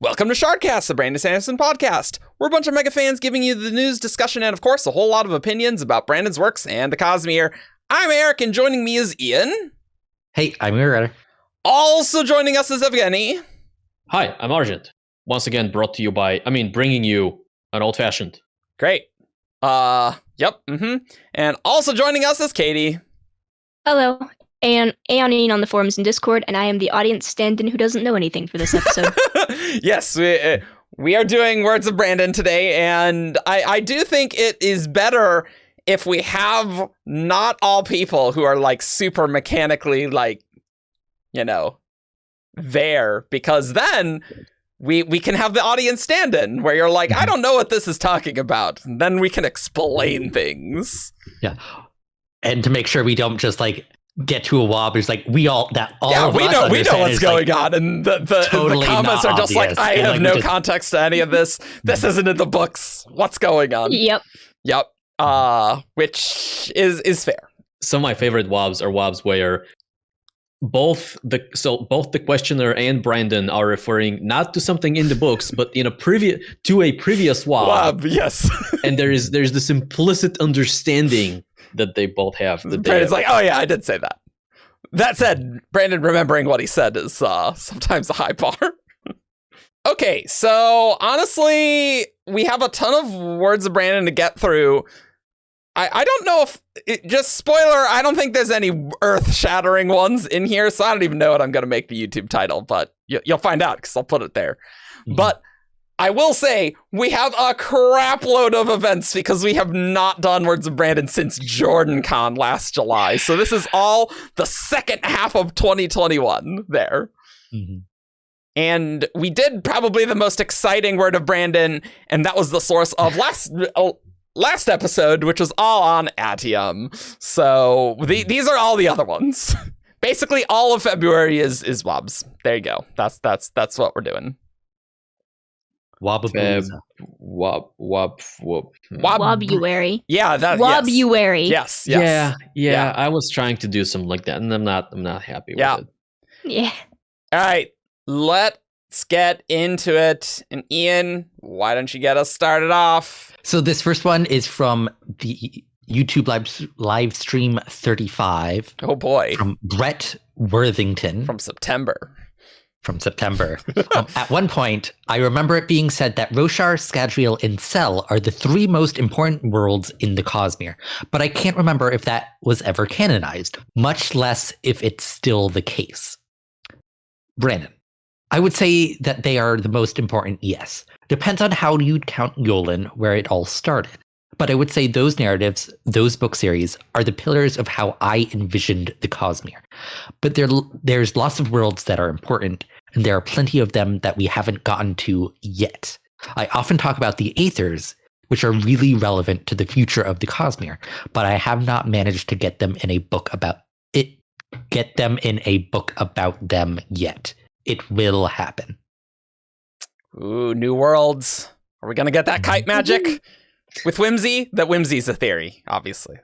Welcome to Shardcast, the Brandon Sanderson podcast. We're a bunch of mega fans giving you the news, discussion, and of course, a whole lot of opinions about Brandon's works and the Cosmere. I'm Eric, and joining me is Ian. Hey, I'm Weiry. Also joining us is Evgeni. Hi, I'm Argent. Once again, bringing you an old-fashioned. Great. And also joining us is Kadie. Hello. And AonEne on the forums and Discord, and I am the audience stand-in who doesn't know anything for this episode. Yes, we are doing Words of Brandon today, and I do think it is better if we have not all people who are like super mechanically there, because then we can have the audience stand-in where you're like, I don't know what this is talking about, and then we can explain things. Yeah, and to make sure we don't just get to a WoB, it's like we know what's going on, and the comments are just like, I have no context to any of this. This isn't in the books. What's going on? Yep. Which is fair. Some of my favorite WoBs are WoBs where both the questioner and Brandon are referring not to something in the books, but in a previous WoB. Yes. And there's this implicit understanding that they both have. Brandon's like, oh yeah, I did say that. That said, Brandon remembering what he said is sometimes a high bar. Okay, so honestly, we have a ton of Words of Brandon to get through. I don't know if, just spoiler, I don't think there's any earth-shattering ones in here, so I don't even know what I'm going to make the YouTube title, but you'll find out because I'll put it there. Mm-hmm. But I will say, we have a crap load of events because we have not done Words of Brandon since JordanCon last July. So this is all the second half of 2021 there. Mm-hmm. And we did probably the most exciting Word of Brandon, and that was the source of last episode, which was all on Odium. So these are all the other ones. Basically, all of February is WoBs. There you go. That's what we're doing. Wobuary. Yeah, that Wobuary. Yes. Yeah. I was trying to do something like that, and I'm not happy with it. Yeah. All right, let's get into it. And Ian, why don't you get us started off? So this first one is from the YouTube live stream 35. Oh boy, from Brett Worthington from September. At one point, I remember it being said that Roshar, Scadrial, and Cell are the three most important worlds in the Cosmere, but I can't remember if that was ever canonized, much less if it's still the case. Brandon, I would say that they are the most important, yes. Depends on how you'd count Yolen, where it all started. But I would say those narratives, those book series, are the pillars of how I envisioned the Cosmere. But there's lots of worlds that are important, and there are plenty of them that we haven't gotten to yet. I often talk about the Aethers, which are really relevant to the future of the Cosmere, but I have not managed to get them in a book about them yet. It will happen. Ooh, new worlds. Are we gonna get that kite magic? With Whimsy? That Whimsy's a theory, obviously.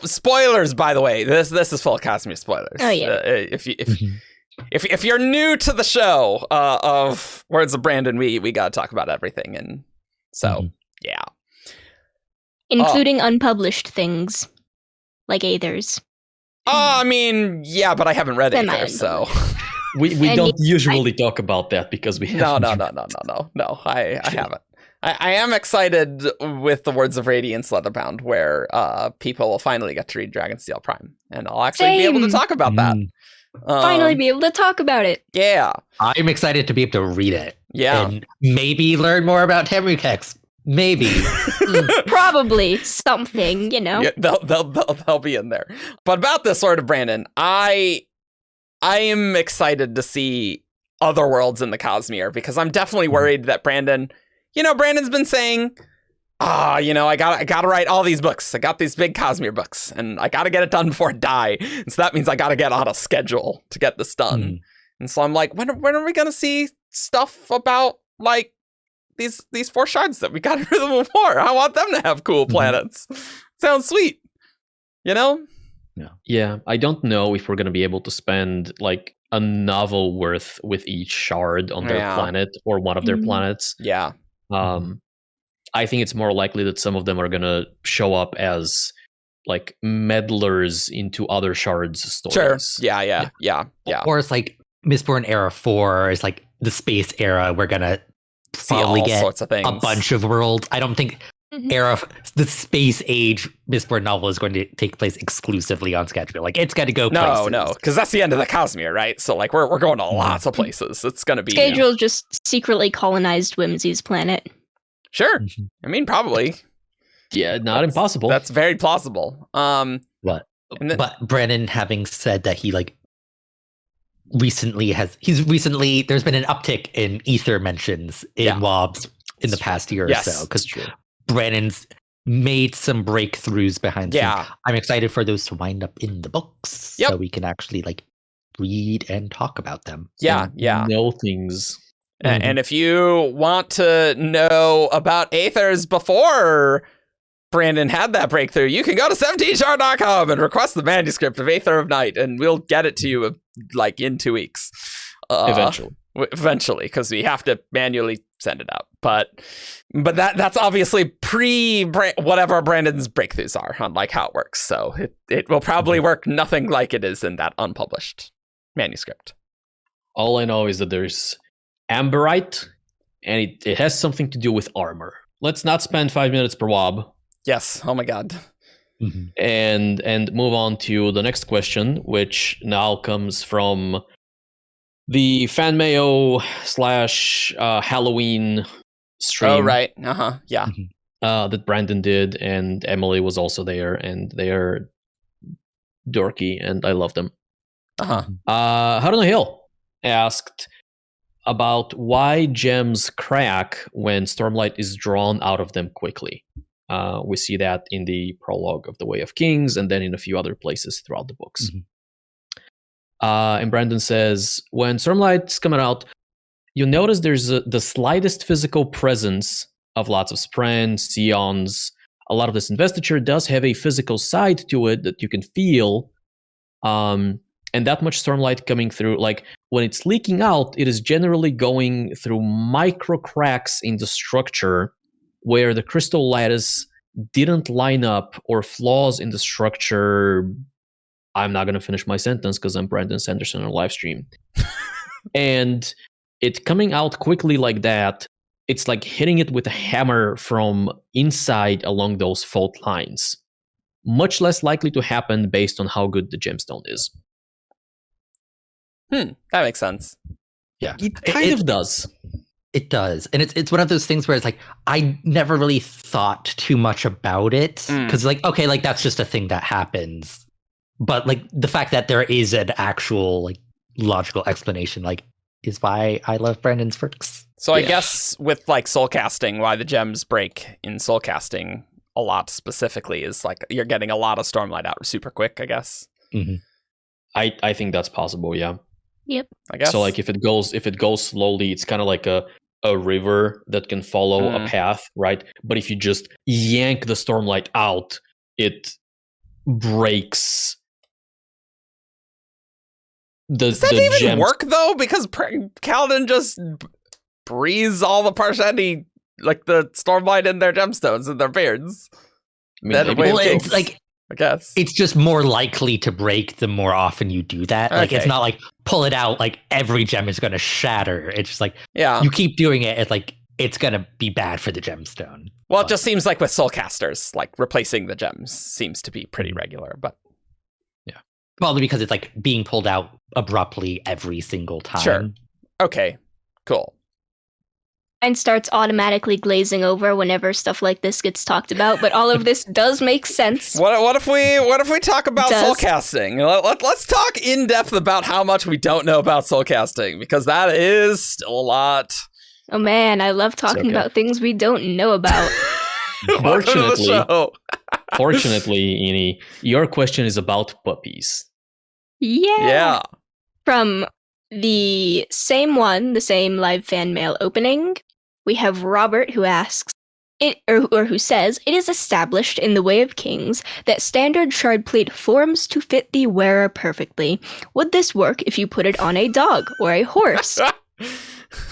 Spoilers, by the way. This is full of Cosmere spoilers. Oh yeah. If you're new to the show of Words of Brandon, we gotta talk about everything, and so yeah, including unpublished things like Aethers. I mean, yeah, but I haven't read Aethers, so we don't usually talk about that because we have no. I haven't. I am excited with the Words of Radiance Leatherbound, where people will finally get to read Dragonsteel Prime, and I'll actually be able to talk about that. Finally be able to talk about it. Yeah. I'm excited to be able to read it. Yeah. And maybe learn more about Temrukex. Maybe. Probably something, Yeah, they'll be in there. But about this Word of Brandon, I am excited to see other worlds in the Cosmere, because I'm definitely worried that Brandon's been saying, I gotta write all these books. I got these big Cosmere books, and I gotta get it done before I die. And so that means I gotta get on a schedule to get this done. And so I'm like, when are we gonna see stuff about these 4 shards that we got rid of them before? I want them to have cool planets. Sounds sweet, Yeah, I don't know if we're gonna be able to spend a novel worth with each shard on their planet or one of their planets. Yeah. I think it's more likely that some of them are gonna show up as like meddlers into other shards stories. Sure. Yeah. Or it's like Mistborn Era 4 is like the space era. We're gonna probably all get sorts of things. a bunch of worlds. I don't think the space age Mistborn novel is going to take place exclusively on schedule. Like it's got to go places. No, because that's the end of the Cosmere, right? So like we're going to lots of places. It's going to be Schedule just secretly colonized Whimsy's planet. Sure. I mean, probably. Yeah, not impossible. That's very plausible. But Brandon, having said that, he like there's been an uptick in Aether mentions in WoBs in the past year or so, because Brandon's made some breakthroughs behind the scenes. I'm excited for those to wind up in the books so we can actually like read and talk about them. Know things. And if you want to know about Aethers before Brandon had that breakthrough, you can go to 17shard.com and request the manuscript of Aether of Night, and we'll get it to you like in 2 weeks. Eventually, because we have to manually send it out. But that's obviously whatever Brandon's breakthroughs are on like how it works. So it will probably work nothing like it is in that unpublished manuscript. All I know is that there's Amberite, and it has something to do with armor. Let's not spend 5 minutes per wob. Yes. Oh my God. And move on to the next question, which now comes from the fan mayo / Halloween stream. Oh right. Yeah. That Brandon did, and Emily was also there, and they are dorky, and I love them. Haruna Hill asked about why gems crack when Stormlight is drawn out of them quickly. We see that in the prologue of The Way of Kings, and then in a few other places throughout the books. And Brandon says, when Stormlight's coming out, you notice there's the slightest physical presence of lots of Spren, Seons. A lot of this Investiture does have a physical side to it that you can feel. And that much Stormlight coming through, like when it's leaking out, it is generally going through micro cracks in the structure where the crystal lattice didn't line up, or flaws in the structure. I'm not going to finish my sentence because I'm Brandon Sanderson on live stream. And it coming out quickly like that, it's like hitting it with a hammer from inside along those fault lines. Much less likely to happen based on how good the gemstone is. That makes sense. Yeah. It kind of does. It does. And it's one of those things where it's like, I never really thought too much about it. Because like, okay, like that's just a thing that happens. But like the fact that there is an actual like logical explanation, like, is why I love Brandon's works. So I guess with like soul casting, why the gems break in soul casting a lot specifically is like you're getting a lot of Stormlight out super quick, I guess. I think that's possible, yeah. Yep. I guess. So like if it goes slowly, it's kind of like a river that can follow a path, right? But if you just yank the Stormlight out, it breaks. Does that even work though? Because Kaladin just breathes all the partiality, like the Stormlight in their gemstones and their beards. I mean, it's like, I guess it's just more likely to break the more often you do that. Like it's not like pull it out, like every gem is going to shatter. It's just like you keep doing it. It's like it's going to be bad for the gemstone. Well, it just seems like with soulcasters, like replacing the gems seems to be pretty regular. But yeah, probably because it's like being pulled out abruptly every single time. Sure. Okay. Cool. And starts automatically glazing over whenever stuff like this gets talked about, but all of this does make sense. What if we talk about soulcasting? Let's talk in depth about how much we don't know about soulcasting, because that is still a lot. Oh man, I love talking about things we don't know about. Fortunately, Eni, your question is about puppies. Yeah. From the same live fan mail opening, we have Robert who asks, who says, it is established in the Way of Kings that standard shard plate forms to fit the wearer perfectly. Would this work if you put it on a dog or a horse?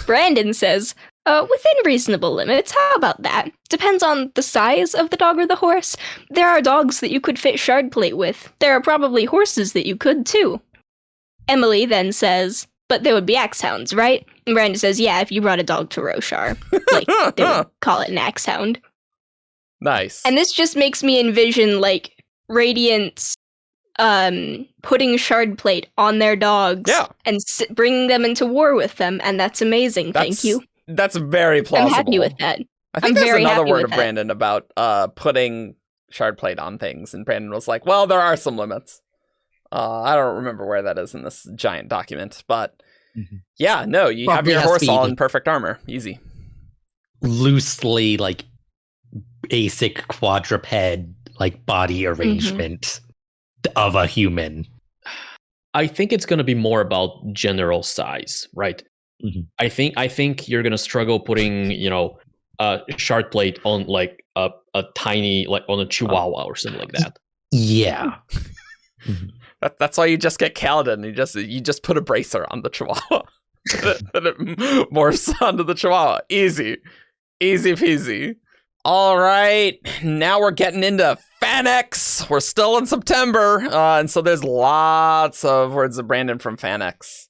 Brandon says, within reasonable limits, how about that? Depends on the size of the dog or the horse. There are dogs that you could fit shard plate with. There are probably horses that you could too. Emily then says, but there would be axe hounds, right? And Brandon says, yeah, if you brought a dog to Roshar, like, they would call it an axe hound. Nice. And this just makes me envision, like, Radiance putting shard plate on their dogs and bringing them into war with them, and that's amazing. Thank you. That's very plausible. I'm happy with that. I think there's another word of Brandon about putting shard plate on things, and Brandon was like, well, there are some limits. I don't remember where that is in this giant document, but yeah, no, you have your horse all in perfect armor. Easy. Loosely, like, basic quadruped, like, body arrangement of a human. I think it's going to be more about general size, right? I think you're going to struggle putting, a shard plate on, like, a tiny, like, on a chihuahua or something like that. Yeah. That's why you just get Kaladin. You just put a bracer on the chihuahua. And it morphs onto the chihuahua. Easy peasy. All right, now we're getting into FanX. We're still in September, and so there's lots of words of Brandon from FanX.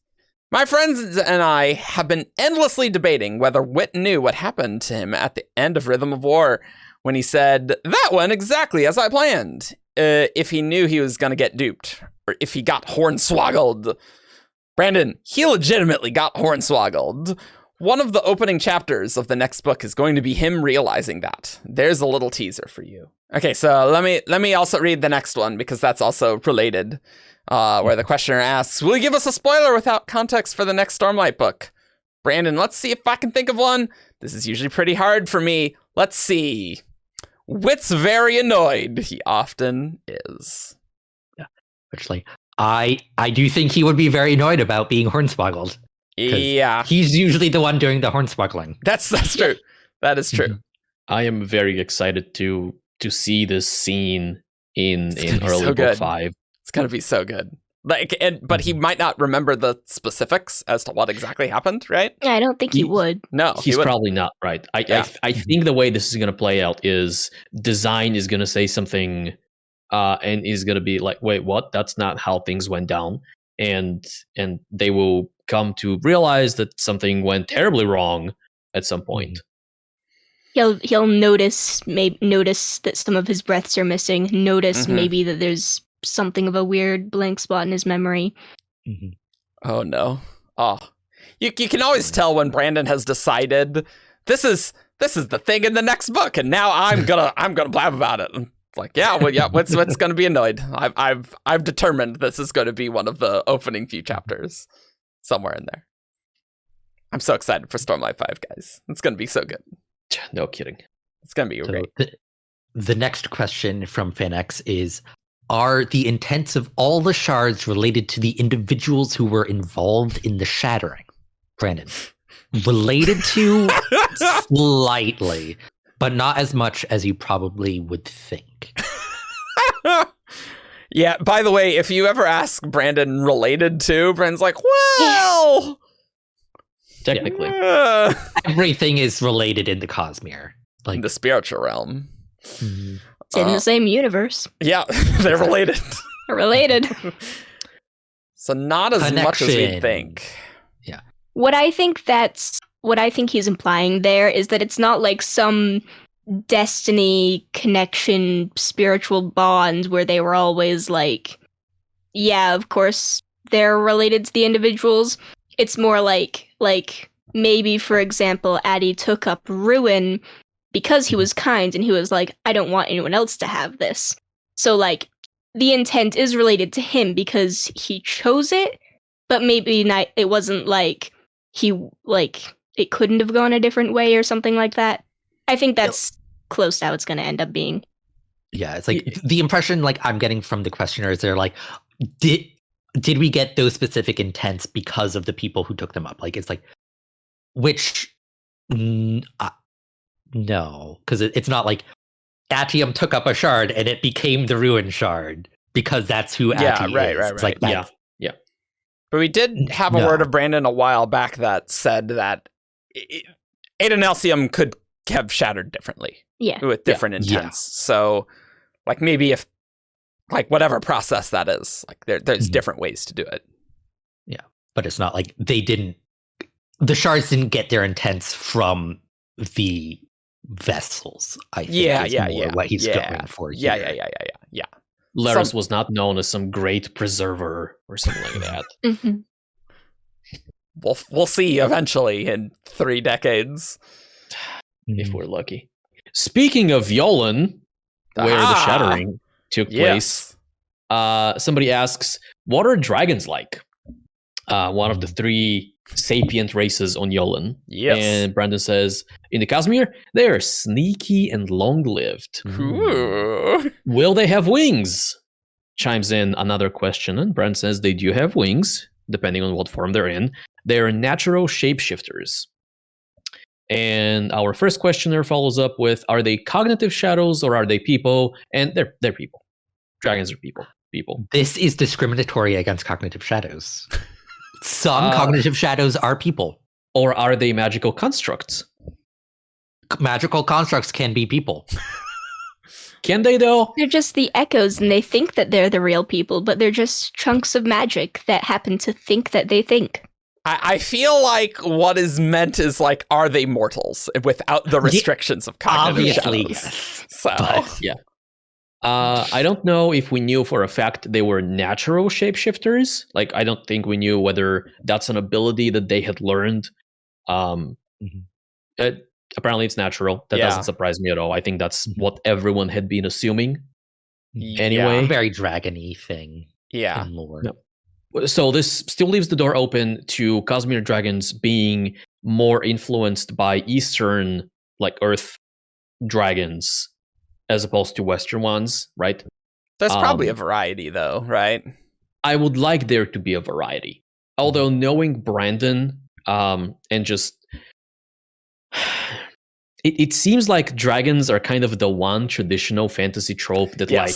My friends and I have been endlessly debating whether Wit knew what happened to him at the end of Rhythm of War when he said, that went exactly as I planned. If he knew he was going to get duped, or if he got hornswoggled. Brandon, he legitimately got hornswoggled. One of the opening chapters of the next book is going to be him realizing that. There's a little teaser for you. Okay, so let me also read the next one, because that's also related, where the questioner asks, will you give us a spoiler without context for the next Stormlight book? Brandon, let's see if I can think of one. This is usually pretty hard for me. Let's see. Wit's very annoyed. He often is. Yeah, actually, I do think he would be very annoyed about being hornswoggled. Yeah, he's usually the one doing the hornswoggling. That's true. That is true. I am very excited to see this scene in early book 5. It's gonna be so good. But he might not remember the specifics as to what exactly happened, right? Yeah, I don't think he would. No, he's probably not, right? I think the way this is gonna play out is Design is gonna say something, and is gonna be like, wait, what? That's not how things went down, and they will come to realize that something went terribly wrong at some point. He'll notice that some of his breaths are missing. Notice maybe that there's something of a weird blank spot in his memory. Oh no! Oh, you can always tell when Brandon has decided this is the thing in the next book, and now I'm gonna blab about it. And it's like, what's gonna be annoyed? I've determined this is going to be one of the opening few chapters. Somewhere in there. I'm so excited for Stormlight 5, guys. It's going to be so good. No kidding. It's going to be great. The next question from FanX is, are the intents of all the shards related to the individuals who were involved in the Shattering? Brandon. Related to slightly, but not as much as you probably would think. Yeah, by the way, if you ever ask Brandon related to, Brandon's like, well... Technically. Everything is related in the Cosmere. Like, in the spiritual realm. It's in the same universe. Yeah, they're related. Related. So not as much as we think. Yeah. What I think he's implying there is that it's not like some destiny connection spiritual bond where they were always like, yeah, of course they're related to the individuals. It's more like maybe, for example, Addie took up Ruin because he was kind and he was like, I don't want anyone else to have this. So like the intent is related to him because he chose it, but maybe not, it wasn't like it couldn't have gone a different way or something like that. I think that's close to how it's going to end up being. Yeah, it's like the impression like I'm getting from the questioners, they're like, did we get those specific intents because of the people who took them up? Like, it's like, which No, because it's not like Atium took up a shard and it became the Ruin Shard because that's who Ati is. Right. It's like Yeah. But we did have a word of Brandon a while back that said that Adonalcium could have shattered differently. Yeah. With different intents. So, like, maybe if, like, whatever process that is, like, there's different ways to do it. Yeah. But it's not like the shards didn't get their intents from the vessels, I think. What he's going for here. Yeah. Laris was not known as some great preserver or something like that. Mm-hmm. We'll see eventually in 3 decades. If we're lucky. Speaking of Yolen, where the Shattering took place, somebody asks, what are dragons like? One of the 3 sapient races on Yolen. Yes. And Brandon says, in the Cosmere, they are sneaky and long-lived. Ooh. Will they have wings? Chimes in another question, and Brandon says they do have wings, depending on what form they're in. They are natural shapeshifters. And our first questioner follows up with, are they cognitive shadows or are they people? And they're people. Dragons are people. This is discriminatory against cognitive shadows. Some cognitive shadows are people. Or are they magical constructs? Magical constructs can be people. Can they, though? They're just the echoes, and they think that they're the real people, but they're just chunks of magic that happen to think that they think. I feel like what is meant is, like, are they mortals without the restrictions of cognitive Obviously, shadows? yes. So, But Yeah. I don't know if we knew for a fact they were natural shapeshifters. Like, I don't think we knew whether that's an ability that they had learned. Apparently, it's natural. That doesn't surprise me at all. I think that's what everyone had been assuming. Anyway, a very dragon-y thing. Yeah. In lore. No. So this still leaves the door open to Cosmere dragons being more influenced by Eastern, like Earth dragons, as opposed to Western ones, right? There's probably a variety, though, right? I would like there to be a variety. Although knowing Brandon, and just... It seems like dragons are kind of the one traditional fantasy trope that, like,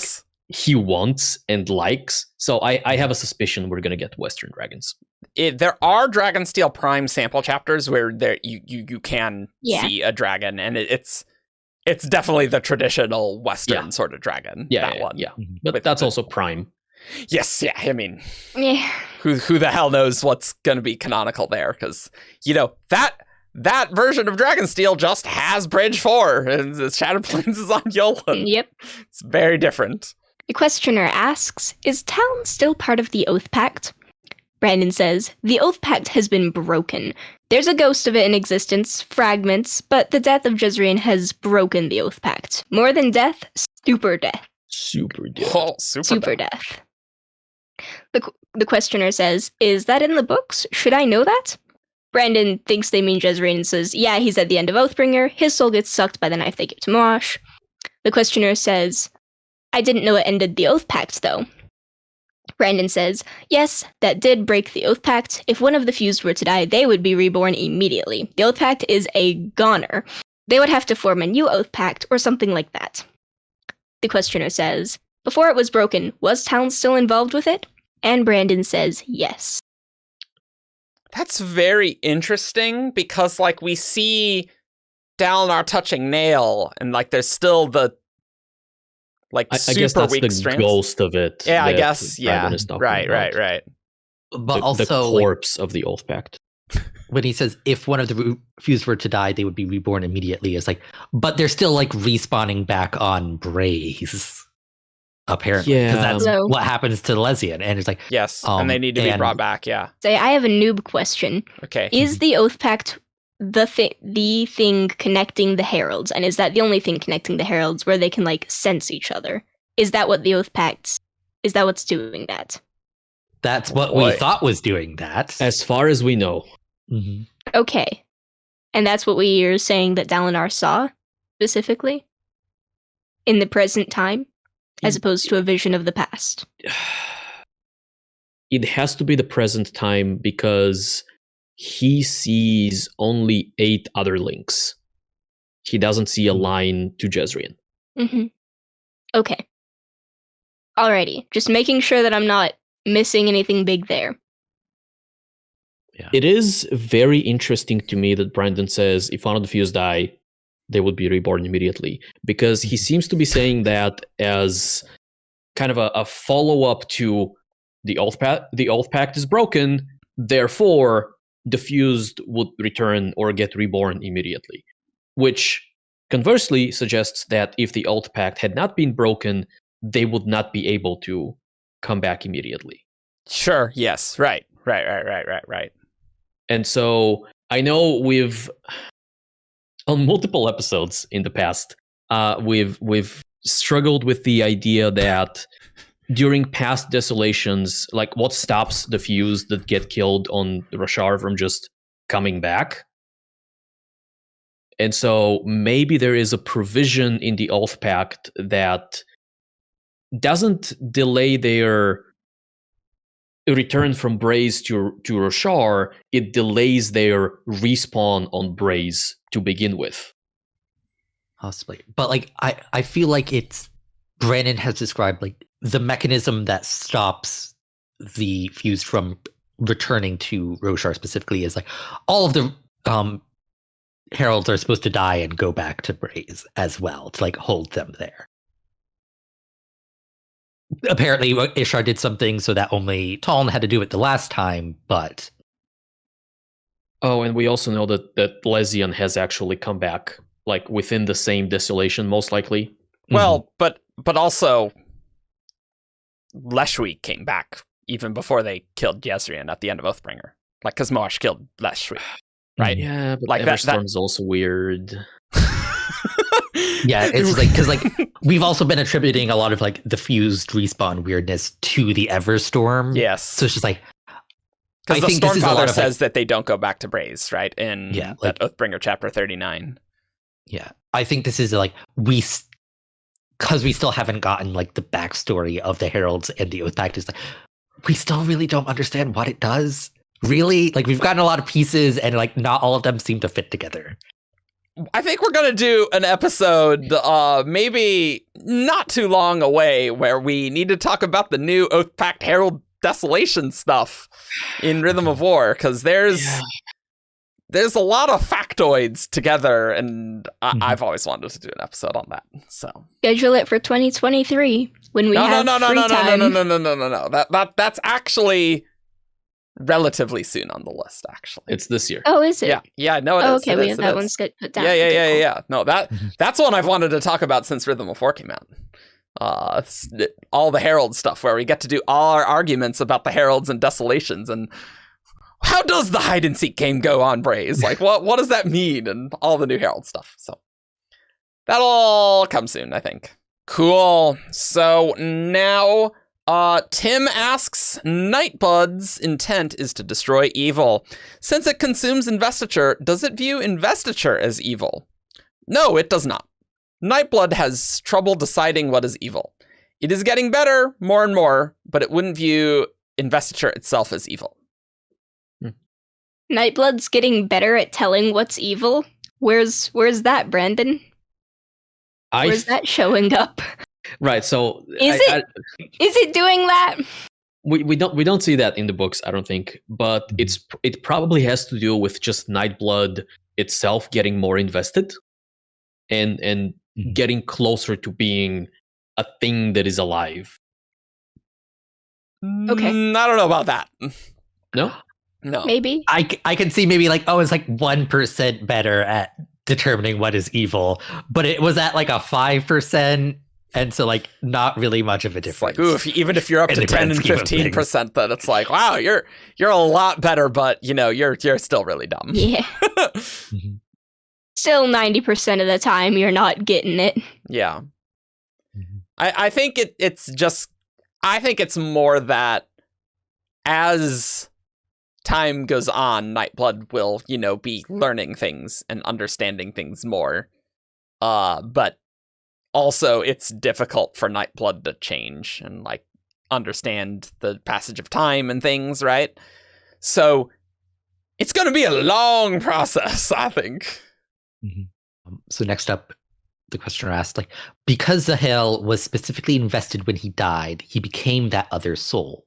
he wants and likes. So I have a suspicion we're going to get Western dragons. There are Dragonsteel Prime sample chapters where you can see a dragon, and it's definitely the traditional Western sort of dragon. That one. Yeah. But that's also Prime. Yes, yeah. I mean, Yeah. who the hell knows what's going to be canonical there? Because, you know, that version of Dragonsteel just has Bridge 4, and the Shattered Plains is on Yolen. Yep. It's very different. The questioner asks, is Talon still part of the Oathpact? Brandon says, the Oathpact has been broken. There's a ghost of it in existence, fragments, but the death of Jezrien has broken the Oathpact. More than death, super death. Super death. Oh, Super death. The questioner says, is that in the books? Should I know that? Brandon thinks they mean Jezrien and says, yeah, he's at the end of Oathbringer. His soul gets sucked by the knife they give to Moash. The questioner says, I didn't know it ended the Oathpact, though. Brandon says, yes, that did break the Oathpact. If one of the fused were to die, they would be reborn immediately. The Oathpact is a goner. They would have to form a new Oathpact or something like that. The questioner says, before it was broken, was Talon still involved with it? And Brandon says, yes. That's very interesting because, like, we see Dalinar touching Nail, and, like, there's still the, like, I super guess that's weak the strands. ghost of it. Yeah, I that guess. Yeah. Brandon is talking Right. about. But The also, like, corpse of the Oathpact. when he says if one of the fused were to die, they would be reborn immediately, it's like, but they're still, like, respawning back on Braze. Apparently, because that's So- what happens to Lesian, and it's like, Yes, and they need to be and- brought back, yeah. Say, I have a noob question. Okay. Is the Oathpact the thing connecting the heralds? And is that the only thing connecting the heralds where they can, like, sense each other? Is that what the Oathpact... Is that what's doing that? that's what we thought was doing that. As far as we know. Mhm. Okay. And that's what we are saying that Dalinar saw, specifically? In the present time? As opposed to a vision of the past? It has to be the present time because he sees only 8 other links. he doesn't see a line to Jezrien. Mm-hmm. Okay. Alrighty. Just making sure that I'm not missing anything big there. Yeah. It is very interesting to me that Brandon says if one of the fuse die, they would be reborn immediately, because he seems to be saying that as kind of a follow-up to the Oathpact. The Oathpact is broken, therefore the fused would return or get reborn immediately, which conversely suggests that if the Oathpact had not been broken, they would not be able to come back immediately. Sure. Yes. Right. And so I know we've on multiple episodes in the past, we've struggled with the idea that during past desolations, like what stops the fuse that get killed on Roshar from just coming back? And so maybe there is a provision in the Oathpact that doesn't delay their return from Braze to Roshar, it delays their respawn on Braze to begin with. Possibly. But like I feel like it's Brandon has described like the mechanism that stops the fuse from returning to Roshar specifically is like all of the heralds are supposed to die and go back to Braze as well to like hold them there. Apparently Ishar did something so that only Taln had to do it the last time, but oh, and we also know that Lezion has actually come back like within the same desolation, most likely. Well, but also Leshwi came back even before they killed Jezrien at the end of Oathbringer. Like, because Moash killed Leshwi, right? Yeah, but like Everstorm's also weird. yeah, it's like because like we've also been attributing a lot of like the fused respawn weirdness to the Everstorm. Yes. So it's just like because the think this is a lot Stormfather of, says that they don't go back to Braze, right? In that Oathbringer chapter 39. Yeah, I think this is like because we still haven't gotten like the backstory of the heralds and the Oathpact is like we still really don't understand what it does. Really, like we've gotten a lot of pieces and like not all of them seem to fit together. I think we're going to do an episode, maybe not too long away, where we need to talk about the new Oathpact Herald Desolation stuff in Rhythm of War, because there's a lot of factoids together, and I've always wanted to do an episode on that. So schedule it for 2023 when we have free time. No. That's actually relatively soon on the list, actually. It's this year. Oh, is it? Yeah, no, it is. Okay, we have that one put down. Yeah. No, that's one I've wanted to talk about since Rhythm of War came out. All the Herald stuff where we get to do all our arguments about the Heralds and Desolations and how does the hide and seek game go on Braze? Like, what does that mean? And all the new Herald stuff. So that'll come soon, I think. Cool. So now Tim asks, Nightblood's intent is to destroy evil. Since it consumes Investiture, does it view Investiture as evil? No, it does not. Nightblood has trouble deciding what is evil. It is getting better more and more, but it wouldn't view Investiture itself as evil. Nightblood's getting better at telling what's evil. Where's that, Brandon? Where's that showing up? Right, so is it doing that? We don't see that in the books, I don't think, but it probably has to do with just Nightblood itself getting more invested and getting closer to being a thing that is alive. Okay. I don't know about that. No? No. Maybe. I can see maybe like, it's like 1% better at determining what is evil, but it was at like a 5%. And so, like, not really much of a difference. Like, ooh, even if you're up to 10 and 15%, then it's like, wow, you're a lot better, but you're still really dumb. Yeah. Still 90% of the time, you're not getting it. Yeah. I think it's more that as time goes on, Nightblood will, be learning things and understanding things more. But also, it's difficult for Nightblood to change and, like, understand the passage of time and things, right? So, it's going to be a long process, I think. So next up, the questioner asked, like, because Zahel was specifically invested when he died, he became that other soul.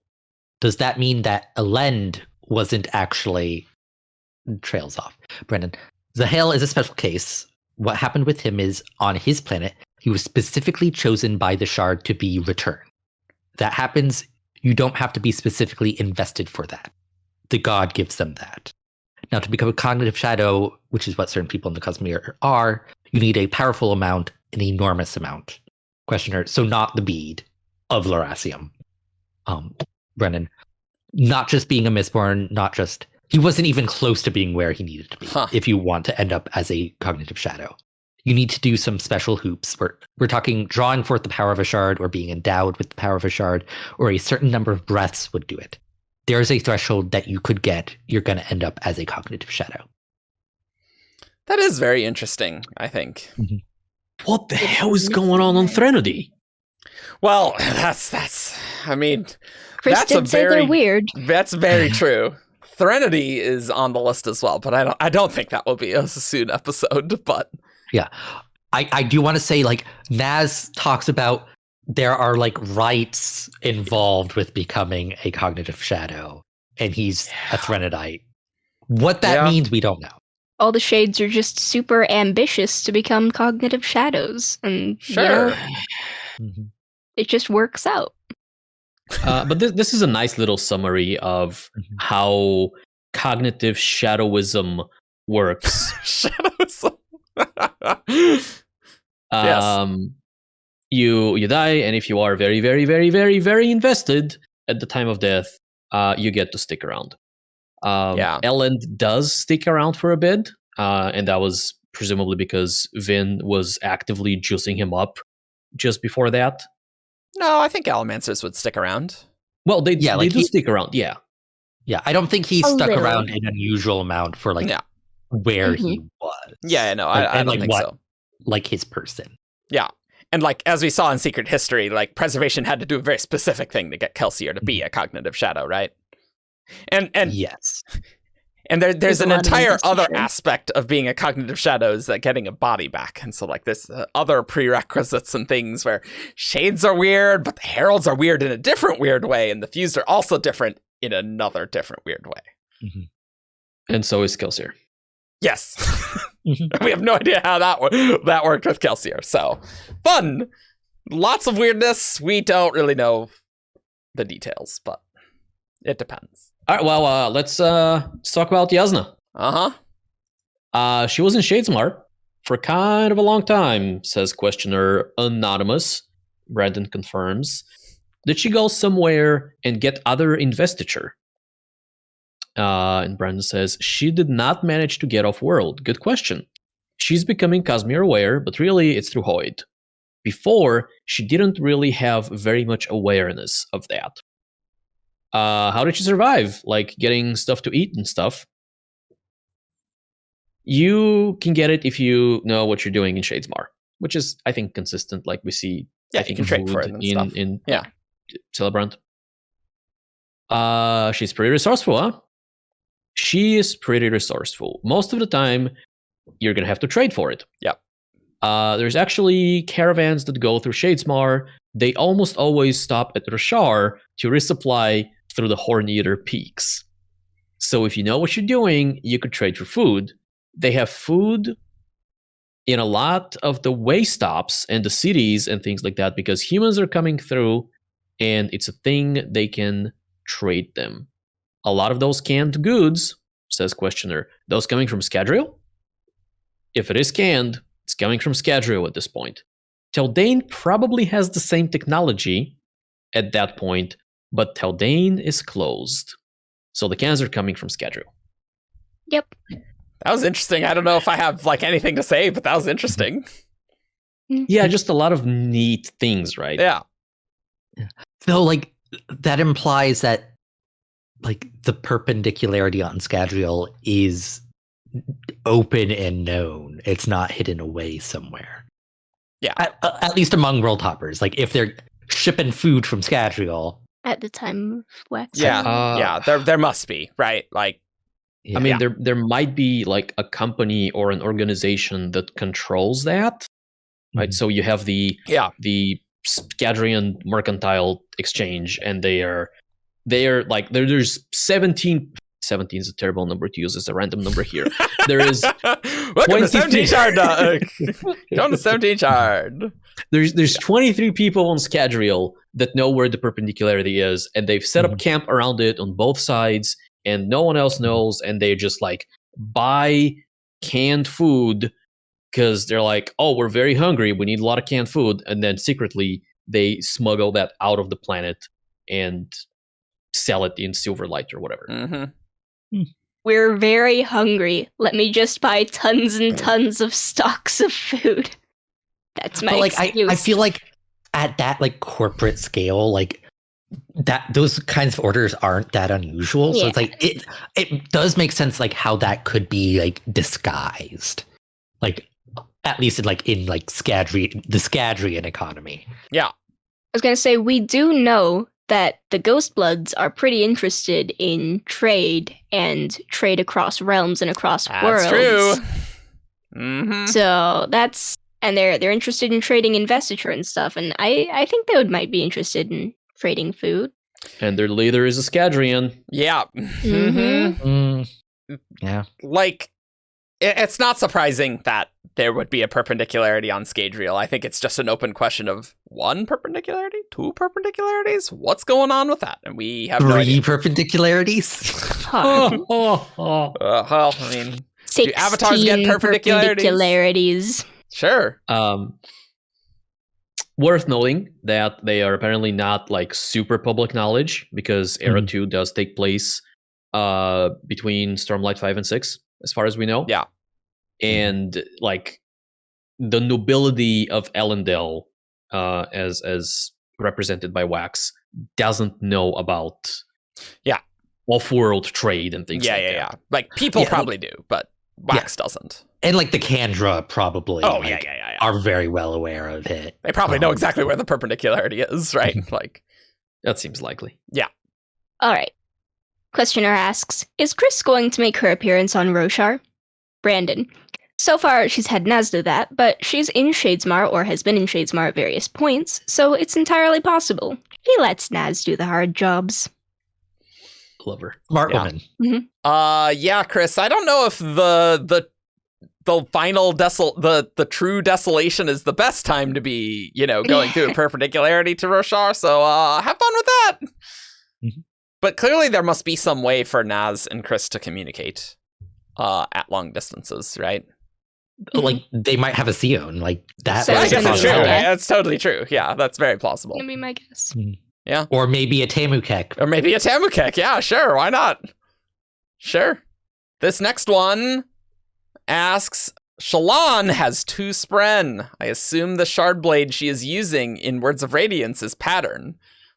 Does that mean that Elend wasn't actually... Trails off. Brendan, Zahel is a special case. What happened with him is, on his planet, he was specifically chosen by the Shard to be returned. That happens, you don't have to be specifically invested for that. The god gives them that. Now, to become a cognitive shadow, which is what certain people in the Cosmere are, you need a powerful amount, an enormous amount. Questioner, so not the bead of Lerasium. Brennan, not just being a Mistborn, not just... He wasn't even close to being where he needed to be if you want to end up as a cognitive shadow. You need to do some special hoops. We're talking drawing forth the power of a shard or being endowed with the power of a shard, or a certain number of breaths would do it. There's a threshold that you could get. You're going to end up as a cognitive shadow. That is very interesting, I think. Mm-hmm. What the hell is going on Threnody? Well, that's. I mean, Khriss that's did say they're weird. That's very true. Threnody is on the list as well, but I don't think that will be a soon episode. But yeah, I do want to say, like, Naz talks about there are like rites involved with becoming a cognitive shadow, and he's a Threnodite. What that means, we don't know. All the shades are just super ambitious to become cognitive shadows, and sure, it just works out. But this is a nice little summary of how cognitive shadowism works. Shadowism. Yes. You die, and if you are very, very, very, very, very invested at the time of death, you get to stick around. Elend does stick around for a bit, and that was presumably because Vin was actively juicing him up just before that. No, I think Allomancers would stick around. Well, they do stick around, yeah. Yeah, I don't think he stuck around an unusual amount for where he was. Yeah, no, I don't think so. Like his person. Yeah. And like, as we saw in Secret History, like, preservation had to do a very specific thing to get Kelsier to be a cognitive shadow, right? And yes. And there's an entire other aspect of being a cognitive shadow is that getting a body back. And so like there's other prerequisites and things where shades are weird, but the heralds are weird in a different weird way. And the fused are also different in another different weird way. Mm-hmm. And so is Kelsier. Yes. We have no idea how that worked with Kelsier. So fun. Lots of weirdness. We don't really know the details, but it depends. All right, well, let's talk about Jasnah. She was in Shadesmar for kind of a long time, says questioner Anonymous. Brandon confirms. Did she go somewhere and get other investiture? And Brandon says, she did not manage to get off-world. Good question. She's becoming Cosmere aware, but really it's through Hoid. Before, she didn't really have very much awareness of that. How did she survive? Like getting stuff to eat and stuff. You can get it if you know what you're doing in Shadesmar, which is, I think, consistent. Like we see, I think, you can trade for it and stuff. In Celebrant. She's pretty resourceful, huh? She is pretty resourceful. Most of the time, you're gonna have to trade for it. Yep. There's actually caravans that go through Shadesmar. They almost always stop at Roshar to resupply through the Horn-Eater peaks. So if you know what you're doing, you could trade for food. They have food in a lot of the way stops and the cities and things like that because humans are coming through and it's a thing they can trade them. A lot of those canned goods, says questioner, those coming from Scadrial? If it is canned, it's coming from Scadrial at this point. Teldane probably has the same technology at that point, but Teldane is closed. So the cans are coming from Scadrial. Yep. That was interesting. I don't know if I have like anything to say, but that was interesting. Yeah, just a lot of neat things, right? Yeah. So like that implies that like the perpendicularity on Scadrial is open and known. It's not hidden away somewhere. Yeah. At least among world hoppers. Like if they're shipping food from Scadrial. At the time of Wax. Yeah. There must be, right? Like Yeah. I mean, there might be like a company or an organization that controls that, right? Mhm. So you have the Yeah. Jezrien Mercantile Exchange, and there's 17 is a terrible number to use as a random number here. There is welcome to 17 Shard. Going to 17 Shard. There's 23 people on Scadrial that know where the perpendicularity is, and they've set up camp around it on both sides, and no one else knows, and they just like buy canned food because they're like, oh, we're very hungry, we need a lot of canned food, and then secretly they smuggle that out of the planet and sell it in Silverlight or whatever. Mm-hmm. We're very hungry. Let me just buy tons and tons of stocks of food. That's my excuse. I feel like at that like corporate scale, like that those kinds of orders aren't that unusual. So it's like it does make sense like how that could be like disguised. Like at least in the Scadrian economy. Yeah. I was gonna say we do know that the Ghostbloods are pretty interested in trade and trade across realms and across worlds. That's true. Mm-hmm. So and they're interested in trading investiture and stuff, and I think they might be interested in trading food. And their leader is a Scadrian. Yeah. Mm-hmm. Yeah. Like, it's not surprising that there would be a perpendicularity on Scadrial. I think it's just an open question of 1 perpendicularity, 2 perpendicularities. What's going on with that? And we have 3 perpendicularities. Well, I mean, 16 do avatars get perpendicularities? perpendicularities. Sure. Worth noting that they are apparently not like super public knowledge, because Era 2 does take place between Stormlight 5 and 6, as far as we know. Yeah. And like the nobility of Elendel, as represented by Wax, doesn't know about off-world trade and things like that. Yeah. Like, people probably do, but Wax doesn't. And like the Kandra probably Yeah. are very well aware of it. They probably know exactly where the perpendicularity is, right? Like, that seems likely. Yeah. All right. Questioner asks, is Khriss going to make her appearance on Roshar? Brandon. So far, she's had Naz do that, but she's in Shadesmar or has been in Shadesmar at various points, so it's entirely possible. She lets Naz do the hard jobs. Love her. Smart Yeah. woman. Yeah, Khriss, I don't know if the final the true desolation is the best time to be, going through a perpendicularity to Roshar, so have fun with that. Mhm. But clearly there must be some way for Naz and Khriss to communicate at long distances, right? Like they might have a Sion, like that. So I That's guess it's true. possible. That's totally true. Yeah, that's very plausible. Gonna be my guess. Yeah. Or maybe a Tamukek. Or maybe a Tamukek. Yeah, sure. Why not? Sure. This next one asks, Shallan has 2 Spren. I assume the shard blade she is using in Words of Radiance is pattern.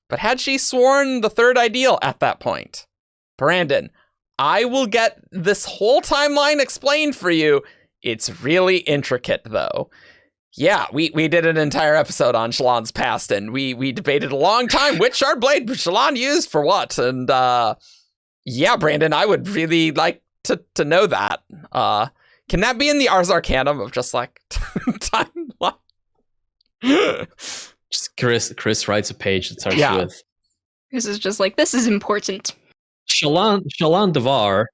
But had she sworn the 3rd ideal at that point? Brandon, I will get this whole timeline explained for you. It's really intricate, though. Yeah, we did an entire episode on Shallan's past, and we debated a long time which shard blade Shallan used for what. And yeah, Brandon, I would really like to know that. Can that be in the Ars Arcanum of just like timeline? Just Khriss writes a page that starts with, This is just like, this is important. Shallan Devar,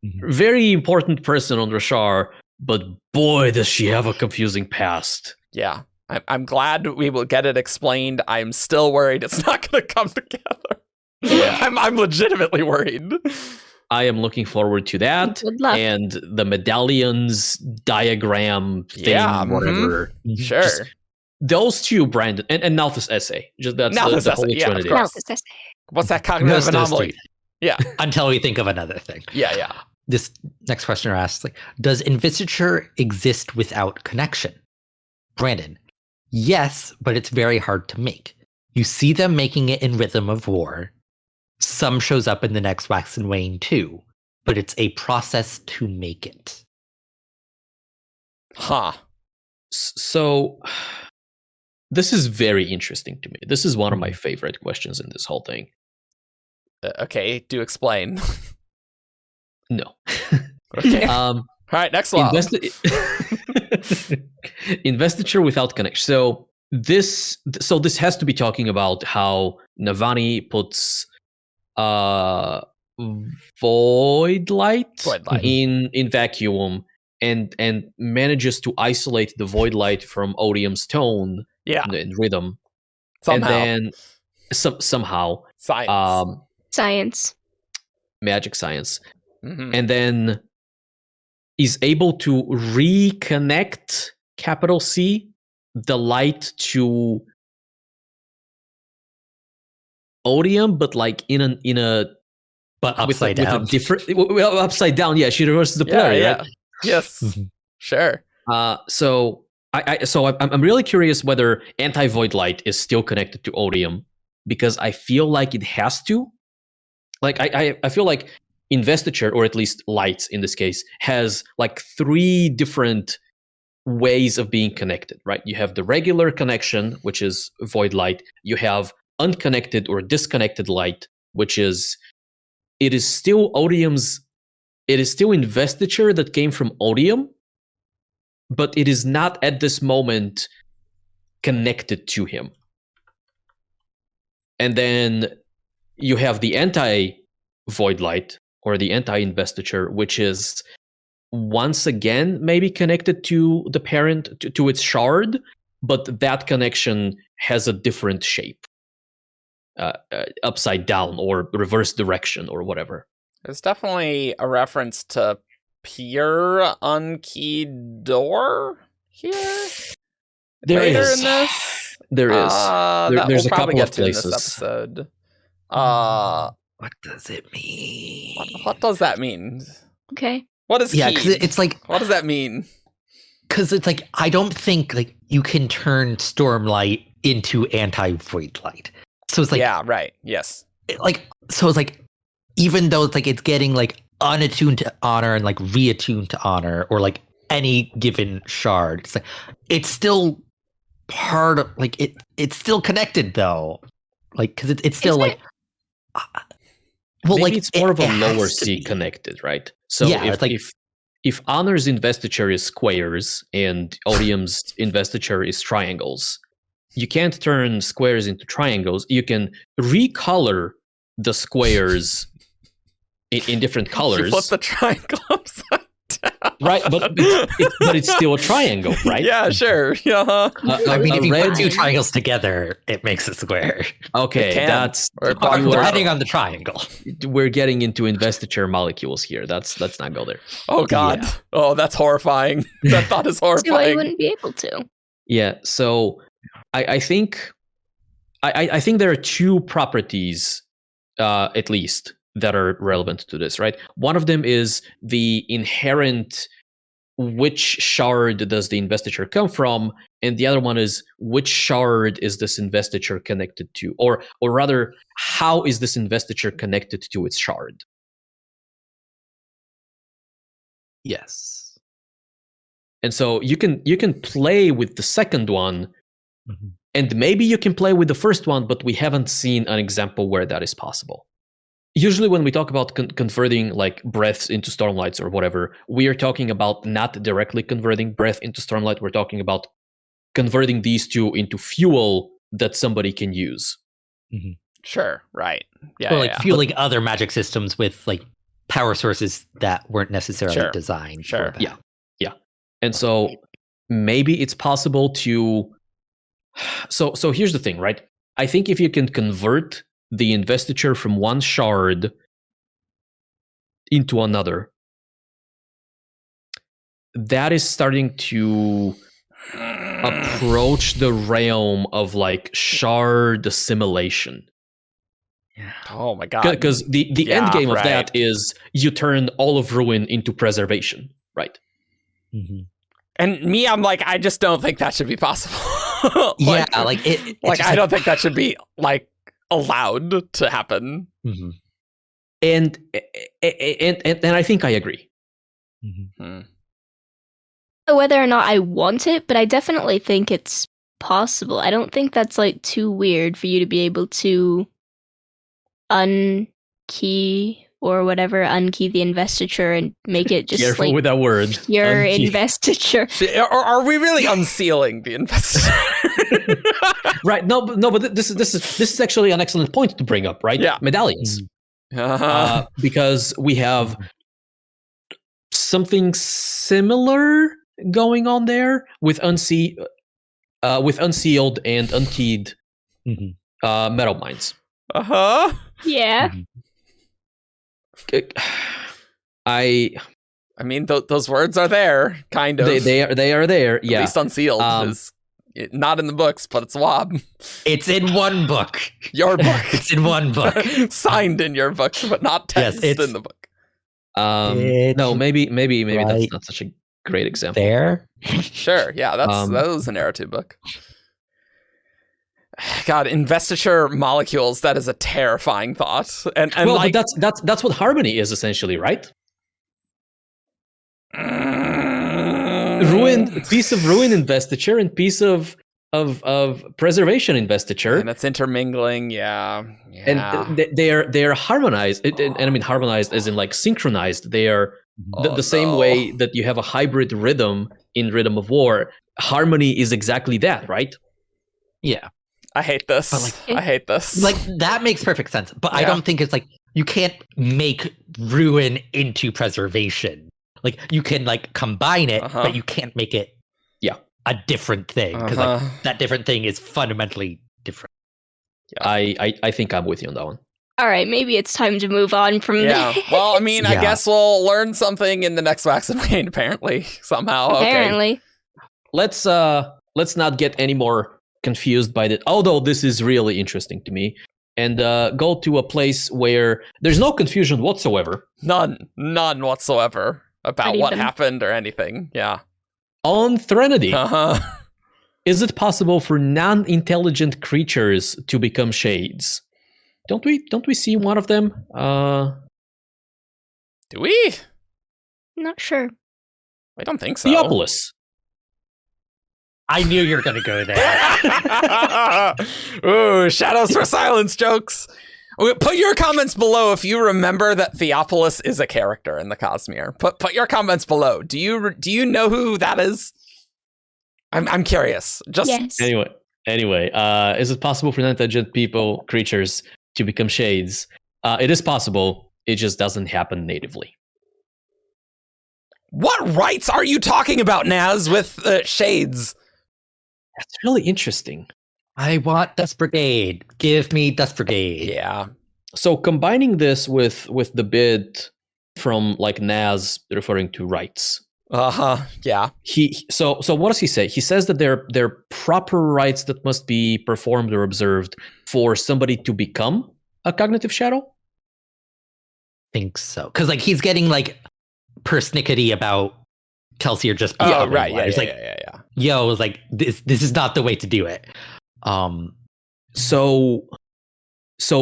very important person on Roshar, but boy, does she have a confusing past. Yeah, I'm glad we will get it explained. I'm still worried it's not going to come together. Yeah. I'm legitimately worried. I am looking forward to that. Good luck. And the medallions diagram thing, whatever. Sure. Just those 2, Brandon, and Nalthus essay. Just that's Nalthus the essay, Holy yeah, Trinity. of course. What's that cognitive anomaly? Yeah. Until we think of another thing. Yeah. This next questioner asks, like, does Investiture exist without connection? Brandon, yes, but it's very hard to make. You see them making it in Rhythm of War. Some shows up in the next Wax and Wane too, but it's a process to make it. Huh. So this is very interesting to me. This is one of my favorite questions in this whole thing. Okay, do explain. No. Okay. Um, All right, next one. Investiture without connection. So this has to be talking about how Navani puts void light in vacuum and manages to isolate the void light from Odium's tone and rhythm. Somehow. And then somehow Science. Magic science. Mm-hmm. And then is able to reconnect capital C the light to Odium, but like in a but upside down. With a different upside down. Yeah, she reverses the polarity. Yeah. Right? Yes. Sure. So I'm really curious whether anti-void light is still connected to Odium, because I feel like it has to. Like I feel like Investiture, or at least lights in this case, has like 3 different ways of being connected, right? You have the regular connection, which is void light. You have unconnected or disconnected light, which is it is still Investiture that came from Odium, but it is not at this moment connected to him. And then you have the anti-void light, or the anti-Investiture, which is once again maybe connected to the parent, to its shard, but that connection has a different shape. Upside down or reverse direction or whatever. There's definitely a reference to pure unkeyed door here. There Later is. in this. There is. There's we'll a couple of places. In this episode. What does it mean? What does that mean? Okay. What is because it's like, what does that mean? Because it's like, I don't think like you can turn Stormlight into anti-void light. So it's like, yeah, right. Yes. So it's like, even though it's like it's getting like unattuned to honor and like reattuned to honor, or like any given shard, it's like it's still part of like it's still connected though, like because it's still like well, maybe like it's more of a lower C connected, right? So yeah, if honor's Investiture is squares and Odium's Investiture is triangles, you can't turn squares into triangles. You can recolor the squares in different colors. You flip the triangle upside down. Right, but it's still a triangle, right? Yeah, sure. I mean, if you put 2 triangles together, it makes a square. Okay, that's depending on the triangle. We're getting into Investiture molecules here. Let's not go there. Oh God! Yeah. Oh, that's horrifying. That thought is horrifying. So I wouldn't be able to. Yeah. So I think there are 2 properties, at least, that are relevant to this, right? One of them is the inherent which shard does the Investiture come from, and the other one is which shard is this Investiture connected to, or rather, how is this Investiture connected to its shard? Yes. And so you can play with the second one, and maybe you can play with the first one, but we haven't seen an example where that is possible. Usually when we talk about converting like breaths into Stormlights or whatever, we are talking about not directly converting breath into Stormlight. We're talking about converting these 2 into fuel that somebody can use. Sure, right. Yeah, or like fueling other magic systems with like power sources that weren't necessarily designed for that. Yeah. And so maybe it's possible to... So here's the thing, right? I think if you can convert the Investiture from one shard into another, that is starting to approach the realm of like shard assimilation. Yeah. Oh my God. Because the end game of that is you turn all of ruin into preservation, right? And me, I'm like, I just don't think that should be possible. I don't think that should be like allowed to happen. And I think I agree. Whether or not I want it, but I definitely think it's possible. I don't think that's like too weird for you to be able to unkey or whatever, unkey the investiture and make it just Careful like with that word. your Unkey. investiture. Are we really unsealing the investiture? Right. No, but this is actually an excellent point to bring up, right? Yeah. Medallions. Because we have something similar going on there with unsealed and unkeyed metal mines. Yeah. I mean, those words are there, kind of. They are there. Yeah. At least unsealed is not in the books, but it's WoB. It's in one book. Your book. It's in one book. Signed in your book, but not text in the book. No, maybe right that's not such a great example. There. Sure. Yeah, that was a narrative book. God, investiture molecules, that is a terrifying thought. And well, like, but that's what harmony is essentially, right? Piece of ruin investiture and piece of preservation investiture, and it's intermingling. Yeah. And they are harmonized, and I mean harmonized as in like synchronized. They are the same way that you have a hybrid rhythm in Rhythm of War. Harmony is exactly that, right? Yeah. I hate this. I hate this. Like, that makes perfect sense, but I don't think it's like, you can't make ruin into preservation. Like, you can like combine it, but you can't make it a different thing, because like that different thing is fundamentally different. I think I'm with you on that one. All right, maybe it's time to move on from Yeah. Well, I mean, I guess we'll learn something in the next Wax and Wane, apparently, somehow. Apparently. Okay. Let's not get any more confused by that. Although this is really interesting to me, and go to a place where there's no confusion whatsoever. None whatsoever about what happened or anything. Yeah. On Threnody, is it possible for non-intelligent creatures to become shades? Don't we see one of them? Do we? Not sure. I don't think so. Theopolis. I knew you were going to go there. Ooh, Shadows for Silence jokes. Put your comments below if you remember that Theopolis is a character in the Cosmere. Put your comments below. Do you know who that is? I'm curious. Just yes. Anyway, is it possible for non-intelligent creatures to become shades? It is possible. It just doesn't happen natively. What rights are you talking about, Naz, with shades? That's really interesting. I want Dust Brigade. Give me Dust Brigade. Yeah. So combining this with the bit from like Naz referring to rights. Yeah. So what does he say? He says that they're proper rights that must be performed or observed for somebody to become a cognitive shadow. Think so, because like he's getting like persnickety about Kelsier just becoming right. one. Yeah. Yo, it's like this is not the way to do it. So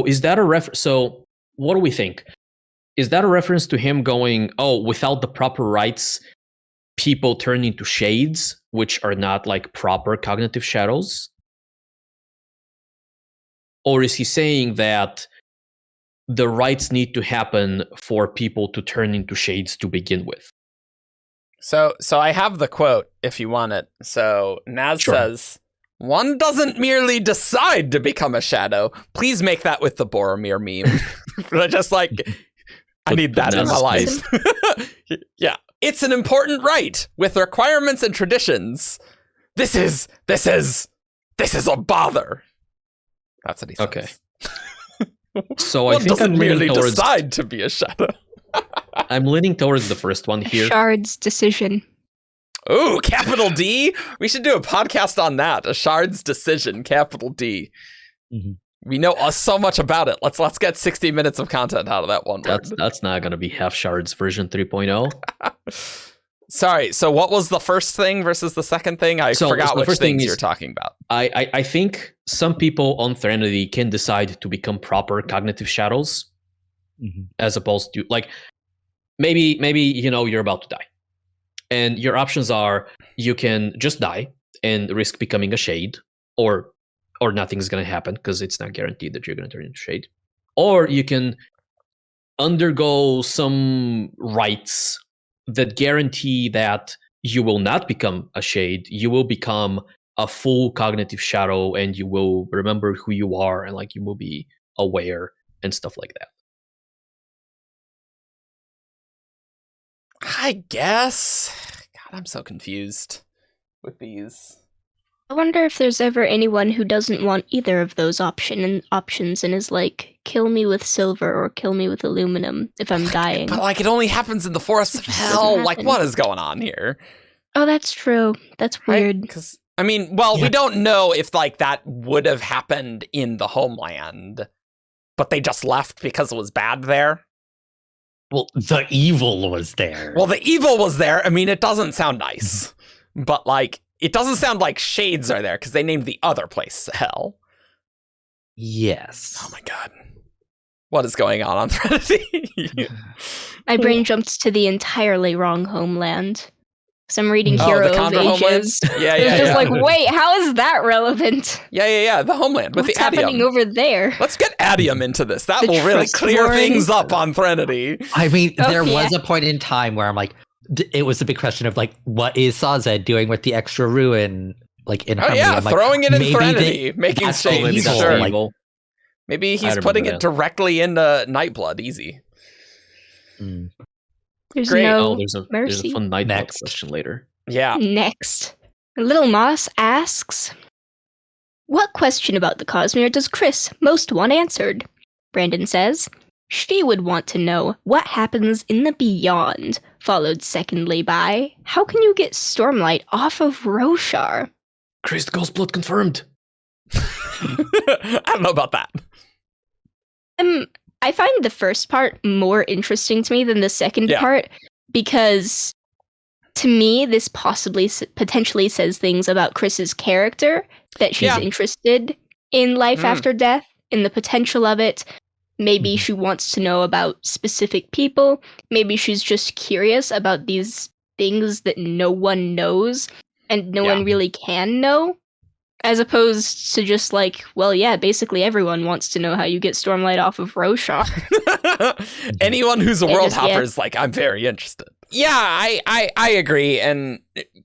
is that a reference? So what do we think? Is that a reference to him going, without the proper rights, people turn into shades, which are not like proper cognitive shadows? Or is he saying that the rights need to happen for people to turn into shades to begin with? So I have the quote if you want it. So Naz says, "One doesn't merely decide to become a shadow. Please make that with the Boromir meme." Just like, I need that in my life. Yeah. It's an important right with requirements and traditions. This is a bother. That's what he says. Okay. So One I think doesn't I'm merely leaning towards decide to be a shadow. I'm leaning towards the first one here. Shards decision. Ooh, capital D. We should do a podcast on that. A Shards decision, capital D. Mm-hmm. We know so much about it. Let's get 60 minutes of content out of that one word. That's not going to be half Shards version 3.0. Sorry, so what was the first thing versus the second thing? I forgot which things you're talking about. I think some people on Threnody can decide to become proper cognitive shadows, as opposed to, like, maybe you're about to die. And your options are, you can just die and risk becoming a shade, or nothing's going to happen because it's not guaranteed that you're going to turn into shade. Or you can undergo some rites that guarantee that you will not become a shade. You will become a full cognitive shadow, and you will remember who you are, and like you will be aware and stuff like that. I guess. God, I'm so confused with these. I wonder if there's ever anyone who doesn't want either of those options and is like, kill me with silver or kill me with aluminum if I'm dying. But like, it only happens in the forests of hell. Like, what is going on here? Oh, that's true. That's weird. Because I mean, well, we don't know if like that would have happened in the homeland, but they just left because it was bad there. Well, the evil was there. Well, the evil was there. I mean, it doesn't sound nice, but like, it doesn't sound like shades are there because they named the other place hell. Yes. Oh my god. What is going on Threnody? My brain jumped to the entirely wrong homeland. Because I'm reading Hero the of Condor Ages. homeland? Yeah, It's just like, wait, how is that relevant? Yeah. The homeland with What's the Odium. happening over there? Let's get Odium into this. That The will really clear trustworthy- things up on Threnody. I mean, Oh, there yeah. was a point in time where I'm like, it was a big question of like, what is Sazed doing with the extra ruin, like in Oh Harmony? yeah, I'm like, throwing it in maybe Threnody, making that's shades. maybe that's Sure. like- evil. Maybe I he's remember putting it that. directly into Nightblood. Easy. There's Great. no There's a mercy. fun Nightblood Next. question later. Yeah. Next. Little Moss asks, what question about the Cosmere does Khriss most want answered? Brandon says, she would want to know what happens in the beyond, followed secondly by, how can you get Stormlight off of Roshar? Khriss Ghostblood confirmed. I don't know about that. I find the first part more interesting to me than the second Yeah. part, because to me, this potentially says things about Chris's character, that she's Yeah. interested in life after death, in the potential of it. Maybe Mhm. she wants to know about specific people. Maybe she's just curious about these things that no one knows and no Yeah. one really can know. As opposed to just like, well, yeah, basically everyone wants to know how you get Stormlight off of Roshar. Anyone who's a They world just- hopper yeah. is like, I'm very interested. Yeah, I agree. And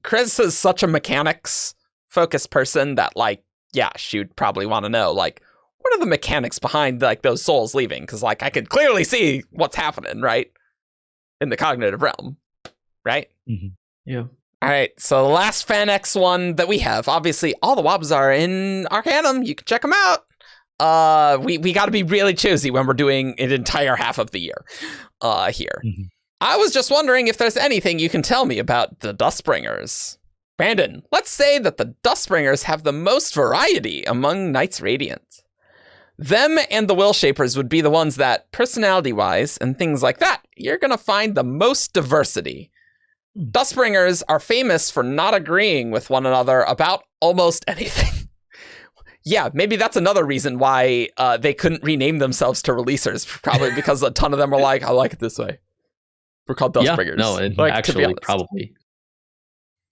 Khriss is such a mechanics focused person that like, yeah, she'd probably want to know like, what are the mechanics behind like those souls leaving? Because like I could clearly see what's happening, right? In the cognitive realm, right? Yeah. All right, so the last FanX one that we have, obviously all the WoBs are in Arcanum. You can check them out. We got to be really choosy when we're doing an entire half of the year here. Mhm. I was just wondering if there's anything you can tell me about the Dustbringers. Brandon, let's say that the Dustbringers have the most variety among Knights Radiant. Them and the Will Shapers would be the ones that, personality-wise and things like that, you're going to find the most diversity. Dustbringers are famous for not agreeing with one another about almost anything. Yeah, maybe that's another reason why they couldn't rename themselves to releasers. Probably because a ton of them are like, I like it this way. We're called Dustbringers. Yeah, no, it Like, to be actually honest. probably.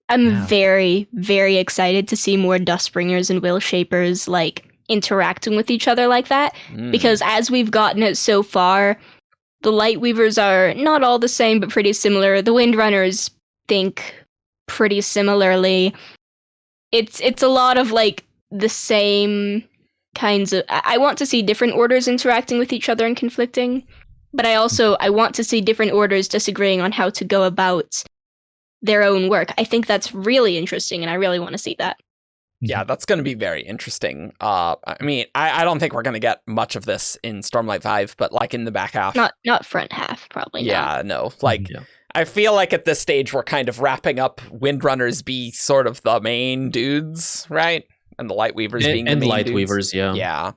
I'm Yeah. very, very excited to see more Dustbringers and Will Shapers like interacting with each other like that. Mm. Because as we've gotten it so far, the Lightweavers are not all the same, but pretty similar. The Windrunners think pretty similarly. It's a lot of like the same kinds of. I want to see different orders interacting with each other and conflicting, but I want to see different orders disagreeing on how to go about their own work. I think that's really interesting, and I really want to see that. Yeah, that's going to be very interesting. I mean, I don't think we're going to get much of this in Stormlight 5, but like in the back half. Not front half, probably. Not. Yeah, no. Like, Yeah. I feel like at this stage, we're kind of wrapping up Windrunners be sort of the main dudes, right? And the Lightweavers being And the main dudes. Lightweavers, yeah. Yeah.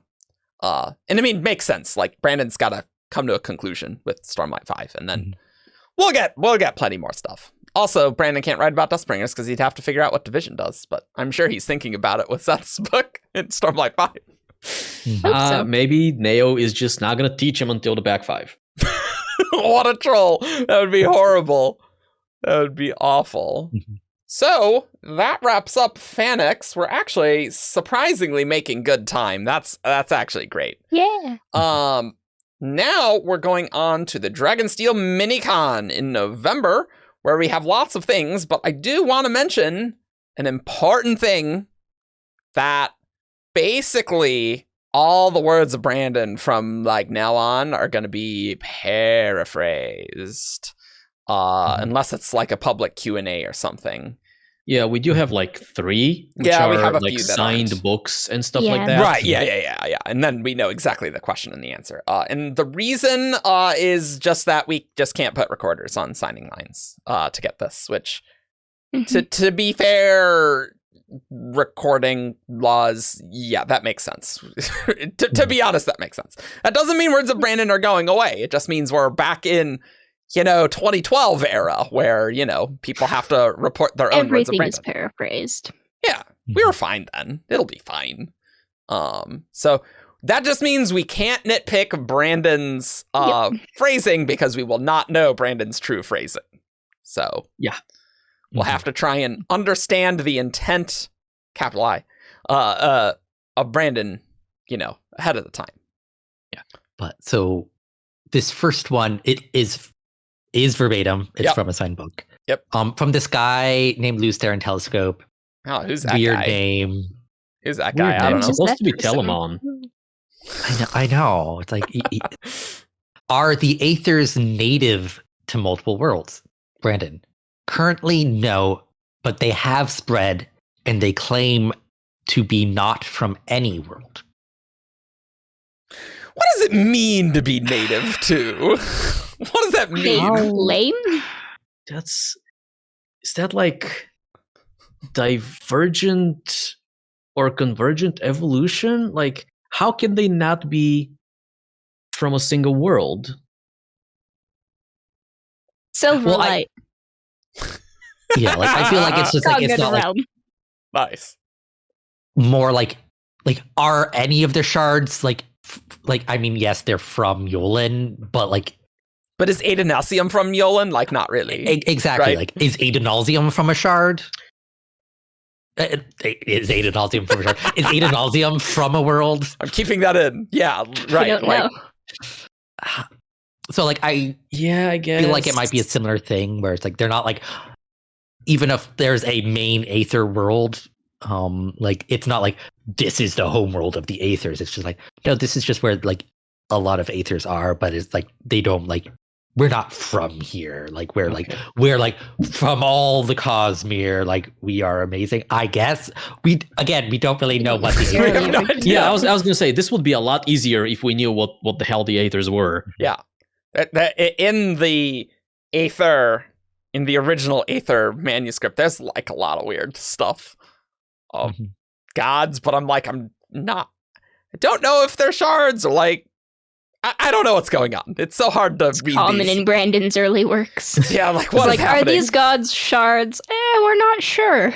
And I mean, makes sense. Like, Brandon's got to come to a conclusion with Stormlight 5, and then we'll get plenty more stuff. Also, Brandon can't write about Dustbringers because he'd have to figure out what Division does, but I'm sure he's thinking about it with Seth's book in Stormlight 5. Hope so. Maybe Neo is just not going to teach him until the back 5. What a troll. That would be horrible. That would be awful. So that wraps up FanX. We're actually surprisingly making good time. That's actually great. Yeah. now we're going on to the Dragonsteel Minicon in November, where we have lots of things, but I do want to mention an important thing that basically all the words of Brandon from like now on are going to be paraphrased, unless it's like a public Q&A or something. Yeah, we do have like 3, which Yeah, are we have a like few that signed aren't. books and stuff Yeah. like that. Right, yeah. And then we know exactly the question and the answer. And the reason is just that we just can't put recorders on signing lines to get this, which, to be fair, recording laws, yeah, that makes sense. to be honest, that makes sense. That doesn't mean words of Brandon are going away. It just means we're back in 2012 era where, people have to report their own words of Everything Brandon. is paraphrased. Yeah, we were fine then. It'll be fine. So that just means we can't nitpick Brandon's phrasing because we will not know Brandon's true phrasing. So Yeah. we'll have to try and understand the intent, capital I, of Brandon, ahead of the time. But so this first one, it is verbatim. It's from a signed book. Yep. From this guy named Lou Stare and Telescope. Oh, who's that Weird guy? name. Who's that guy? Weird I don't name. know. It's supposed to be That person. Telemon. I know. It's like, are the Aethers native to multiple worlds? Brandon. Currently, no, but they have spread and they claim to be not from any world. What does it mean to be native to? What does that They mean? claim? Is that like divergent or convergent evolution? Like, how can they not be from a single world? Silverlight. Yeah, like I feel like it's just like it's Cognitive not like realm. Nice. more like are any of the shards like I mean, yes, they're from Yolen, but like But is Adenasium from Yolen? Like, not really. exactly, Right. like is Adenalsium from a shard? Is Adenalsium from a shard? Is Adenalsium from a world? I'm keeping that in. Yeah, right. I don't like, know. So like I Yeah, I guess. feel like it might be a similar thing where it's like they're not like, even if there's a main Aether world, like it's not like this is the home world of the Aethers. It's just like, no, this is just where like a lot of Aethers are, but it's like they don't like, we're not from here. Like we're like from all the Cosmere, like we are amazing. I guess we don't really know what the We have no Aethers are. idea. Yeah, I was gonna say this would be a lot easier if we knew what the hell the Aethers were. Yeah. In the Aether, in the original Aether manuscript, there's like a lot of weird stuff of gods, but I'm not. I don't know if they're shards or like. I don't know what's going on. It's so hard to read Common these. in Brandon's early works. Yeah, like It's what is like, are happening? these gods shards? We're not sure.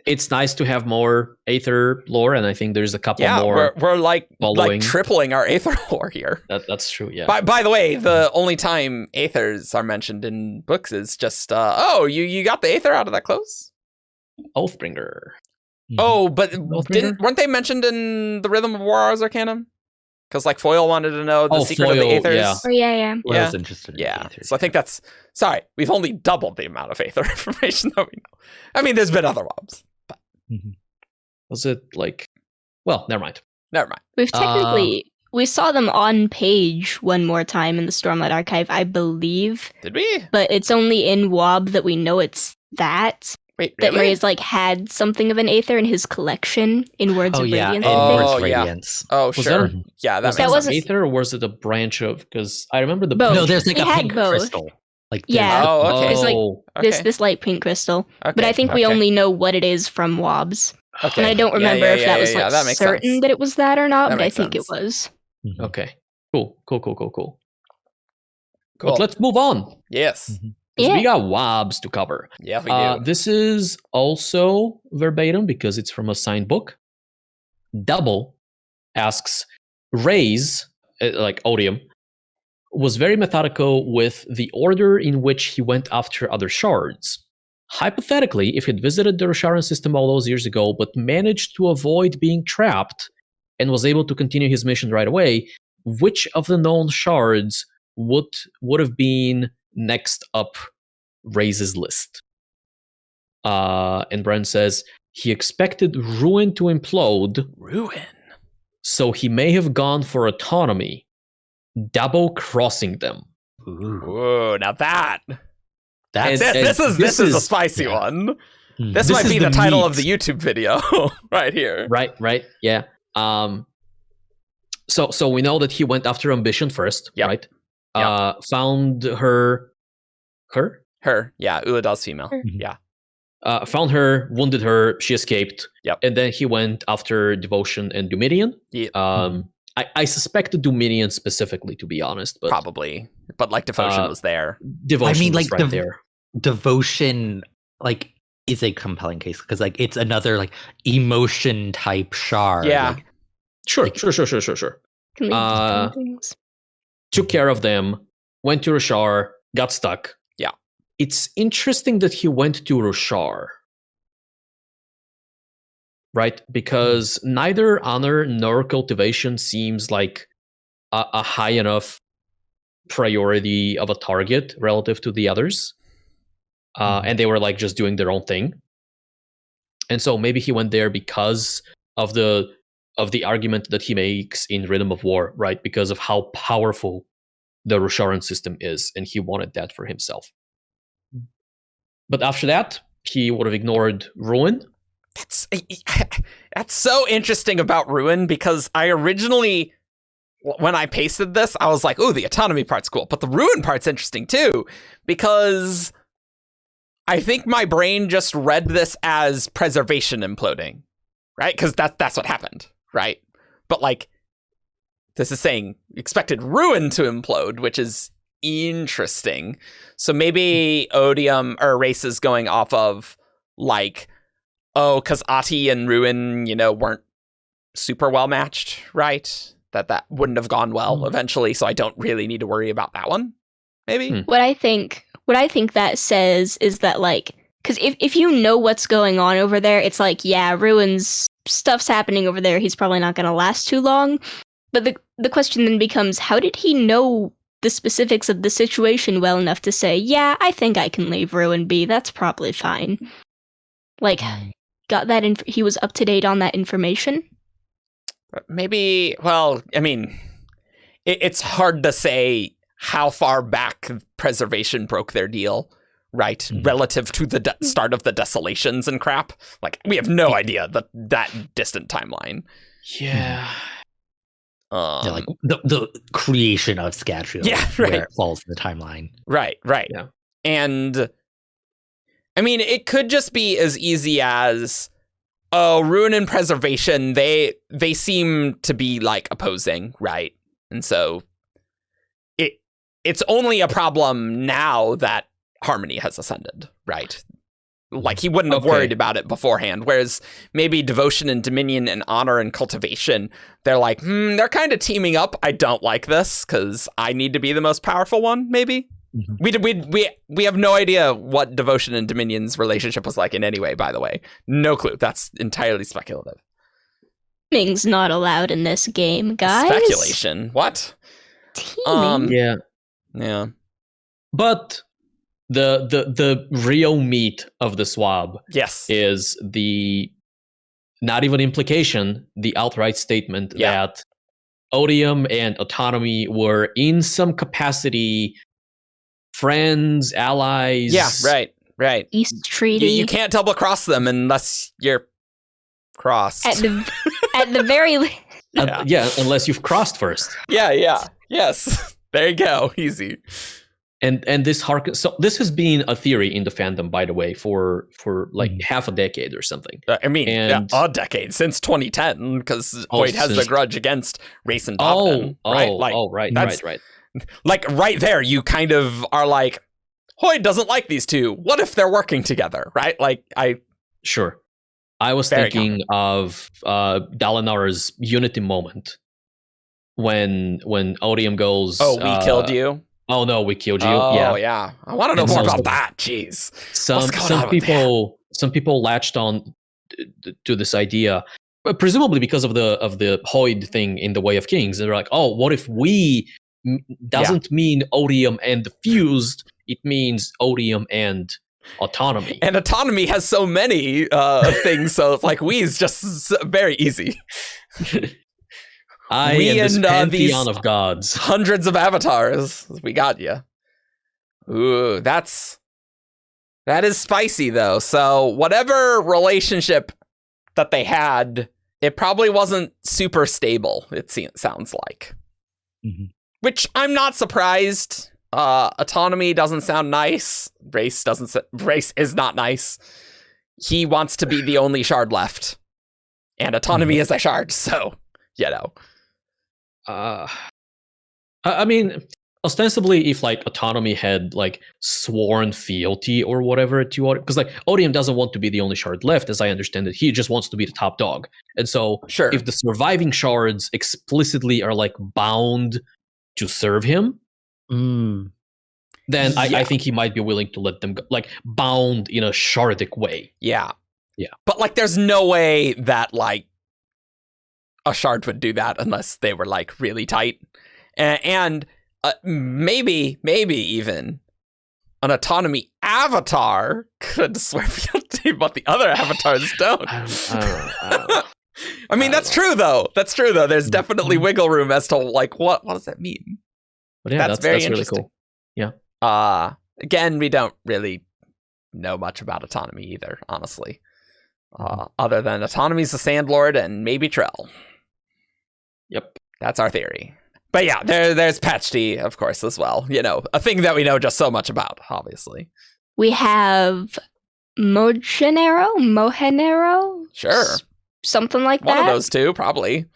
It's nice to have more Aether lore, and I think there's a couple Yeah, more. we're like following. tripling our Aether lore here. That's true. Yeah. By the way, the only time Aethers are mentioned in books is just you got the Aether out of that clothes? Oathbringer. Oh, but Oathbringer? weren't they mentioned in the Rhythm of War Ars Arcanum? Because like Foil wanted to know the secret of the Foil, Aethers. yeah. Oh, yeah. I was interested in Yeah. the Aethers. So I think that's sorry. We've only doubled the amount of Aether information that we know. I mean, there's been other WoBs. Was it like? Well, never mind. Never mind. We've technically, we saw them on page one more time in the Stormlight archive, I believe, Did we? but it's only in WoB that we know it's that. Wait, That really? Ray's like had something of an Aether in his collection in Words Oh of yeah, Radiance. and Oh, Words of yeah. Radiance. Oh, Was sure. that Yeah, that Was makes that that sense. wasn't- Aether, or was it a branch of? Because I remember the Both. No, there's like They a had pink both. crystal. Like Yeah. Oh, okay. It's like Okay. this light pink crystal. Okay, But I think we okay. only know what it is from WoBs. Okay. And I don't Yeah, remember yeah, if that yeah, was yeah, like that makes certain sense. that it was that or not, That but I makes think sense. it was. Okay. Cool. Cool. But let's move on. Yes. 'Cause Yeah. we got WoBs to cover. Yeah, we do. This is also verbatim because it's from a signed book. Double asks, Ray's, like Odium, was very methodical with the order in which he went after other shards. Hypothetically, if he'd visited the Rosharan system all those years ago but managed to avoid being trapped, and was able to continue his mission right away, which of the known shards would have been next up Raze's list? And Brent says he expected Ruin to implode. Ruin. So he may have gone for Autonomy, double crossing them. Ooh, now That's this is a spicy one. This might be the title of the YouTube video right here. Right, yeah. So we know that he went after Ambition first, right? Found her, yeah, Uladal's female. Yeah. Found her, wounded her, she escaped. Yep. And then he went after Devotion and Dominion. Yeah. I suspect the Dominion specifically, to be honest, but probably. But like Devotion was there. Devotion was right there. Devotion is a compelling case because it's another emotion type shard. Yeah. Sure. Can lead to things. Took care of them, went to Roshar, got stuck. Yeah. It's interesting that he went to Roshar. Right? Because neither honor nor cultivation seems like a high enough priority of a target relative to the others. And they were just doing their own thing. And so maybe he went there because of the argument that he makes in Rhythm of War, right? Because of how powerful the Rosharan system is, and he wanted that for himself. But after that, he would have ignored Ruin. That's so interesting about Ruin, because I originally, when I pasted this, I was like, "Oh, the autonomy part's cool," but the Ruin part's interesting too, because I think my brain just read this as preservation imploding, right? Because that's what happened, right? But this is saying expected Ruin to implode, which is interesting. So maybe Odium or Race is going off of because Ati and Ruin, weren't super well matched, right? That wouldn't have gone well eventually, so I don't really need to worry about that one. Maybe. What I think that says is that because if you know what's going on over there, it's Ruin's stuff's happening over there. He's probably not going to last too long. But the question then becomes, how did he know the specifics of the situation well enough to say, yeah, I think I can leave Ruin be. That's probably fine. Got that? He was up to date on that information. Maybe. Well, I mean, it's hard to say how far back preservation broke their deal, right? Relative to the start of the desolations and crap. We have no idea that distant timeline. Yeah. The creation of Scadrial, where it falls in the timeline. Right. Yeah. And I mean, it could just be as easy as, Ruin and preservation, they seem to be opposing, right? And so it's only a problem now that Harmony has ascended, right? He wouldn't have worried about it beforehand. Whereas maybe Devotion and Dominion and Honor and Cultivation, they're they're kind of teaming up. I don't like this because I need to be the most powerful one, maybe. We have no idea what Devotion and Dominion's relationship was like in any way, by the way. No clue. That's entirely speculative. Teaming's not allowed in this game, guys. Speculation. What? Teaming? Yeah. But the real meat of the swab is the not even implication, the outright statement that Odium and Autonomy were in some capacity friends, allies. Yeah, right. East Treaty. You can't double cross them unless you're crossed. At the very least. Unless you've crossed first. Yes. There you go. Easy. And this so this has been a theory in the fandom, by the way, for half a decade or something. I mean, a decade, since 2010, because Hoid has the grudge against Race and Bobden, right? Right. Right there, you kind of are Hoid doesn't like these two. What if they're working together, right? Sure. I was thinking of Dalinar's Unity moment when Odium goes, "Oh, we killed you." Oh no, we killed you. Oh yeah. I want to know more about that. Jeez. Some people latched on to this idea. presumably because of the Hoid thing in the Way of Kings. They're like, oh, what if we doesn't mean Odium and fused, it means Odium and autonomy. And autonomy has so many things, so it's like we is just very easy. I am this pantheon of gods. Hundreds of avatars. We got you. Ooh, that is spicy though. So whatever relationship that they had, it probably wasn't super stable, it sounds like. Mm-hmm. Which I'm not surprised. Autonomy doesn't sound nice. Race is not nice. He wants to be the only shard left. And autonomy is a shard, so, you know. I mean, ostensibly, if like autonomy had like sworn fealty or whatever to Odium, because like Odium doesn't want to be the only shard left, as I understand it. He just wants to be the top dog. And so, sure, if the surviving shards explicitly are like bound to serve him, then I think he might be willing to let them go, like bound in a shardic way. Yeah. Yeah. But like, there's no way that like a shard would do that unless they were like really tight. And maybe even an autonomy avatar could swear fealty, but the other avatars don't. I don't know. I mean, that's true though. There's definitely wiggle room as to like what does that mean? But yeah, that's very interesting. Really cool. Yeah. Again, we don't really know much about autonomy either, honestly. Other than autonomy's the Sandlord and maybe Trell. Yep. That's our theory. But yeah, there's Patchty, of course, as well. You know, a thing that we know just so much about, obviously. We have Mohenero? Sure. Something like that. One of those two, probably.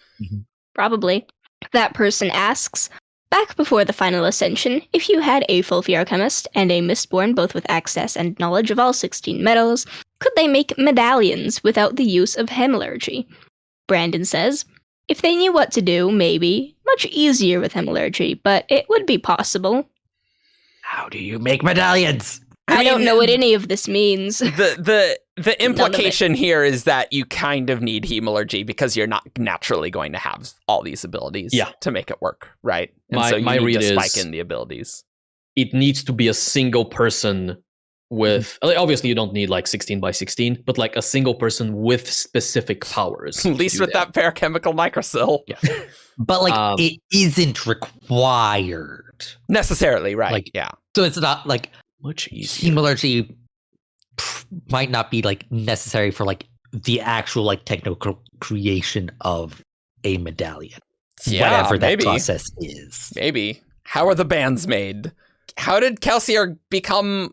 Probably. That person asks, back before the final ascension, if you had a full Fearchemist and a Mistborn, both with access and knowledge of all 16 metals, could they make medallions without the use of Hemalurgy? Brandon says, if they knew what to do, maybe. Much easier with Hemalurgy, but it would be possible. How do you make medallions? I don't know what any of this means. The implication here is that you kind of need Hemalurgy because you're not naturally going to have all these abilities to make it work, right? And so you need to spike in the abilities. It needs to be a single person with, obviously you don't need like 16 by 16, but like a single person with specific powers. At least with that parachemical microsil. Yeah. But like it isn't required. Necessarily, right. Like, yeah. So it's not like much easier. Hemalurgy might not be like necessary for like the actual like technical creation of a medallion. Yeah, whatever maybe. That process is. Maybe. How are the bands made? How did Kelsier become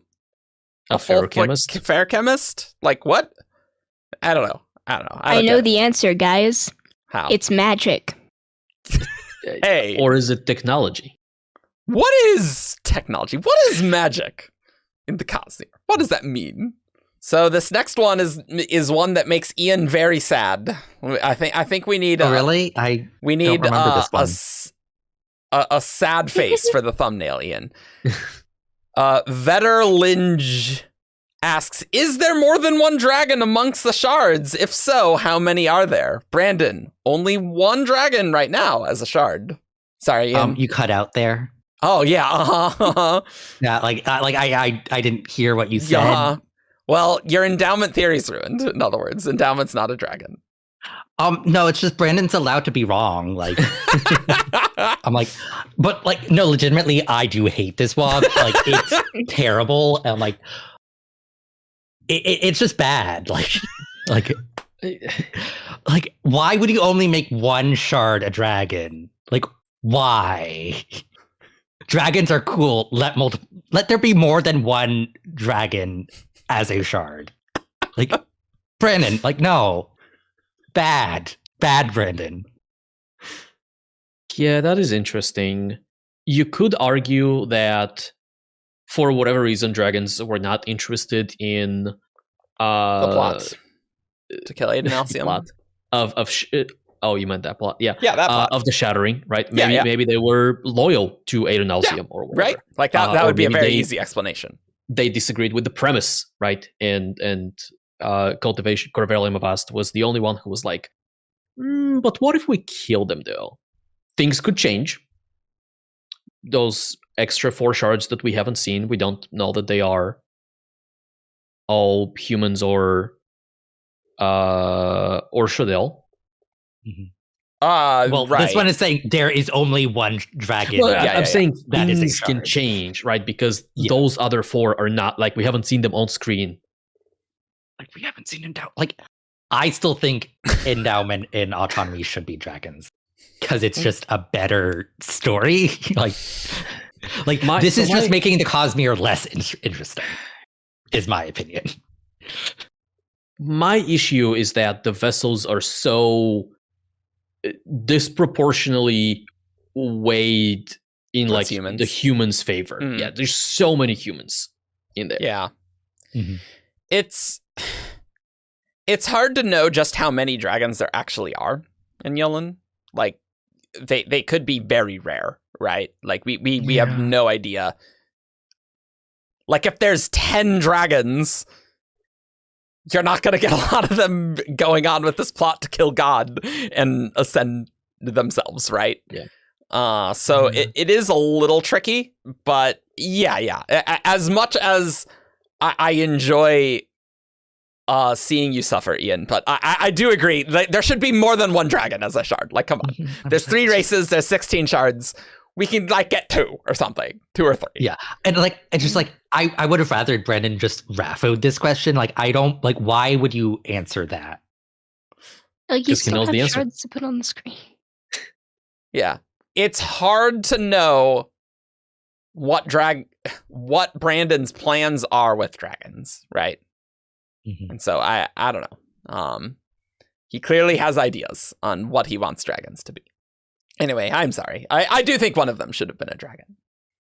a ferrochemist? Ferrochemist? Like what? I don't know. I know the answer, guys. How? It's magic. Hey. Or is it technology? What is technology? What is magic in the Cosmere? What does that mean? So this next one is one that makes Ian very sad. I think we need. Really? We need don't remember this one. A sad face for the thumbnail, Ian. Vetter Linge asks, is there more than one dragon amongst the shards? If so, how many are there? Brandon, only one dragon right now as a shard. Sorry, Ian. You cut out there. Oh yeah, Yeah, I didn't hear what you said. Well, your endowment theory's ruined. In other words, endowment's not a dragon. No, it's just Brandon's allowed to be wrong. Like, I'm like, but like, no, legitimately, I do hate this WoB. Like, it's terrible, and like, it's just bad. Like, why would you only make one shard a dragon? Like, why? Dragons are cool. Let there be more than one dragon as a shard. Like, Brandon, like, no. Bad, Brandon. Yeah, that is interesting. You could argue that for whatever reason, dragons were not interested in the plot to kill Aiden Alcium. Oh, you meant that plot? Yeah, that plot of the Shattering, right? Maybe they were loyal to Aiden Alcium or whatever, right? Like that would be a very easy explanation. They disagreed with the premise, right? And Cultivation Corvelium of Ast was the only one who was like, But what if we kill them, though? Things could change. Those extra 4 shards that we haven't seen, we don't know that they are all humans or Shadel. Well, right. this one is saying there is only one dragon. Well, I'm saying That is a things can shard. change, right? Because those other 4 are not, like, we haven't seen them on screen. Like, we haven't seen endowment. Like, I still think endowment and autonomy should be dragons because it's just a better story. This is just making the Cosmere less interesting, is my opinion. My issue is that the vessels are so disproportionately weighed in Towards like humans. the humans' favor. Yeah, there's so many humans in there. Yeah. It's hard to know just how many dragons there actually are in Yulin. Like, they could be very rare, right? Like, we have no idea. Like, if there's 10 dragons, you're not going to get a lot of them going on with this plot to kill God and ascend themselves, right? Yeah. So it is a little tricky, but yeah. As much as I enjoy seeing you suffer, Ian, but I do agree. Like, there should be more than one dragon as a shard. Like, come on. There's 3 races, there's 16 shards. We can, like, get 2 or something. 2 or 3. Yeah. And, like, I just, like, I would have rather Brendan just rafoed this question. Like, I don't, like, why would you answer that? Like, you Just he still knows have the answer. shards to put on the screen. Yeah. It's hard to know what Brandon's plans are with dragons, right? And so I don't know. He clearly has ideas on what he wants dragons to be. Anyway, I'm sorry. I do think one of them should have been a dragon.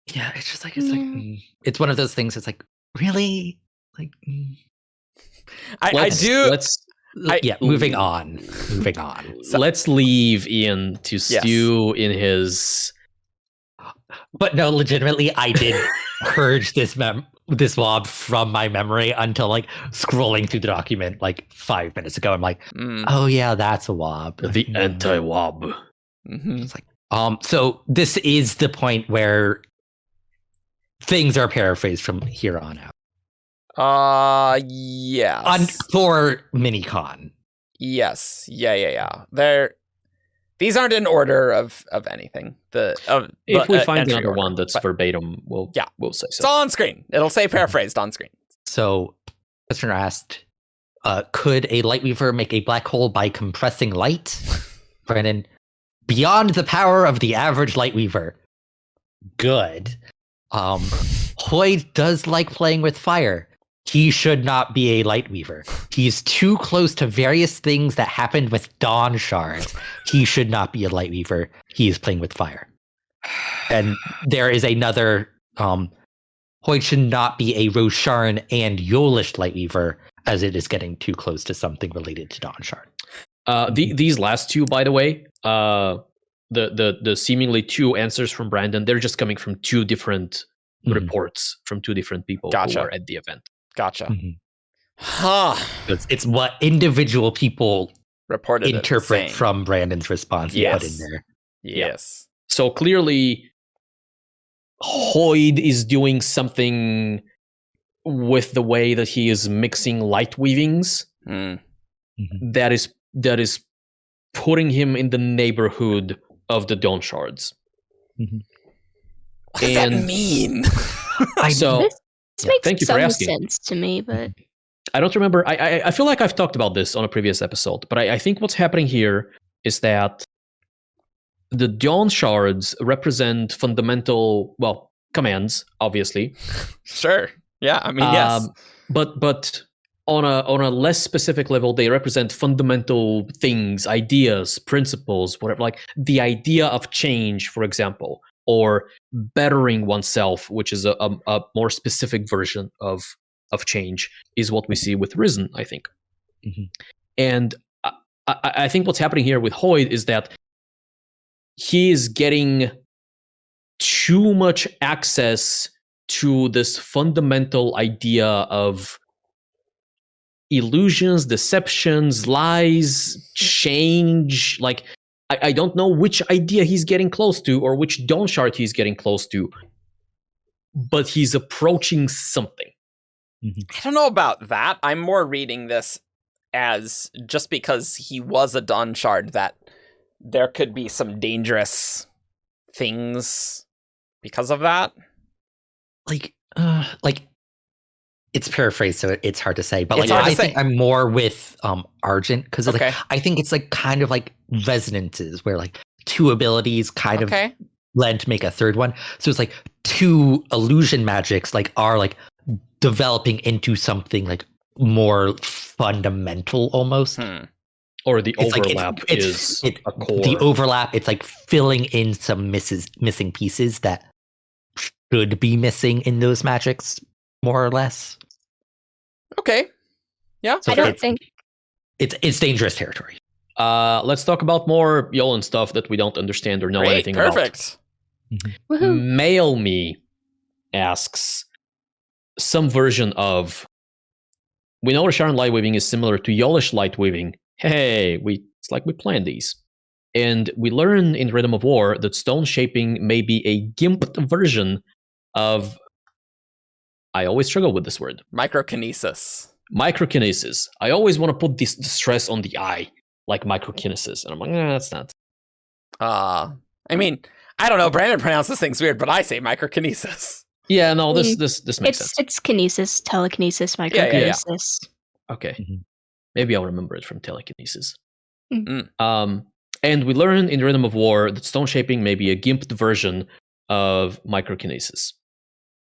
Yeah, it's just like it's one of those things. It's like, really, like moving on. So let's leave Ian to stew in his. But no, legitimately, I did purge this WoB from my memory until like scrolling through the document like 5 minutes ago. I'm like, oh yeah, that's a WoB. The anti-WoB. It's like, so this is the point where things are paraphrased from here on out. Yes. For Minicon. Yes. Yeah. These aren't in order of anything. If we find another one that's verbatim, we'll say so. It's all on screen. It'll say paraphrased on screen. So, listener asked, could a Lightweaver make a black hole by compressing light? Brandon, beyond the power of the average Lightweaver. Good. Hoid does like playing with fire. He should not be a Lightweaver. He's too close to various things that happened with Dawn Shards. He should not be a Lightweaver. He is playing with fire. And there is another, Hoid should not be a Rosharan and Yolish Lightweaver, as it is getting too close to something related to Dawn Shard. These last 2, by the way, the seemingly 2 answers from Brandon, they're just coming from 2 different reports from 2 different people who were at the event. Gotcha. Huh. It's what individual people reported interpret from Brandon's response. Yes. In there. Yes. So clearly, Hoid is doing something with the way that he is mixing light weavings that is putting him in the neighborhood of the Dawn Shards. What does that mean? This makes thank you for some asking. sense to me, but I don't remember. I feel like I've talked about this on a previous episode, but I think what's happening here is that the Dawn Shards represent fundamental, commands, obviously. Sure. Yeah, I mean, yes. But on a less specific level, they represent fundamental things, ideas, principles, whatever. Like the idea of change, for example, or bettering oneself, which is a more specific version of change, is what we see with Risen, I think. And I think what's happening here with Hoid is that he is getting too much access to this fundamental idea of illusions, deceptions, lies, change. Like, I don't know which idea he's getting close to or which dawn shard he's getting close to, but he's approaching something. I don't know about that. I'm more reading this as just because he was a dawn shard that there could be some dangerous things because of that. Like it's paraphrased, so it's hard to say. But It's like hard to I think say. I'm more with Argent because Okay. like I think it's like kind of like resonances where like two abilities kind of Okay. blend to make a third one. So it's like two illusion magics like are like developing into something like more fundamental almost. Or the It's like overlap is a core. The overlap, it's like filling in some missing pieces that should be missing in those magics, more or less. Okay. Yeah. So I don't think. it's dangerous territory. Let's talk about more Yolan stuff that we don't understand or know Great. anything about. Perfect. Woohoo. Mail Me asks some version of, we know Rosharan Lightweaving is similar to Yolish Lightweaving. Hey, it's like we planned these. And we learn in Rhythm of War that stone shaping may be a gimped version of, I always struggle with this word, Microkinesis. microkinesis. I always want to put the stress on the I, like microkinesis. And I'm like, that's not. I mean, I don't know. Brandon pronounces things weird, but I say microkinesis. Yeah, no, this mean, makes sense. It's kinesis, telekinesis, Yeah, yeah, yeah. microkinesis. Okay. Mhm. Maybe I'll remember it from telekinesis. Mm. And we learn in Rhythm of War that stone shaping may be a gimped version of microkinesis.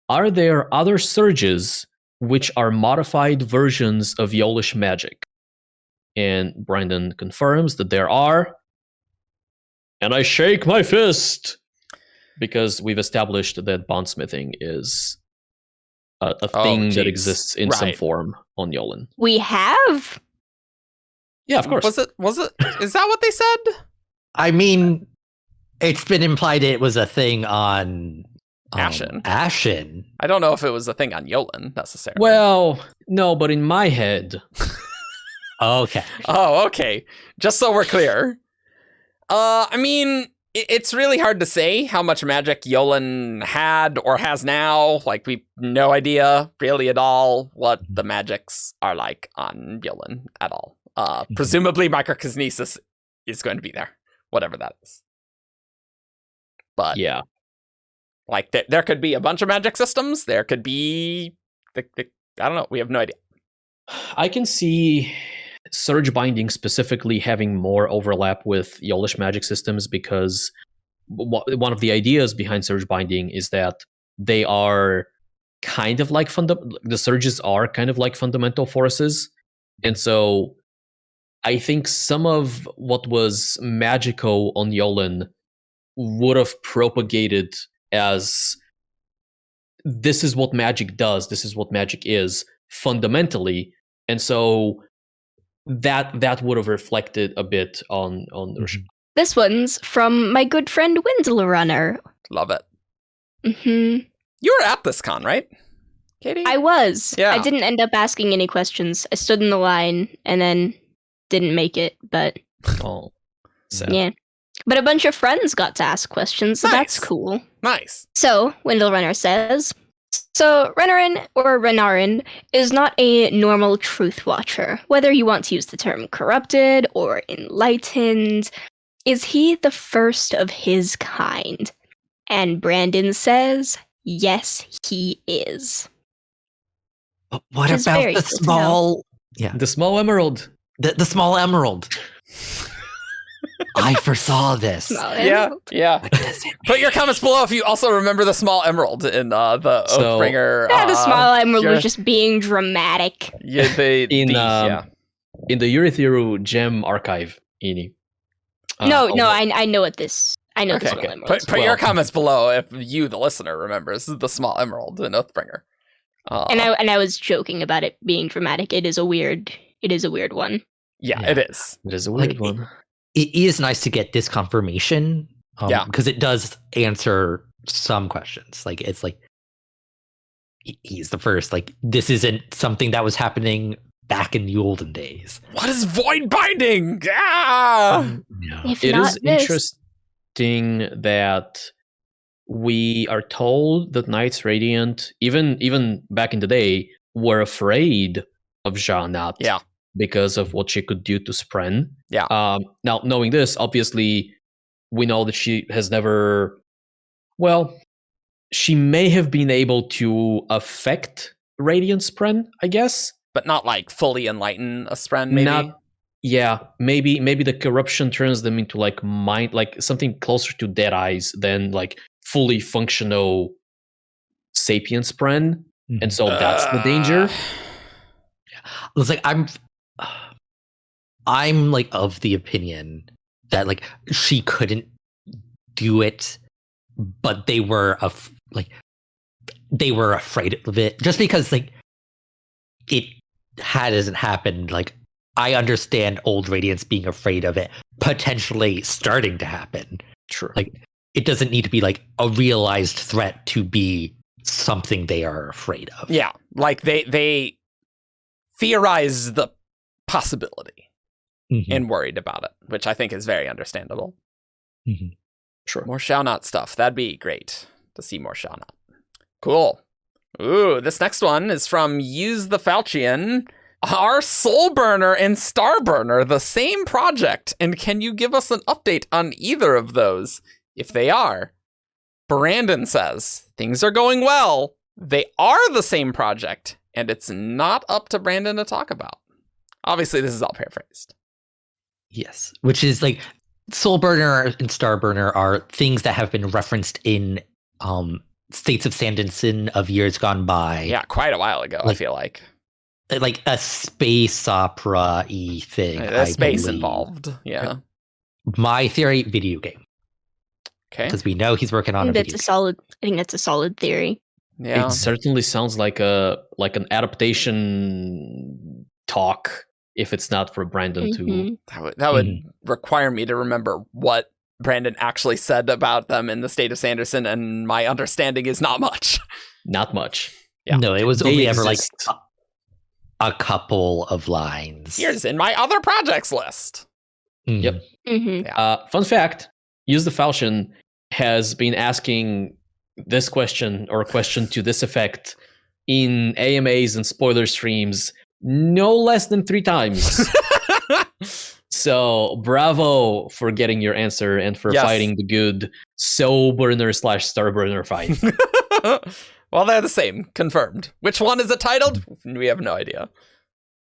Are there other surges which are modified versions of Yolish magic? And Brandon confirms that there are. And I shake my fist! Because we've established that bondsmithing is a thing that geez. exists in some Right. form on Yolan. We have. Yeah, of course. Was it? Is that what they said? I mean, it's been implied it was a thing on Ashen. Ashen. I don't know if it was a thing on Yolan necessarily. Well, no, but in my head, Okay. Oh, okay. Just so we're clear. I mean, it's really hard to say how much magic Yolan had or has now. Like, we've no idea really at all what the magics are like on Yolan at all. Presumably, microkinesis is going to be there, whatever that is. But yeah. like, there could be a bunch of magic systems. There could be, I don't know. We have no idea. I can see Surge Binding specifically having more overlap with Yolish magic systems because one of the ideas behind Surge Binding is that they are kind of like the surges are kind of like fundamental forces. And so I think some of what was magical on Yolan would have propagated as this is what magic does, this is what magic is fundamentally. And so that would have reflected a bit on Roshar. This one's from my good friend Windlerunner. Love it. Mm-hmm. You were at this con, right, Kadie? I was. Yeah. I didn't end up asking any questions. I stood in the line and then didn't make it, but Oh, sad. yeah. But a bunch of friends got to ask questions, so that's Nice. cool. Nice. So, Windlerunner says, so Renarin or Renarin is not a normal truth watcher. Whether you want to use the term corrupted or enlightened, is he the first of his kind? And Brandon says, yes, he is. But what It's about very the good to know. small? Yeah, The small emerald. the small emerald. I foresaw this. Yeah. What does it Put your comments below if you also remember the small emerald in the So- Oathbringer. Yeah, the small emerald yeah. was just being dramatic. Yeah, In the Eurytheru gem archive, Eni. No, I know what this. I know the Okay. small Okay. emerald. Put your Well- comments below if you, the listener, remembers the small emerald in Oathbringer. And I was joking about it being dramatic. It is a weird one. yeah, Yeah. it is. It is a Like, weird one. It is nice to get this confirmation. Yeah. Because it does answer some questions. Like, it's like, he's the first. Like, this isn't something that was happening back in the olden days. What is void binding? Ah! Yeah. If It not is this. interesting that we are told that Knights Radiant, even back in the day, were afraid of Jasnah. Yeah. Because of what she could do to Spren. Yeah. Now, knowing this, obviously, we know that she has never... Well, she may have been able to affect Radiant Spren, I guess. But not like fully enlighten a Spren, maybe? Maybe the corruption turns them into like mind, like something closer to Dead Eyes than like fully functional sapient Spren. And so that's the danger. It's like I'm like of the opinion that like she couldn't do it, but they were afraid of it just because like it hasn't happened. Like I understand old Radiants being afraid of it potentially starting to happen. True. Like it doesn't need to be like a realized threat to be something they are afraid of. Yeah, like they theorize the possibility and worried about it, which I think is very understandable. Sure. More Shall-Not stuff. That'd be great to see more Shall-Not. Cool. Ooh, this next one is from Use the Falchion. Are Soulburner and Starburner the same project? And can you give us an update on either of those? If they are, Brandon says, things are going well. They are the same project, and it's not up to Brandon to talk about. Obviously, this is all paraphrased. Yes, which is like Soulburner and Starburner are things that have been referenced in States of Sanderson of years gone by. Yeah, quite a while ago, I feel like. Like a space opera-y thing. There's space believe. Involved, yeah. My theory, video game. Okay. Because we know he's working on I a video think that's a solid theory. Yeah. It certainly sounds like an adaptation talk. If it's not for Brandon to... That would require me to remember what Brandon actually said about them in the State of Sanderson, and my understanding is not much. Not much. Yeah. No, it was They only ever like exist. a couple of lines. Here's in my other projects list. Yep. Mm-hmm. Fun fact, Use the Falchion has been asking this question or a question to this effect in AMAs and spoiler streams no less than 3 times. So bravo for getting your answer and for fighting the good Soulburner/Starburner fight. Well, they're the same. Confirmed. Which one is it titled? We have no idea.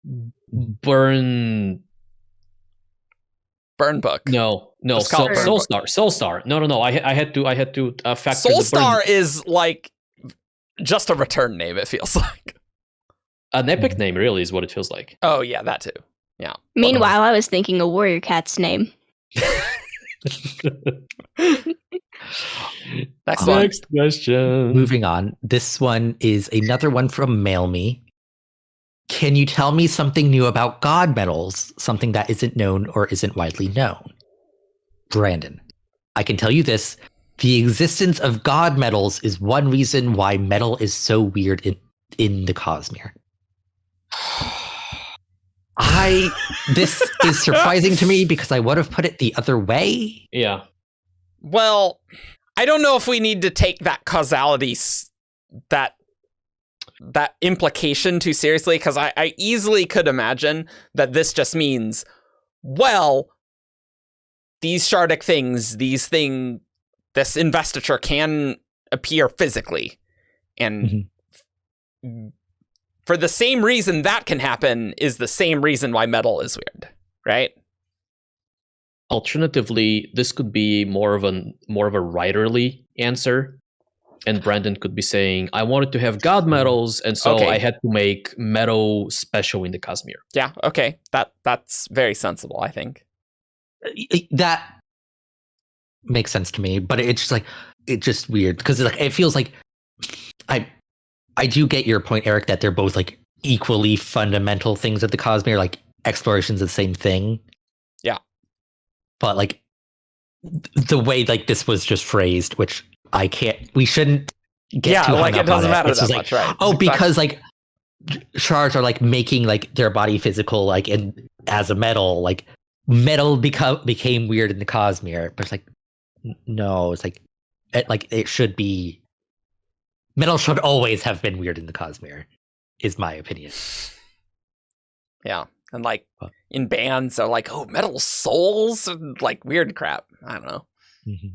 Burn book. No. It's called Burn Book. Soulstar. No. I had to factor Soulstar is like just a return name, it feels like. an epic name, really, is what it feels like. Oh, yeah, that too. Yeah. Meanwhile, I was thinking a warrior cat's name. Next one. Next question. Moving on. This one is another one from Mail Me. Can you tell me something new about god metals, something that isn't known or isn't widely known? Brandon, I can tell you this. The existence of god metals is one reason why metal is so weird in the Cosmere. This is surprising to me because I would have put it the other way. Yeah. Well, I don't know if we need to take that causality, that implication too seriously, because I easily could imagine that this just means, well, these shardic things, this investiture can appear physically. And for the same reason that can happen is the same reason why metal is weird, right? Alternatively, this could be more of a writerly answer, and Brandon could be saying, "I wanted to have god metals, and so I had to make metal special in the Cosmere." Yeah, okay, that's very sensible, I think. That makes sense to me, but it's just weird because it feels like I do get your point, Eric, that they're both like equally fundamental things of the Cosmere, like exploration's the same thing. Yeah. But like the way like this was just phrased, which we shouldn't get too hung like up it doesn't on matter It's that just much, like, right? Oh, because like shards are like making like their body physical, like and as a metal, like metal became weird in the Cosmere, but it's like no, it's like it should be. Metal should always have been weird in the Cosmere, is my opinion. Yeah, and like in bands are like, oh, metal souls, and like weird crap. I don't know. Mm-hmm.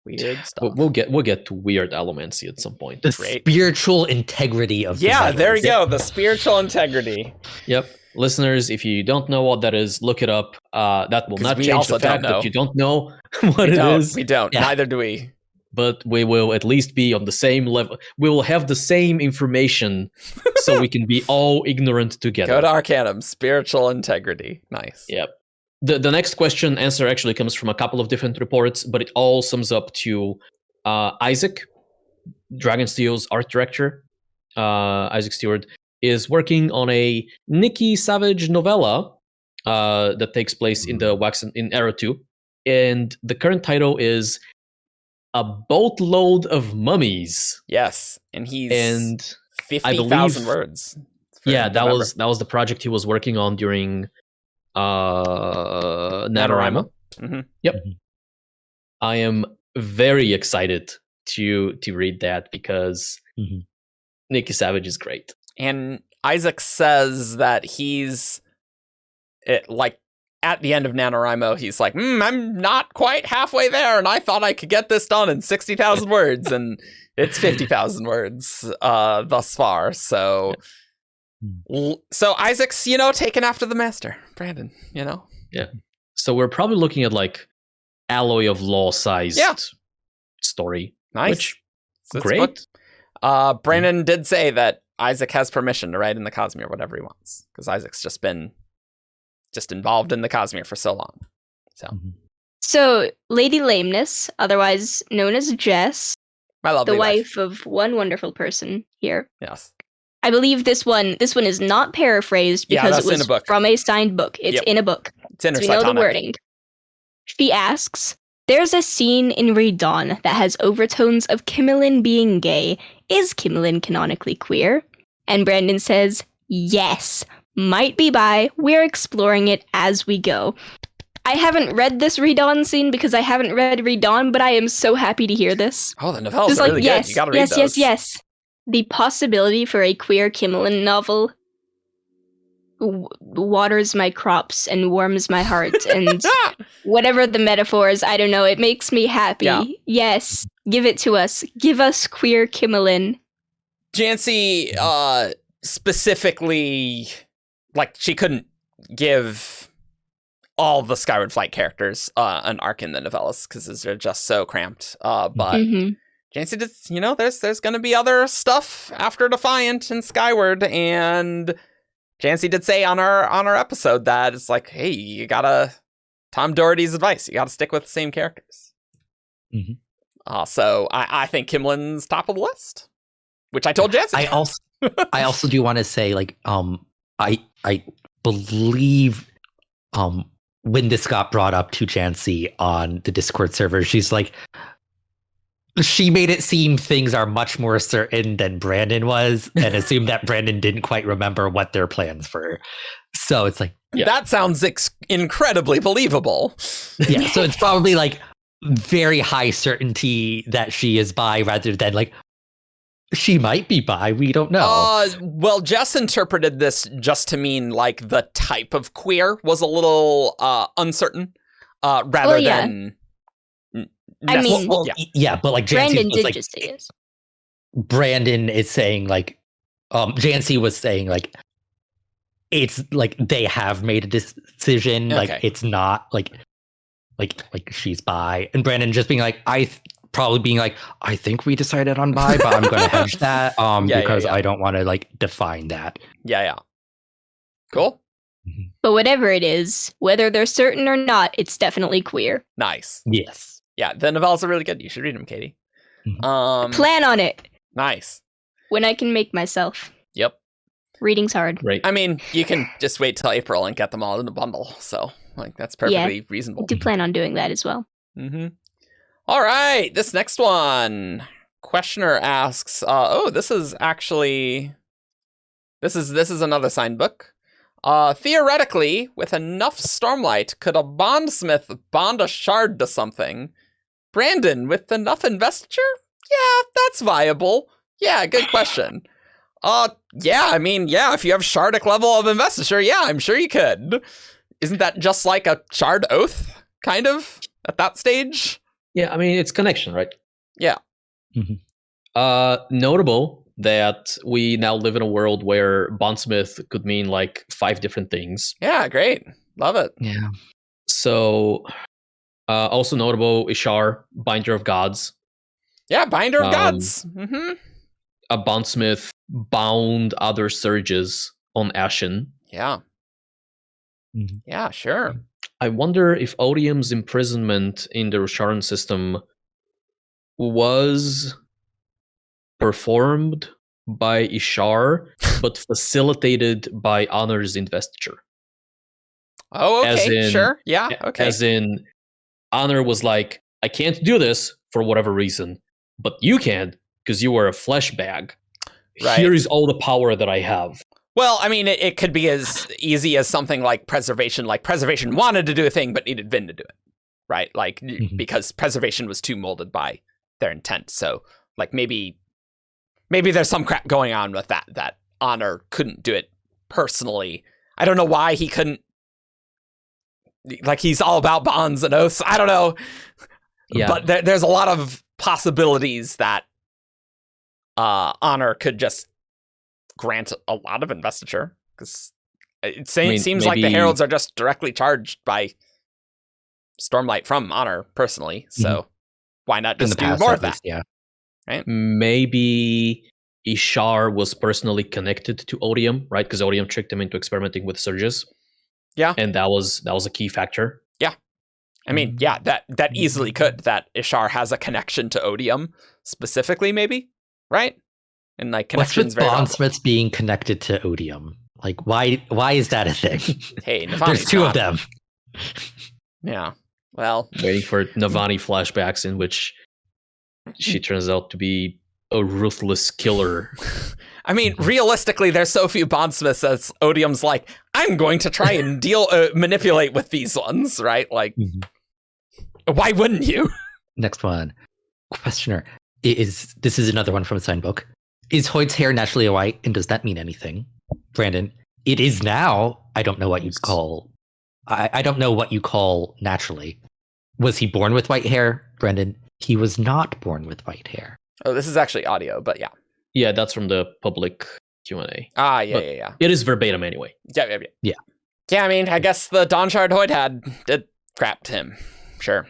Weird stuff. We'll get to weird elements at some point. The spiritual integrity of the there we go. The spiritual integrity. Yep. Listeners, if you don't know what that is, look it up. That will not change the fact that you don't know what it is. We don't. Yeah. Neither do we. But we will at least be on the same level. We will have the same information so we can be all ignorant together. Go to Arcanum. Spiritual integrity. Nice. Yep. The next question answer actually comes from a couple of different reports, but it all sums up to Isaac, Dragonsteel's art director. Isaac Stewart is working on a Nikki Savage novella that takes place in the in Era 2. And the current title is A Boatload of Mummies. Yes. And he's 50,000 words. Yeah, that was the project he was working on during NaNoWriMo. Mm-hmm. Yep. Mm-hmm. I am very excited to read that because Nikki Savage is great. And Isaac says that he's like at the end of NaNoWriMo, he's like, I'm not quite halfway there, and I thought I could get this done in 60,000 words, and it's 50,000 words thus far. So Isaac's, taken after the master, Brandon, Yeah. So we're probably looking at like Alloy of Law sized story. Nice. Which, great. Brandon did say that Isaac has permission to write in the Cosmere whatever he wants, because Isaac's just been involved in the Cosmere for so long. So Lady Lameness, otherwise known as Jess, the wife of one wonderful person here. Yes. I believe this one is not paraphrased because it was from a signed book. It's in a book. It's in her so we know the wording. She asks, there's a scene in Read Dawn that has overtones of Kimmelin being gay. Is Kimmelin canonically queer? And Brandon says, yes. Might be bi. We're exploring it as we go. I haven't read this Read Dawn scene because I haven't read Read Dawn, but I am so happy to hear this. Oh, the novellas are really good. You gotta read those. Yes. The possibility for a queer Kimmelin novel waters my crops and warms my heart, and whatever the metaphors, I don't know, it makes me happy. Yeah. Yes, give it to us. Give us queer Kimmelin. Jancy specifically, like, she couldn't give all the Skyward Flight characters an arc in the novellas because they're just so cramped. But Jancy did, there's going to be other stuff after Defiant and Skyward, and Jancy did say on our episode that it's like, hey, you gotta Tom Doherty's advice. You gotta stick with the same characters. So I think Kimmelin's top of the list, which I told Jancy. I also do want to say, like, I believe when this got brought up to Jancy on the Discord server, she's like, she made it seem things are much more certain than Brandon was, and assumed that Brandon didn't quite remember what their plans were. So it's like, that sounds incredibly believable. Yeah, so it's probably like very high certainty that she is bi, rather than like she might be bi. We don't know. Well, Jess interpreted this just to mean like the type of queer was a little uncertain, rather than. I mean, but like Brandon did like, just say this. Brandon is saying like, Jancy was saying like, it's like they have made a decision. Okay. Like it's not like she's bi, and Brandon just being like, probably being like, I think we decided on bi, but I'm going to hedge that because I don't want to like define that. Yeah. Cool. But whatever it is, whether they're certain or not, it's definitely queer. Nice. Yes. Yeah, the novellas are really good. You should read them, Kadie. Plan on it. Nice. When I can make myself. Yep. Reading's hard. Right. I mean, you can just wait till April and get them all in a bundle. So, like, that's perfectly reasonable. I do plan on doing that as well. All right, this next one. Questioner asks, this is actually This is another signed book. Theoretically, with enough Stormlight, could a bondsmith bond a shard to something? Brandon, with enough investiture? Yeah, that's viable. Yeah, good question. Yeah, I mean, yeah, if you have shardic level of investiture, yeah, I'm sure you could. Isn't that just like a shard oath, kind of, at that stage? Yeah, I mean, it's connection, right? Yeah. Notable that we now live in a world where bondsmith could mean like 5 different things. Yeah, great. Love it. Yeah. So, also notable, Ishar, Binder of Gods. Yeah, Binder of Gods. A bondsmith bound other surges on Ashen. Yeah. Yeah, sure. I wonder if Odium's imprisonment in the Rosharan system was performed by Ishar, but facilitated by Honor's investiture. Oh, okay, sure. Yeah, okay. As in, Honor was like, I can't do this for whatever reason, but you can, because you are a flesh bag. Right. Here is all the power that I have. Well, I mean, it could be as easy as something like Preservation. Like, Preservation wanted to do a thing, but needed Vin to do it, right? Like, because Preservation was too molded by their intent. So, like, maybe there's some crap going on with that Honor couldn't do it personally. I don't know why he couldn't. Like, he's all about bonds and oaths. I don't know. Yeah. But there's a lot of possibilities that Honor could just grant a lot of investiture, because it seems like the heralds are just directly charged by Stormlight from Honor personally, so why not just do more of that? Yeah, right. Maybe Ishar was personally connected to Odium, right? Because Odium tricked him into experimenting with surges. Yeah, and that was a key factor. Yeah, I mean, yeah, that easily could. That Ishar has a connection to Odium specifically, maybe, right? And like connections. What's with bondsmiths being connected to Odium? Like, why is that a thing? Hey, there's 2 of them. Yeah. Well, waiting for Navani flashbacks in which she turns out to be a ruthless killer. I mean, realistically, there's so few bondsmiths as Odium's like, I'm going to try and manipulate with these ones, right? Like, why wouldn't you? Next one. Questioner. This is another one from a signed book. Is Hoid's hair naturally white, and does that mean anything? Brandon, it is now. I don't know what you'd call. I don't know what you call naturally. Was he born with white hair, Brandon? He was not born with white hair. Oh, this is actually audio, but yeah. Yeah, that's from the public Q&A. Ah, yeah. It is verbatim anyway. Yeah. Yeah, I mean, I guess the Dawn Shard Hoid did crap to him. Sure.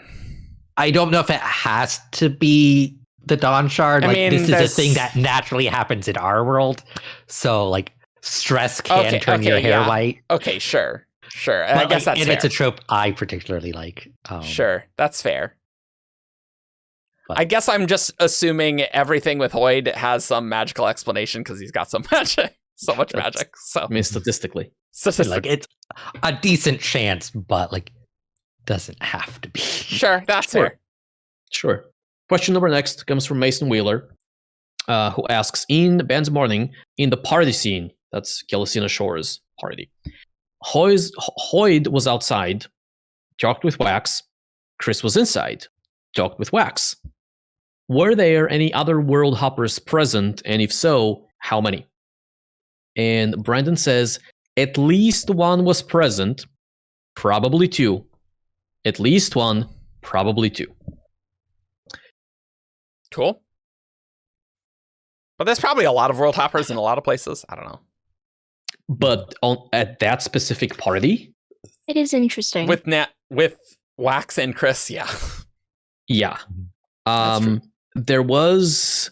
I don't know if it has to be the Dawn Shard. I mean, this is a thing that naturally happens in our world. So, like, stress can turn your hair white. Okay, sure. I guess that's fair. It's a trope I particularly like. Sure, that's fair. But I guess I'm just assuming everything with Hoid has some magical explanation because he's got so much magic. So, I mean, statistically, like, it's a decent chance, but like, doesn't have to be. Sure, that's fair. Sure. Question number next comes from Mason Wheeler, who asks, in Band's Morning, in the party scene, that's Kelesina Shores party, Hoid was outside, talked with Wax. Khriss was inside, talked with Wax. Were there any other world hoppers present, and if so, how many? And Brandon says, at least one was present, probably 2. At least 1, probably 2. Cool. But there's probably a lot of world hoppers in a lot of places. I don't know. But at that specific party? It is interesting. With Wax and Khriss, yeah. Yeah. There was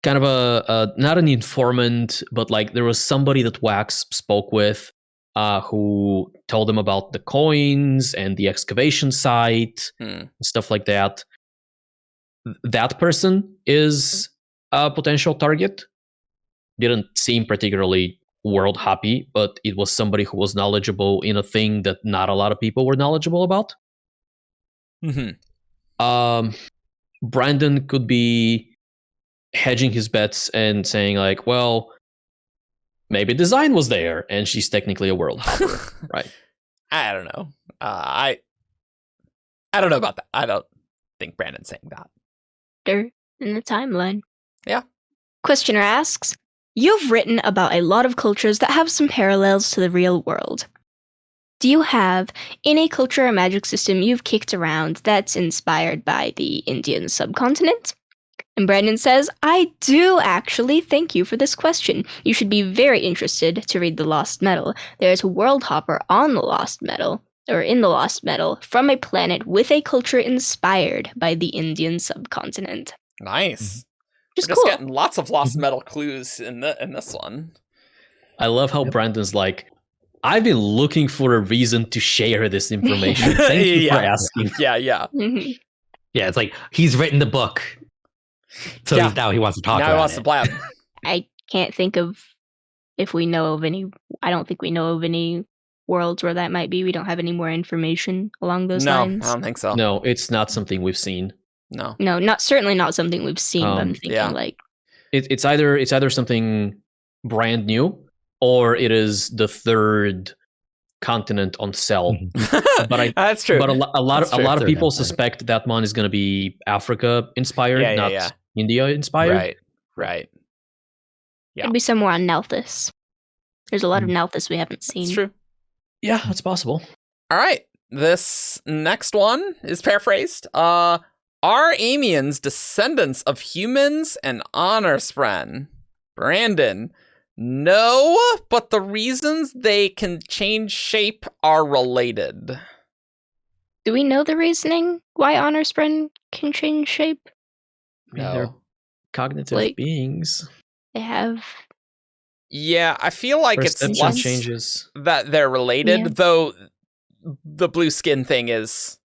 kind of a not an informant, but like there was somebody that Wax spoke with who told him about the coins and the excavation site and stuff like that. That person is a potential target. Didn't seem particularly world happy, but it was somebody who was knowledgeable in a thing that not a lot of people were knowledgeable about. Brandon could be hedging his bets and saying like, well, maybe design was there, and she's technically a world hopper, right? I don't know. I don't know about that. I don't think Brandon's saying that. In the timeline. Yeah. Questioner asks, you've written about a lot of cultures that have some parallels to the real world. Do you have any culture or magic system you've kicked around that's inspired by the Indian subcontinent? And Brandon says, I do actually. Thank you for this question. You should be very interested to read The Lost Metal. There's a world hopper on the Lost Metal, or in the Lost Metal, from a planet with a culture inspired by the Indian subcontinent. Nice. Just We're cool. just getting lots of Lost Metal clues in this one. I love how Brandon's like, I've been looking for a reason to share this information. Thank you for asking. Yeah. Mm-hmm. Yeah, it's like he's written the book. So now he wants to talk about it. Now he wants to blab. I can't think of if we know of any. I don't think we know of any worlds where that might be. We don't have any more information along those lines. No, I don't think so. No, it's not something we've seen. No, certainly not something we've seen. But I'm thinking like it's either something brand new, or it is the third continent on Cell. But that's true. But a lot of people Empire. suspect that one is going to be Africa inspired, not India inspired. Right. Yeah. It'd be somewhere on Nelthus. There's a lot of Nelthus we haven't seen. It's true. Yeah, that's possible. All right. This next one is paraphrased. Are Amiens descendants of humans and honor spren? Brandon. No, but the reasons they can change shape are related. Do we know the reasoning why honor spren can change shape? I mean, they're cognitive beings. They have. Yeah, I feel like Perception it's less changes. that they're related, though the blue skin thing is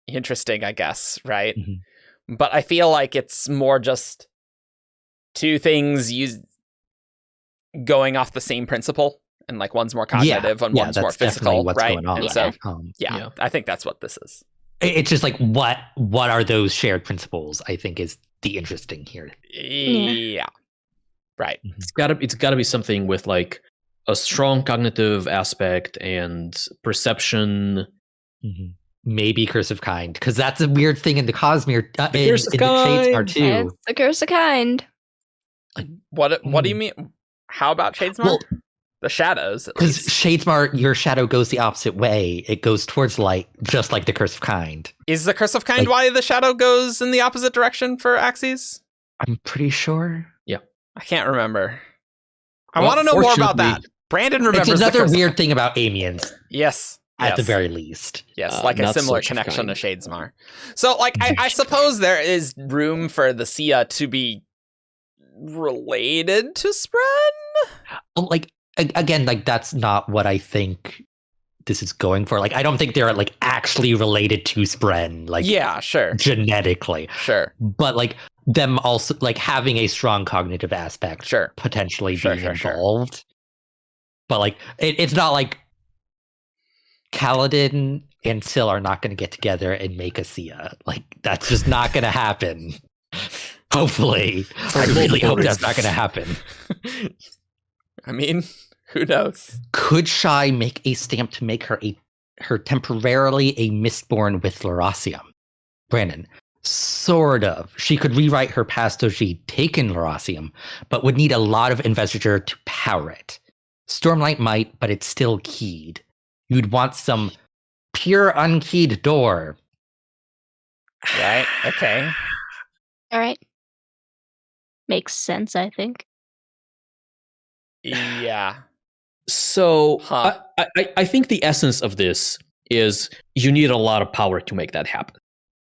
interesting, I guess, right? Mm-hmm. But I feel like it's more just two things going off the same principle, and like one's more cognitive and one's more physical, what's right? going on. And so, Yeah. I think that's what this is. It's just like what are those shared principles? I think is the interesting here. Yeah. Right. It's gotta be something with like a strong cognitive aspect and perception. Maybe Curse of Kind, because that's a weird thing in the Cosmere, in Curse of the Kind. Shadesmar too. It's the Curse of Kind. What do you mean? How about Shadesmar? Well, the shadows, at because least. Shadesmar, your shadow goes the opposite way. It goes towards light, just like the Curse of Kind. Is the Curse of Kind why the shadow goes in the opposite direction for Axes? I'm pretty sure. Yeah. I can't remember. I want to know more about that. Brandon remembers It's another the Curse weird thing about Amiens, Yes. at the very least. Yes, like a not similar such a connection to kind. Shadesmar. So, like, I suppose there is room for the Sia to be related to Spren? Like, again, like, that's not what I think this is going for. Like, I don't think they're, like, actually related to Spren, like, Yeah, sure. genetically. Sure. But, like, them also, like, having a strong cognitive aspect. Sure. Potentially Sure, being sure. involved. But, like, it's not like Kaladin and Syl are not going to get together and make a Sia. Like, that's just not going to happen. Hopefully. I really hope that's not going to happen. I mean, who knows? Could Shai make a stamp to make her temporarily a Mistborn with Lerasium? Brandon, sort of. She could rewrite her past so she'd taken Lerasium, but would need a lot of investiture to power it. Stormlight might, but it's still keyed. You'd want some pure unkeyed door. Right? Okay. All right. Makes sense, I think. Yeah. So Huh. I think the essence of this is you need a lot of power to make that happen,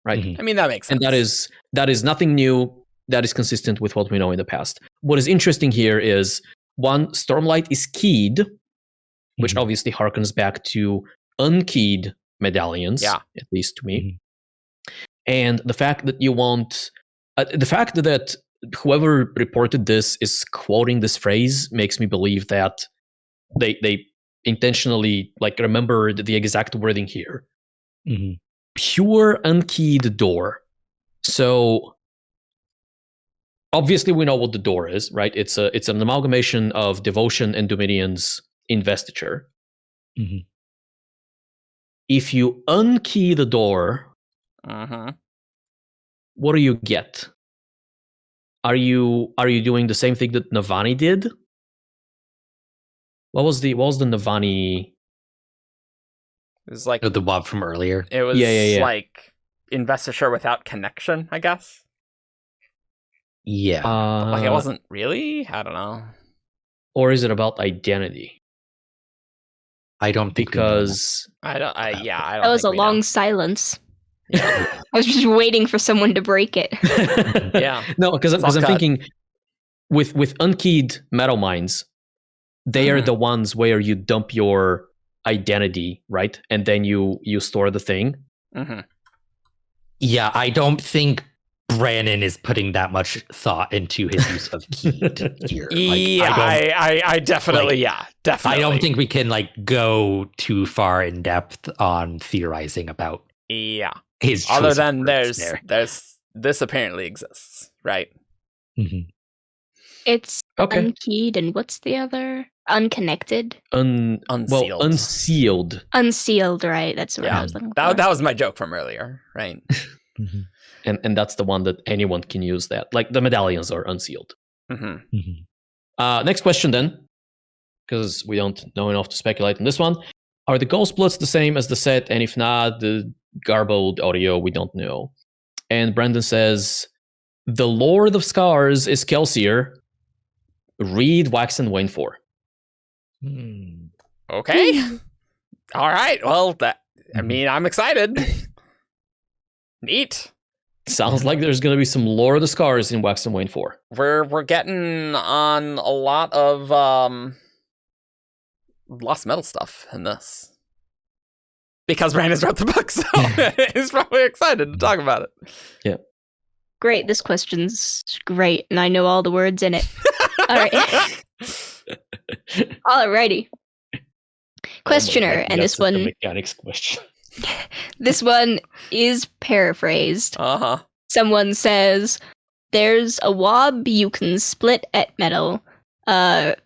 right? Mhm. I mean, that makes sense. And that is nothing new. That is consistent with what we know in the past. What is interesting here is one, Stormlight is keyed, which Mhm. obviously harkens back to unkeyed medallions, Yeah. at least to me. Mhm. And the fact that you want, the fact that whoever reported this is quoting this phrase makes me believe that they intentionally like remembered the exact wording here. Mhm. Pure unkeyed door. So obviously we know what the door is, right? It's an amalgamation of Devotion and Dominion's Investiture. Mm-hmm. If you unkey the door, what do you get? Are you doing the same thing that Navani did? What was the Navani? It was like The WoB from earlier. it was Yeah. like Investiture without connection, I guess. Yeah. Like it wasn't really. I don't know. Or is it about identity? I don't think Because I don't. I don't. That was a think we know. long silence. Yeah. I was just waiting for someone to break it. Yeah. No, because It's I'm all cut. thinking with unkeyed metal mines, they are the ones where you dump your identity, right? And then you store the thing. Mm-hmm. Yeah, I don't think Brandon is putting that much thought into his use of keyed here. I definitely, definitely. I don't think we can go too far in depth on theorizing about his Other choice of than words there's this apparently exists, right? Mhm. It's Okay. unkeyed, and what's the other? Unconnected? Unsealed. Unsealed. Unsealed, right? That's what I Yeah. was looking for. That was my joke from earlier, right? Mhm. And that's the one that anyone can use that. Like the medallions are unsealed. Mm-hmm. Mhm. Next question then, because we don't know enough to speculate on this one. Are the ghost bloods the same as the set? And if not, the garbled audio, we don't know. And Brandon says, the Lord of Scars is Kelsier. Read Wax and Wane 4. Hmm. Okay. All right. Well, I'm excited. Neat. Sounds like there's going to be some Lord of the Scars in Wax and Wane 4. We're getting on a lot of Lost Metal stuff in this. Because Brandon's wrote the book, so he's probably excited to talk about it. Yeah. Great, this question's great, and I know all the words in it. All right. Alrighty. Questioner, and this one, mechanics question. this one is paraphrased. Someone says, "There's a wob you can split at metal." Very,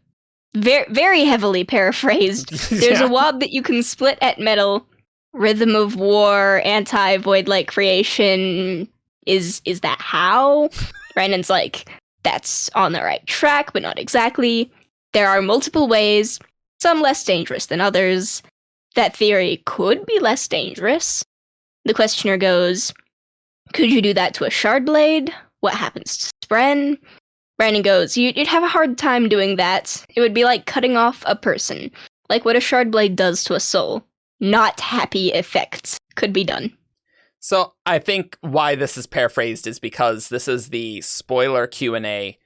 very heavily paraphrased. There's a wob that you can split at metal. Rhythm of War, anti-void light creation. Is that how? Brandon's like, that's on the right track, but not exactly. There are multiple ways, some less dangerous than others. That theory could be less dangerous. The questioner goes, could you do that to a shard blade? What happens to Spren? Brandon goes, you'd have a hard time doing that. It would be like cutting off a person, like what a shard blade does to a soul. Not happy effects could be done. So I think why this is paraphrased is because this is the spoiler Q&A,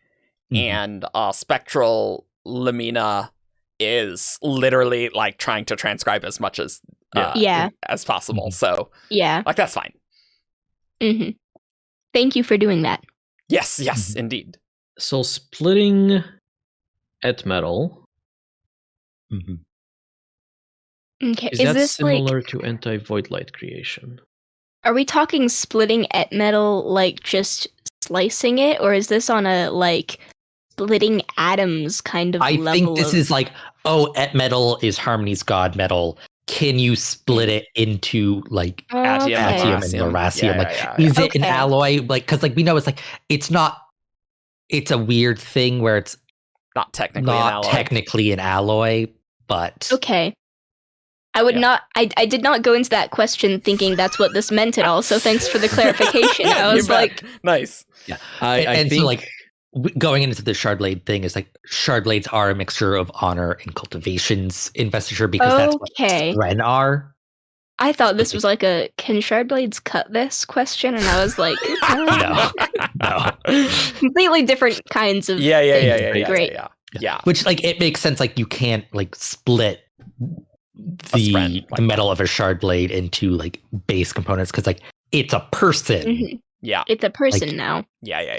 and Spectral Lamina is literally like trying to transcribe as much as as possible. So that's fine. Mm-hmm. Thank you for doing that. Yes, indeed. So splitting at metal. Okay, Is is that this similar to anti-void light creation? Are we talking splitting at metal, like just slicing it, or is this on a splitting atoms kind of level? I think this is at metal is Harmony's god metal. Can you split it into Atium and Verasium? Is it an alloy? Because we know it's not. It's a weird thing where it's not technically an alloy, but okay. I would not. I did not go into that question thinking that's what this meant at all. So thanks for the clarification. I was nice. Yeah, I think going into the shardblade thing is shardblades are a mixture of honor and cultivation's investiture because that's what Spren are. I thought this was a can shardblades cut this question, and I was like, no, completely different kinds of great. Yeah. Which it makes sense. You can't split the metal of a shard blade into base components because it's a person. Mm-hmm. Yeah, it's a person now. Yeah.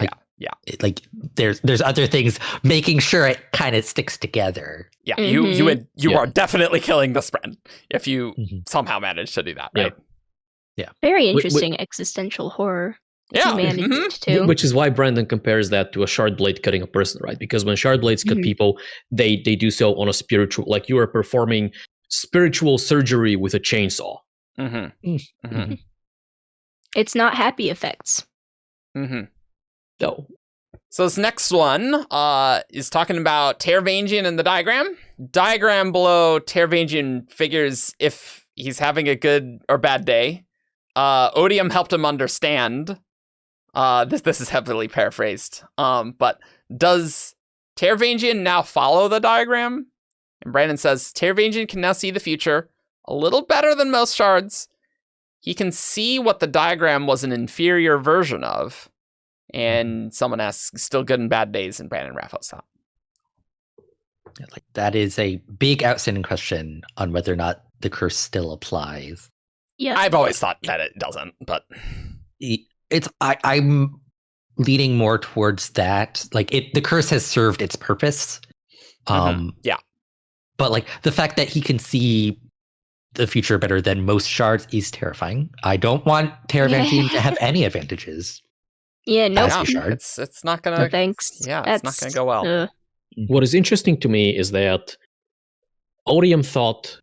There's other things making sure it kind of sticks together. Yeah, you are definitely killing the Spren if you somehow manage to do that, right? Yeah. Very interesting existential horror. Yeah. Humanity Mhm. too. Which is why Brandon compares that to a shard blade cutting a person, right? Because when shard blades cut people, they do so on a spiritual, like you are performing spiritual surgery with a chainsaw. Mm-hmm. Mm-hmm. It's not happy effects. Mm-hmm. No. So this next one is talking about Teravangian in the diagram. Diagram below, Teravangian figures if he's having a good or bad day. Odium helped him understand. This is heavily paraphrased. But does Teravangian now follow the diagram? And Brandon says, Teravangian can now see the future a little better than most shards. He can see what the diagram was an inferior version of. And someone asks, still good and bad days, and Brandon Raffos thought. Like that is a big outstanding question on whether or not the curse still applies. Yeah. I've always thought that it doesn't, but I'm leaning more towards that. Like the curse has served its purpose. Yeah. But like the fact that he can see the future better than most shards is terrifying. I don't want Teravangian to have any advantages. Yeah, no. As a shard. It's not gonna. No thanks. Yeah, it's not gonna go well. What is interesting to me is that Odium thought,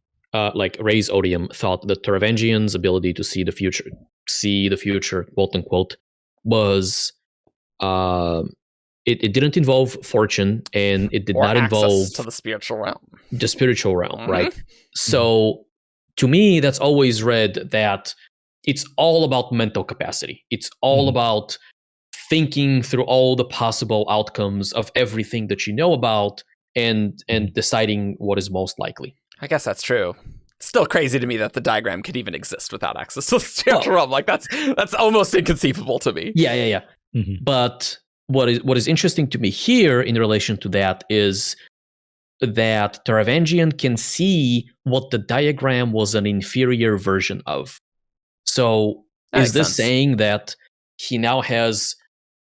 Ray's Odium thought that Teravangian's ability to see the future, quote unquote, was it didn't involve fortune and it did Or not access involve to the spiritual realm. the spiritual realm, Mhm. right? So to me, that's always read that it's all about mental capacity. It's all about thinking through all the possible outcomes of everything that you know about and deciding what is most likely. I guess that's true. It's still crazy to me that the diagram could even exist without access to the spiritual realm. Like that's almost inconceivable to me. Yeah. Mm-hmm. But what is interesting to me here in relation to that is that Teravangian can see what the diagram was an inferior version of. So That is makes this sense. saying that he now has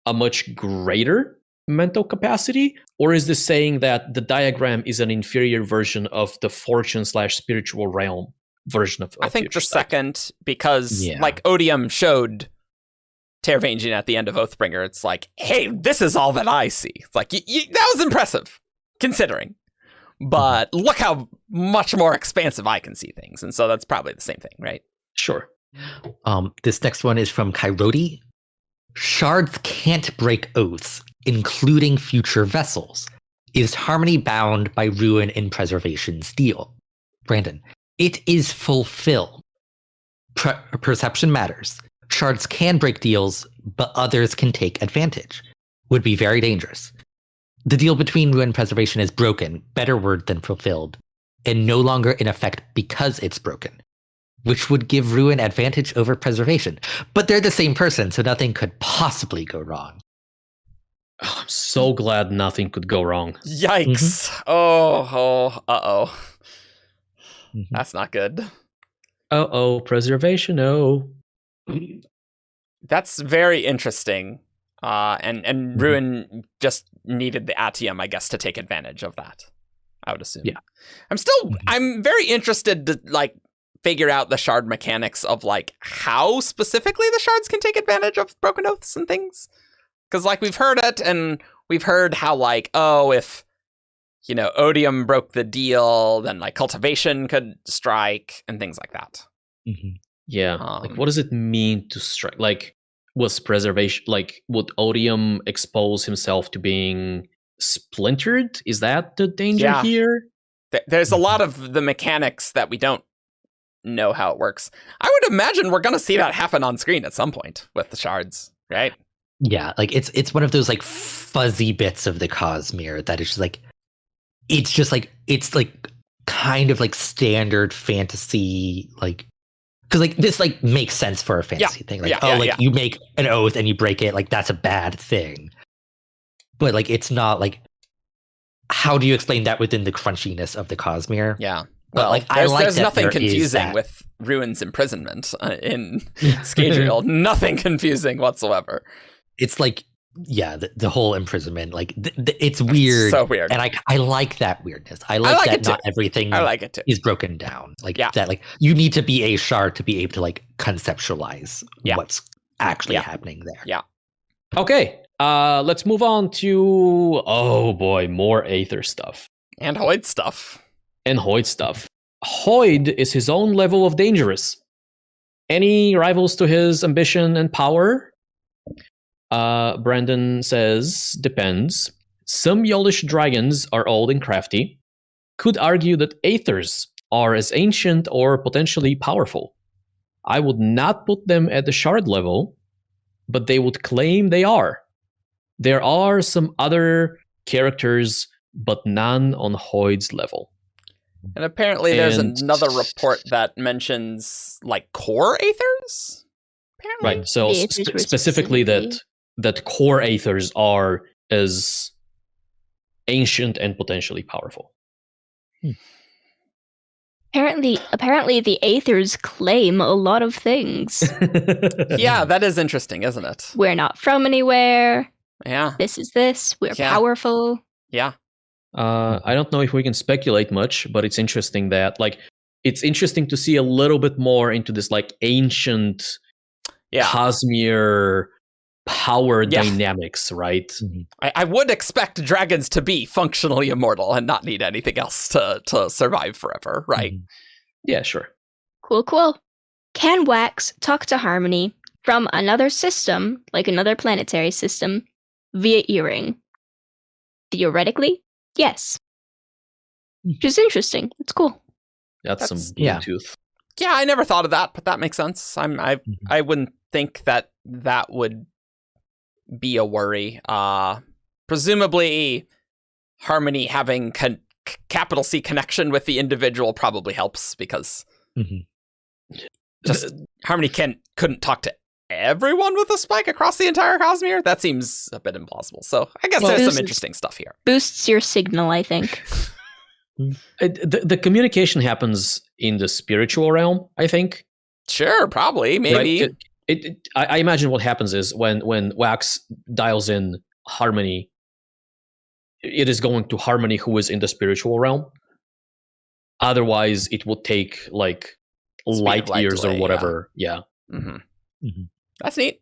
a much greater mental capacity? Or is this saying that the diagram is an inferior version of the fortune/spiritual realm version of I think future the sight? second, because Yeah. like Odium showed Teravangian at the end of Oathbringer, it's like, hey, this is all that I see. It's like, that was impressive, considering. But look how much more expansive I can see things. And so that's probably the same thing, right? Sure. This next one is from Kyrodi. Shards can't break oaths, including future vessels. Is harmony bound by ruin and preservation's deal? Brandon, it is fulfilled. Perception matters. Shards can break deals, but others can take advantage. Would be very dangerous. The deal between ruin and preservation is broken, better word than fulfilled, and no longer in effect because it's broken, which would give ruin advantage over preservation. But they're the same person, so nothing could possibly go wrong. Oh, I'm so glad nothing could go wrong. Yikes. Uh-oh. Mhm. That's not good. Preservation. Oh. That's very interesting. And Ruin just needed the Atium, I guess, to take advantage of that, I would assume. Yeah. I'm very interested to like figure out the shard mechanics of like how specifically the shards can take advantage of broken oaths and things. Because like we've heard it, and we've heard how like, oh, if Odium broke the deal, then like cultivation could strike and things like that. Mm-hmm. Yeah. Like, what does it mean to strike? Like, was preservation, like, would Odium expose himself to being splintered? Is that the danger here? There's a lot of the mechanics that we don't know how it works. I would imagine we're going to see that happen on screen at some point with the shards, right? Yeah, like it's one of those like fuzzy bits of the Cosmere that is just like it's kind of like standard fantasy, like because like this like makes sense for a fantasy thing, like you make an oath and you break it, like that's a bad thing. But like it's not like, how do you explain that within the crunchiness of the Cosmere? Yeah. But well, there's nothing confusing that. with Ruin's imprisonment in Scadrial. Nothing confusing whatsoever. It's like, yeah, the whole imprisonment, like it's weird. So weird. And I like that weirdness. I like that not everything I like it too. is broken down. Like that, like you need to be a shard to be able to like conceptualize what's actually happening there. Yeah. Okay, let's move on to, oh boy, more Aether stuff. And Hoid stuff. And Hoid stuff. Hoid is his own level of dangerous. Any rivals to his ambition and power? Brandon says, depends. Some Yolish dragons are old and crafty. Could argue that Aethers are as ancient or potentially powerful. I would not put them at the shard level, but they would claim they are. There are some other characters, but none on Hoid's level. And apparently there's another report that mentions, like, core Aethers? Apparently. Right, so specifically that core Aethers are as ancient and potentially powerful. Apparently the Aethers claim a lot of things. Yeah, that is interesting, isn't it? We're not from anywhere. Yeah. This is this. We're powerful. Yeah. I don't know if we can speculate much, but it's interesting that, like, it's interesting to see a little bit more into this, like, ancient Cosmere power dynamics, right? I would expect dragons to be functionally immortal and not need anything else to survive forever, right? Yeah, sure. Cool. Can Wax talk to Harmony from another system, like another planetary system, via earring? Theoretically, yes. Which is interesting. It's cool. That's some Bluetooth. Yeah, I never thought of that, but that makes sense. I wouldn't think that would be a worry. Presumably, Harmony having capital C connection with the individual probably helps because just Harmony couldn't talk to everyone with a spike across the entire Cosmere. That seems a bit implausible. So I guess there's some interesting stuff here. Boosts your signal, I think. The communication happens in the spiritual realm, I think. Sure, probably, maybe. Right? I imagine what happens is when Wax dials in Harmony, it is going to Harmony who is in the spiritual realm. Otherwise, it would take like light years or whatever. Yeah. That's neat.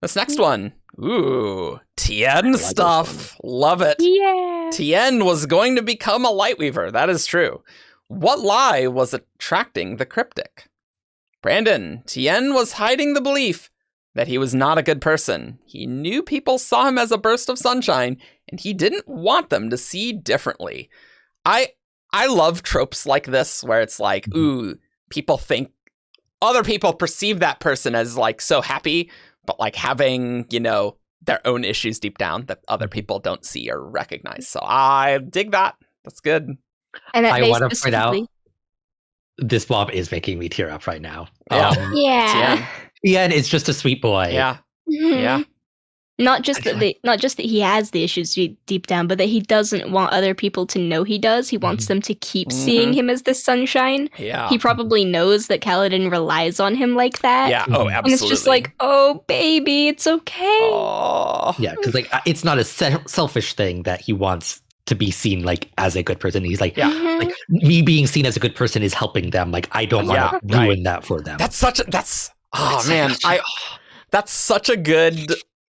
This next one. Ooh, Tien stuff. Love it. Yeah. Tien was going to become a Lightweaver. That is true. What lie was attracting the cryptic? Brandon, Tien was hiding the belief that he was not a good person. He knew people saw him as a burst of sunshine, and he didn't want them to see differently. I love tropes like this, where it's like, ooh, people think, other people perceive that person as like so happy, but like having, their own issues deep down that other people don't see or recognize. So I dig that. That's good. And I want to point out, this mob is making me tear up right now. Yeah. Tien is just a sweet boy. Yeah. Yeah. Not just that he has the issues deep down, but that he doesn't want other people to know he does. He wants them to keep seeing him as the sunshine. Yeah. He probably knows that Kaladin relies on him like that. Yeah. Oh, absolutely. And it's just like, oh, baby, it's okay. Oh. Yeah, because like it's not a selfish thing that he wants to be seen like as a good person. He's like, like me being seen as a good person is helping them. Like I don't want to ruin that for them. That's such a good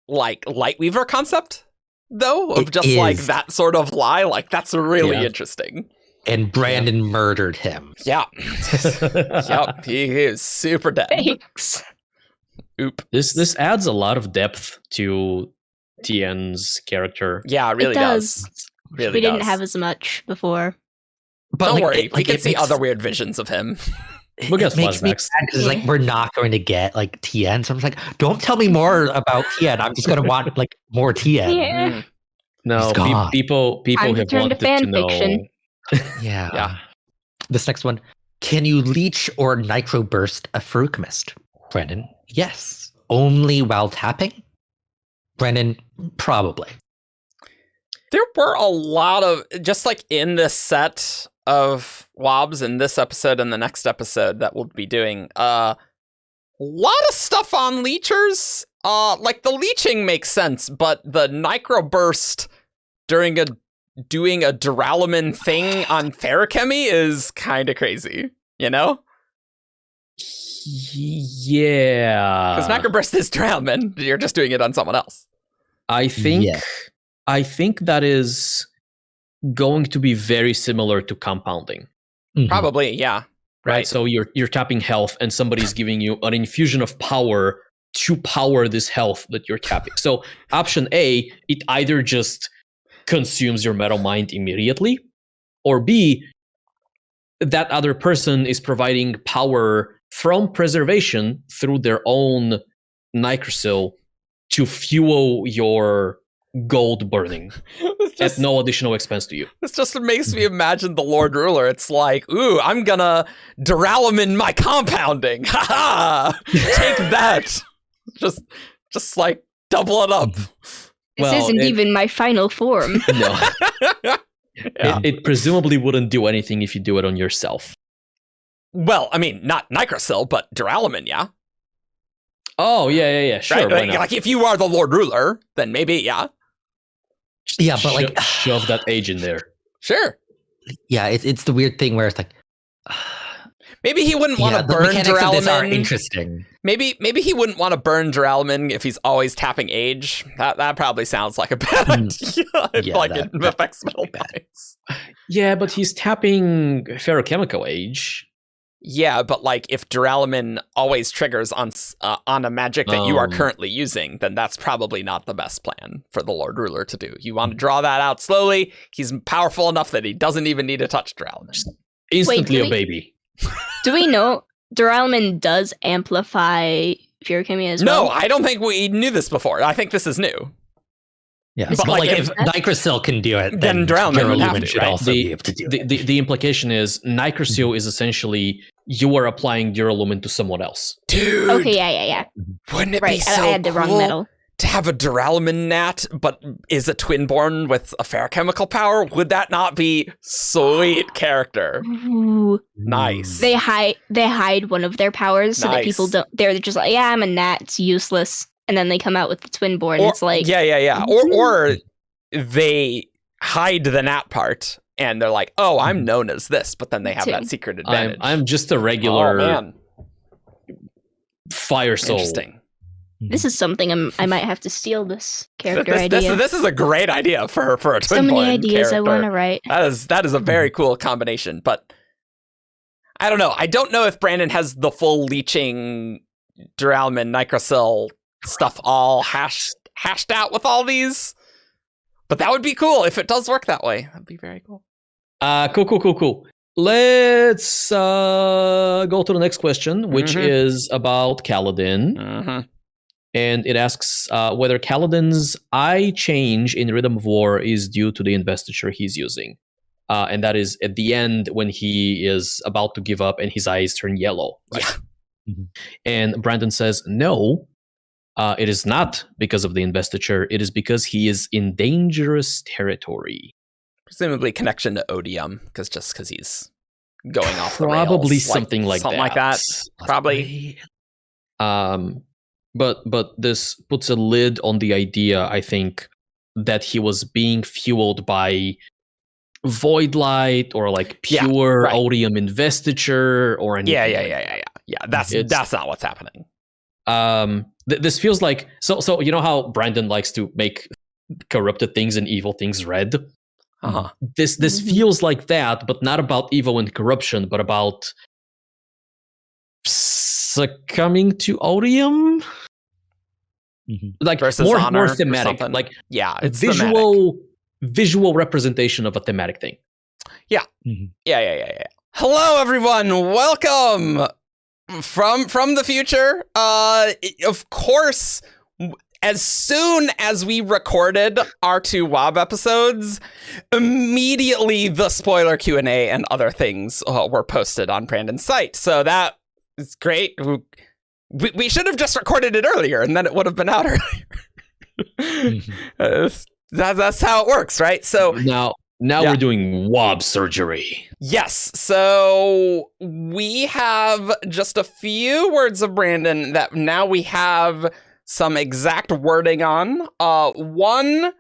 like Lightweaver concept though, of just like that sort of lie. Like that's really interesting. And Brandon murdered him. Yeah. Yep. He is super dead. Thanks. Oop. This adds a lot of depth to Tien's character. Yeah, it really does. Really we didn't have as much before. But don't worry, we can see other weird visions of him. We'll get it makes me sad because like we're not going to get like Tien. So I'm just like, don't tell me more about Tien. I'm just going to want like more Tien. Yeah. No, people have wanted to know. Fiction. Yeah. This next one. Can you leech or nitro burst a Farouk Mist? Brandon, yes. Only while tapping? Brandon, probably. There were a lot of, just like in this set of WoBs in this episode and the next episode that we'll be doing, a lot of stuff on leechers. Like the leeching makes sense, but the Nitro Burst doing a Duralumin thing on Ferrochemy is kind of crazy, Yeah. Because Macroburst is Drownman. You're just doing it on someone else. I think Yeah. I think that is going to be very similar to compounding. Mhm. Probably, yeah. Right. So you're tapping health and somebody's giving you an infusion of power to power this health that you're tapping. So option A, it either just consumes your metal mind immediately, or B, that other person is providing power from preservation through their own Nicrosil to fuel your gold burning at no additional expense to you. This just makes me imagine the Lord Ruler. It's like, ooh, I'm gonna Duralamin my compounding. Ha ha! Take that. Just like double it up. This isn't even my final form. No. Yeah. It presumably wouldn't do anything if you do it on yourself. Well, I mean, not Nicrosil, but Duralamin, yeah. Oh, yeah. Sure, Right? why Like, not? like, if you are the Lord Ruler, then maybe, yeah. Yeah, but like, shove that age in there. Sure. yeah, it's the weird thing where it's like, Maybe he wouldn't want to the burn mechanics of this are Duralamin. interesting. Maybe he wouldn't want to burn Duralamin if he's always tapping age. That probably sounds like a bad idea. If, Yeah, like that- it affects metal bad. minds. Yeah, but he's tapping ferrochemical age. Yeah, but like if Duralamin always triggers on a magic that you are Um. currently using, then that's probably not the best plan for the Lord Ruler to do. You want to draw that out slowly. He's powerful enough that he doesn't even need to touch Duralamin. Instantly Wait, a baby. Do we know Duralman does amplify Fearchemia as well? No, I don't think we knew this before. I think this is new. Yeah, But but like, like if- if Nicrosil can do it, Then then Drownman would have Duralamin to, should right? also be able to do it. The implication is Nicrosil is essentially you are applying Duralumin to someone else. Dude, Okay, yeah. wouldn't it Right, be so I had the wrong cool metal. to have a Duralamin Nat, but is a twinborn with a ferrochemical power? Would that not be sweet character? Ooh. Nice. They hide one of their powers so that people Nice. don't. They're just like, yeah, I'm a gnat. It's useless. And then they come out with the twinborn. Or, It's like, yeah. Or they hide the Nat part and they're like, oh, I'm known as this, but then they have that secret advantage. I'm just a oh regular man, fire soul. interesting. this is something I might have to steal this character This idea. is a great idea for a twinborn So many ideas I character. want to write. That is a very cool combination, but I don't know. I don't know if Brandon has the full leeching Duralmin Nicrosil stuff all hashed out with all these. But that would be cool if it does work that way. That'd be very cool. Cool. Let's go to the next question, which Mhm. is about Kaladin. Mm-hmm. And it asks whether Kaladin's eye change in Rhythm of War is due to the investiture he's using. And that is at the end when he is about to give up and his eyes turn yellow. Right? Yeah. Mhm. And Brandon says, no, it is not because of the investiture. It is because he is in dangerous territory. Presumably connection to Odium, because he's going off the Probably rails, something like that. Probably. But this puts a lid on the idea, I think, that he was being fueled by void light or like Yeah, pure right. Odium investiture or anything. Yeah. That's not what's happening. This feels like so you know how Brandon likes to make corrupted things and evil things red? Uh-huh. This feels like that, but not about evil and corruption, but about succumbing to Odium. Mhm. Like Versus more honor or thematic, something. like Yeah, it's thematic. visual representation of a thematic thing. Mhm. Yeah. Hello, everyone. Welcome from the future. Of course, as soon as we recorded our 2 WoB episodes, immediately the spoiler Q&A and other things were posted on Brandon's site. So that is great. We should have just recorded it earlier, and then it would have been out earlier. That's how it works, right? So Now Yeah. we're doing WoB surgery. yes, so we have just a few words of Brandon that now we have some exact wording on. One,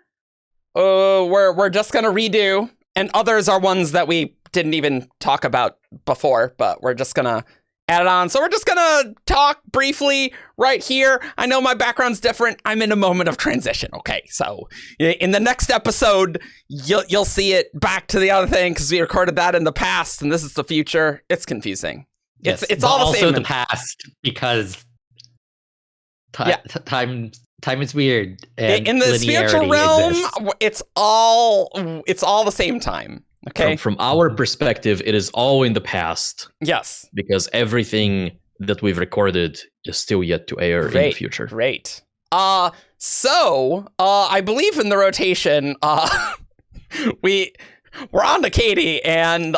we're just gonna redo, and others are ones that we didn't even talk about before, but we're just gonna added on. So we're just gonna talk briefly right here. I know my background's different. I'm in a moment of transition. Okay, so in the next episode, you'll see it back to the other thing because we recorded that in the past and this is the future. It's confusing. Yes, it's all the also same. the past because time is weird. And in the spiritual realm, exists. it's all the same time. Okay. From our perspective, it is all in the past. Yes. Because everything that we've recorded is still yet to air in the future. Great. So I believe in the rotation, we're on to Kadie, and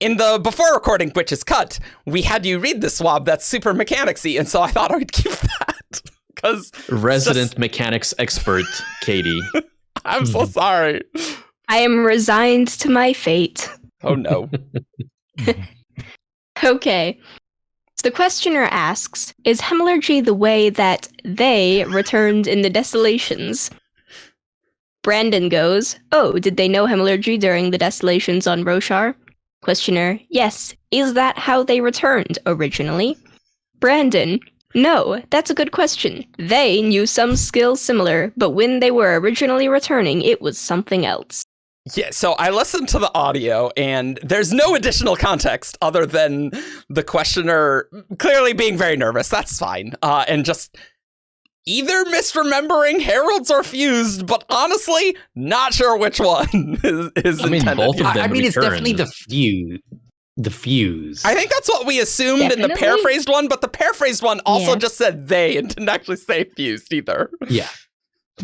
in the before recording, which is cut, we had you read this swab that's super mechanicsy, and so I thought I would keep that because resident mechanics expert Kadie. I'm so sorry. I am resigned to my fate. Oh no. Okay. So the questioner asks, is hemalurgy the way that they returned in the Desolations? Brandon goes, oh, did they know hemalurgy during the Desolations on Roshar? Questioner, yes. Is that how they returned originally? Brandon, no, that's a good question. They knew some skills similar, but when they were originally returning, it was something else. Yeah, so I listened to the audio, and there's no additional context other than the questioner clearly being very nervous. That's fine. And just either misremembering heralds or fused, but honestly, not sure which one is intended. Both of them I mean, it's returned. definitely the fuse. I think that's what we assumed in the Definitely. paraphrased one, but the paraphrased one also Yeah. just said they and didn't actually say fused either. Yeah.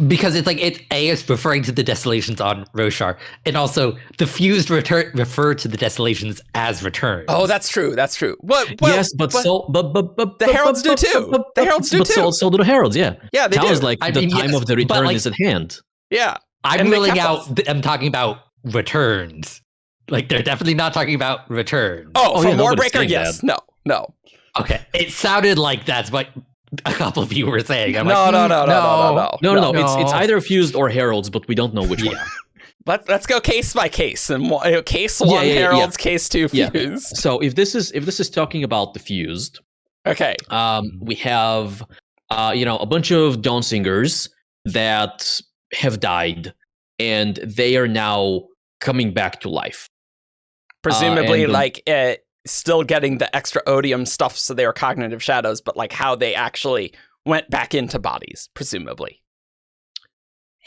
Because it's is referring to the Desolations on Roshar, and also the fused refer to the Desolations as returns. Oh, that's true. That's true. Yes, but the heralds do too. The heralds do too. So do the heralds. Yeah. Yeah, they Sounds do. like I the mean, time yes, of the but, return like- is at hand. Yeah. I'm and they ruling kept out. us. I'm talking about returns. Like they're definitely not talking about returns. Oh, yeah, from nobody's Warbreaker, saying yes. that. No. Okay. It sounded like that's what a couple of you were saying. I'm No. No. It's either fused or heralds, but we don't know which one. Let's go case by case. And case one heralds, case two Yeah. fused. So if this is talking about the fused, Okay. we have a bunch of Dawn Singers that have died, and they are now coming back to life. Presumably, and still getting the extra odium stuff, so they were cognitive shadows, but like how they actually went back into bodies, presumably.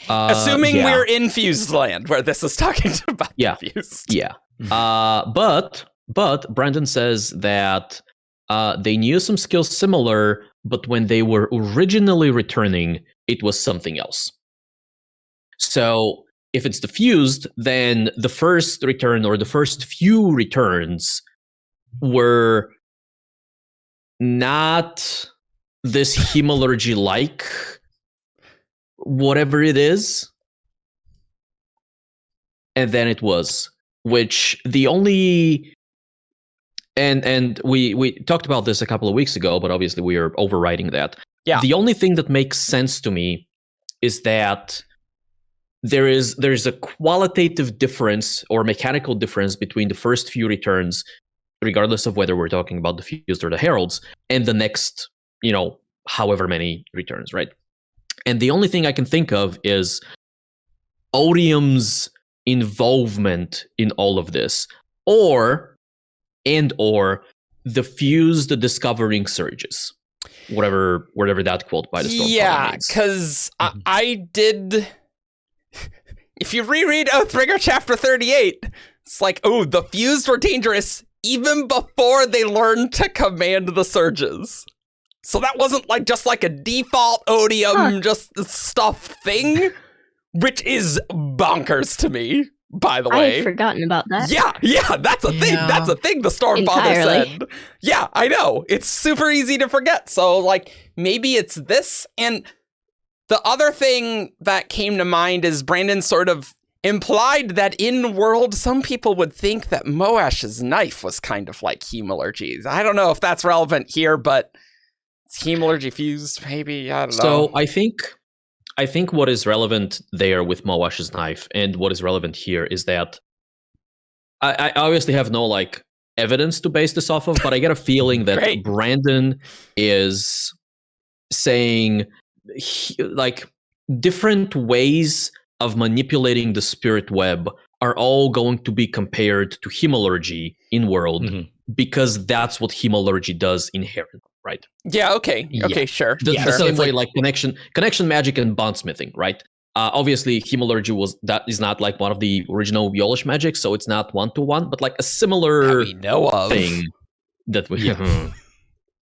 Assuming yeah. we're in fused land, where this is talking about Yeah. fused. Yeah. But Brandon says that they knew some skills similar, but when they were originally returning, it was something else. So if it's the fused, then the first return or the first few returns were not this hemalurgy-like whatever it is. And then it was, which the only and we talked about this a couple of weeks ago, but obviously we are overriding that. Yeah. The only thing that makes sense to me is that there's a qualitative difference or mechanical difference between the first few returns, regardless of whether we're talking about the fused or the heralds, and the next, however many returns, right? And the only thing I can think of is Odium's involvement in all of this, or the fused discovering surges, whatever that quote by the Stormlight Yeah, means. because I did. If you reread Oathbringer chapter 38, it's like, oh, the fused were dangerous even before they learned to command the surges. So that wasn't just a default odium, just stuff thing, which is bonkers to me, by the I way. had forgotten about that. Yeah, that's a thing. Yeah. That's a thing the Stormfather Entirely. said. Yeah, I know. It's super easy to forget. So, maybe it's this. And the other thing that came to mind is Brandon sort of implied that in world, some people would think that Moash's knife was kind of like hemalurgy. I don't know if that's relevant here, but it's hemalurgy fused, maybe. I don't know. So I think what is relevant there with Moash's knife and what is relevant here is that I obviously have no evidence to base this off of, but I get a feeling that Great. Brandon is saying like different ways of manipulating the spirit web are all going to be compared to hemalurgy in world because that's what hemalurgy does inherently, right? Yeah, okay. Okay, sure. The sure. same way like connection magic and bondsmithing, right? Obviously, hemalurgy is not like one of the original Yolish magic, so it's not 1-to-1, but like a similar that we know of thing that we.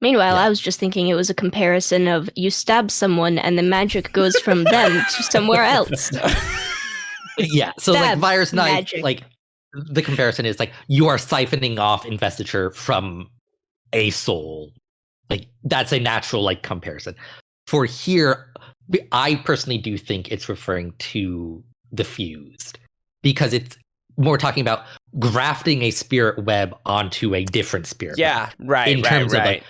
Meanwhile, I was just thinking it was a comparison of you stab someone and the magic goes from them to somewhere else. Yeah, so Stab like Virus Knife, magic. like the comparison is like you are siphoning off Investiture from a soul. Like that's a natural like comparison. For here, I personally do think it's referring to the fused because it's more talking about grafting a spirit web onto a different spirit web. Yeah, right. In terms of like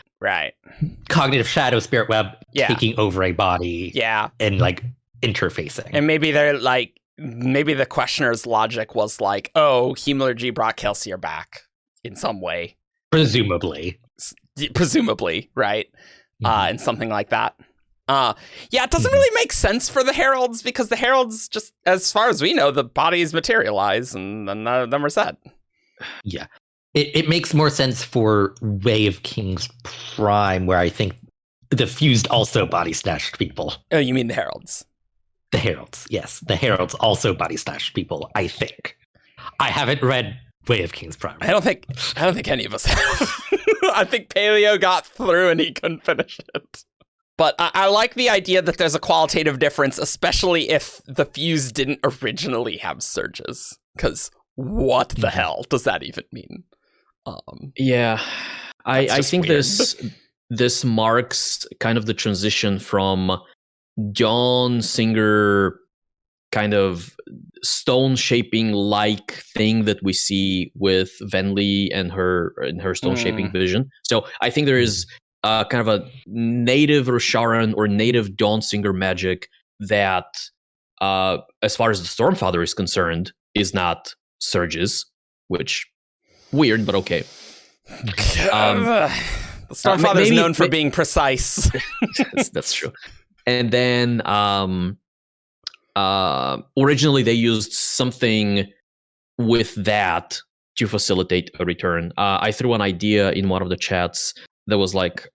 cognitive shadow spirit web taking over a body. Yeah. And like interfacing. And maybe they're like, maybe the questioner's logic was like, oh, hemalurgy brought Kelsier back in some way. Presumably, right? And something like that. It doesn't really make sense for the heralds because the heralds just, as far as we know, the bodies materialize and then them are set. Yeah. It makes more sense for Way of Kings Prime, where I think the fused also body snatched people. Oh, you mean the heralds? The heralds, yes. The heralds also body snatched people, I think. I haven't read Way of Kings Prime. I don't think any of us have. I think Paleo got through and he couldn't finish it. But I like the idea that there's a qualitative difference, especially if the fuse didn't originally have surges. Because what the hell does that even mean? I think weird. this marks kind of the transition from Dawn Singer kind of stone shaping like thing that we see with Venli and her stone shaping vision. So I think there is kind of a native Rosharan or native Dawn Singer magic that, as far as the Stormfather is concerned, is not surges, which weird, but okay. The Stormfather is known for being precise. That's true. And then originally they used something with that to facilitate a return. I threw an idea in one of the chats that was like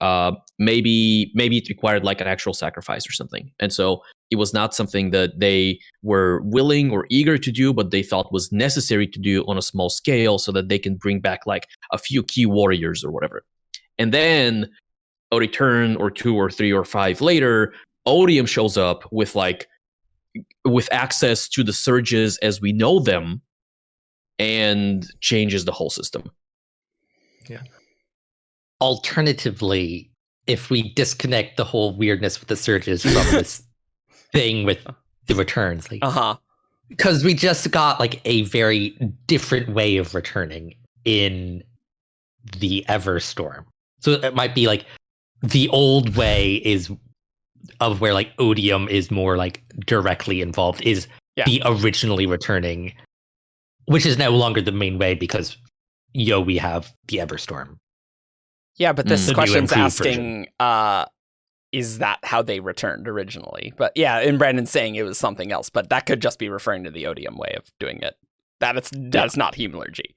maybe it required like an actual sacrifice or something. And so it was not something that they were willing or eager to do, but they thought was necessary to do on a small scale so that they can bring back like a few key warriors or whatever. And then a return or 2 or 3 or 5 later, Odium shows up with access to the surges as we know them and changes the whole system. Yeah. Alternatively, if we disconnect the whole weirdness with the surges from this thing with the returns, like, because we just got like a very different way of returning in the Everstorm. So it might be like the old way is of where like Odium is more like directly involved is the originally returning, which is no longer the main way because we have the Everstorm. Yeah, but this question's asking, is that how they returned originally? But yeah, and Brandon's saying it was something else, but that could just be referring to the Odium way of doing it. That's not hemalurgy.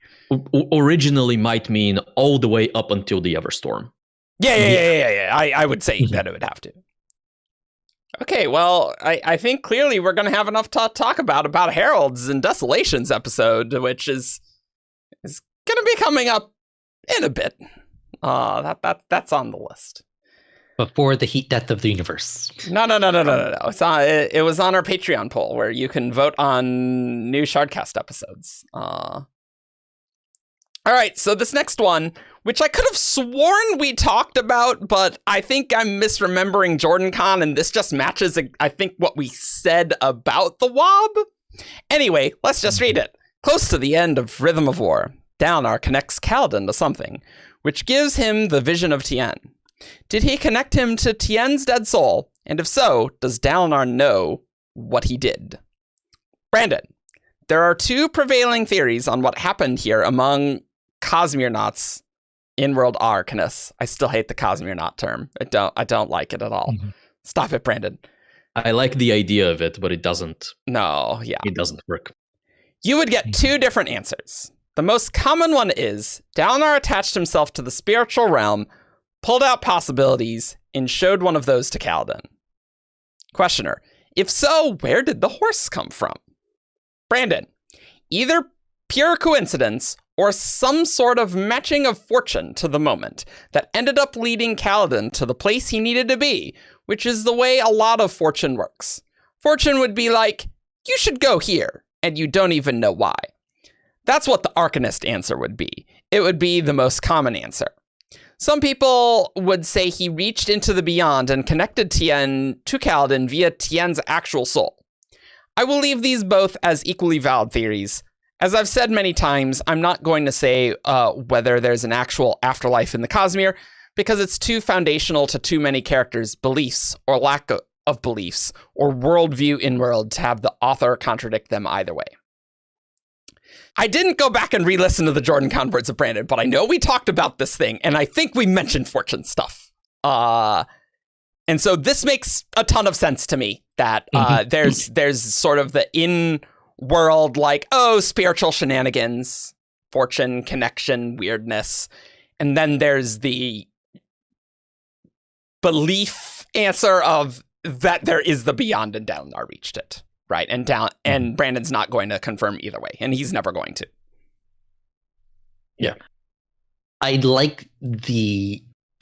Originally might mean all the way up until the Everstorm. Yeah. I would say that it would have to. Okay, well, I think clearly we're going to have enough to talk about Heralds and Desolations episode, which is going to be coming up in a bit. That's on the list. Before the heat death of the universe. No. It was on our Patreon poll where you can vote on new Shardcast episodes. All right, so this next one, which I could have sworn we talked about, but I think I'm misremembering Jordan Con, and this just matches, I think, what we said about the WoB. Anyway, let's just read it. Close to the end of Rhythm of War, Dalinar connects Kaladin to something, which gives him the vision of Tien. Did he connect him to Tien's dead soul? And if so, does Dalinar know what he did? Brandon, there are 2 prevailing theories on what happened here among Cosmere knots in-world arcanists. I still hate the Cosmere knot term. I don't like it at all. Mhm. Stop it, Brandon. I like the idea of it, but it doesn't. No, yeah. It doesn't work. You would get two different answers. The most common one is Dalinar attached himself to the spiritual realm, pulled out possibilities, and showed one of those to Kaladin. Questioner, if so, where did the horse come from? Brandon, either pure coincidence or some sort of matching of fortune to the moment that ended up leading Kaladin to the place he needed to be, which is the way a lot of fortune works. Fortune would be like, you should go here, and you don't even know why. That's what the Arcanist answer would be. It would be the most common answer. Some people would say he reached into the beyond and connected Tien to Kaladin via Tien's actual soul. I will leave these both as equally valid theories. As I've said many times, I'm not going to say whether there's an actual afterlife in the Cosmere, because it's too foundational to too many characters' beliefs or lack of beliefs or worldview in-world to have the author contradict them either way. I didn't go back and re-listen to the Jordan Converts of Brandon, but I know we talked about this thing, and I think we mentioned fortune stuff. And so this makes a ton of sense to me that there's sort of the in-world, like, oh, spiritual shenanigans, fortune, connection, weirdness. And then there's the belief answer of that there is the beyond and Dalinar reached it. Right, and Brandon's not going to confirm either way, and he's never going to. Yeah, I like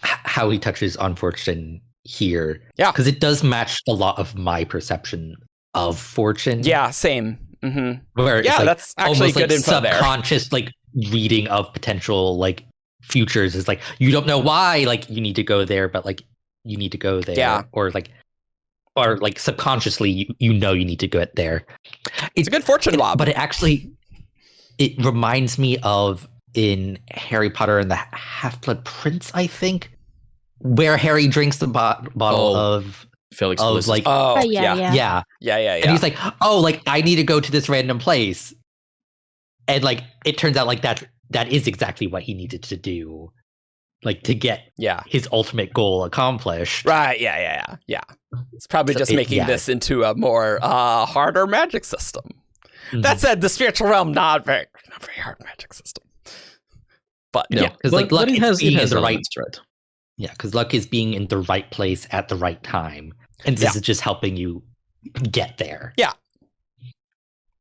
how he touches on fortune here. Yeah, because it does match a lot of my perception of fortune. Yeah, same. Mm-hmm. Where it's like that's actually good info subconscious, like reading of potential like futures is like you don't know why, like you need to go there, but like you need to go there. Yeah, or like subconsciously, you know you need to go there. It's a good fortune lob. But it reminds me of in Harry Potter and the Half-Blood Prince, I think, where Harry drinks the bottle of Felix of Bliss. like, yeah. And he's like, oh, like I need to go to this random place. And like it turns out like that is exactly what he needed to do. Like to get his ultimate goal accomplished. Right, yeah. It's probably just making this into a more harder magic system. Mm-hmm. That said, the spiritual realm, not very hard magic system. But no, because like luck is being in the right. Right. Yeah, because luck is being in the right place at the right time. And this is just helping you get there. Yeah.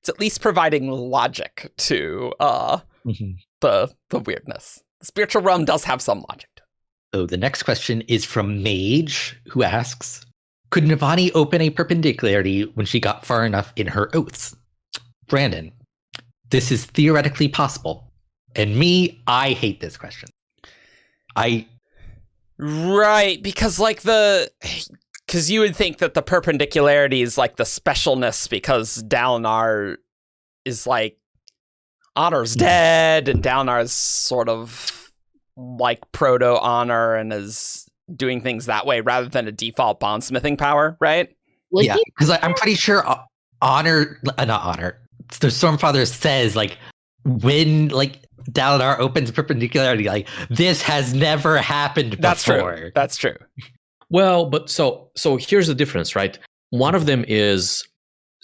It's at least providing logic to the weirdness. The spiritual realm does have some logic. So the next question is from Mage, who asks, could Navani open a perpendicularity when she got far enough in her oaths? Brandon, this is theoretically possible. And I hate this question. Right, because because you would think that the perpendicularity is like the specialness because Dalinar is like Honor's dead, and Dalinar's sort of like proto Honor and is doing things that way rather than a default bondsmithing power, right? Yeah, because I'm pretty sure not Honor. The Stormfather says like when like Dalinar opens perpendicularity, like this has never happened before. That's true. Well, but so here's the difference, right? One of them is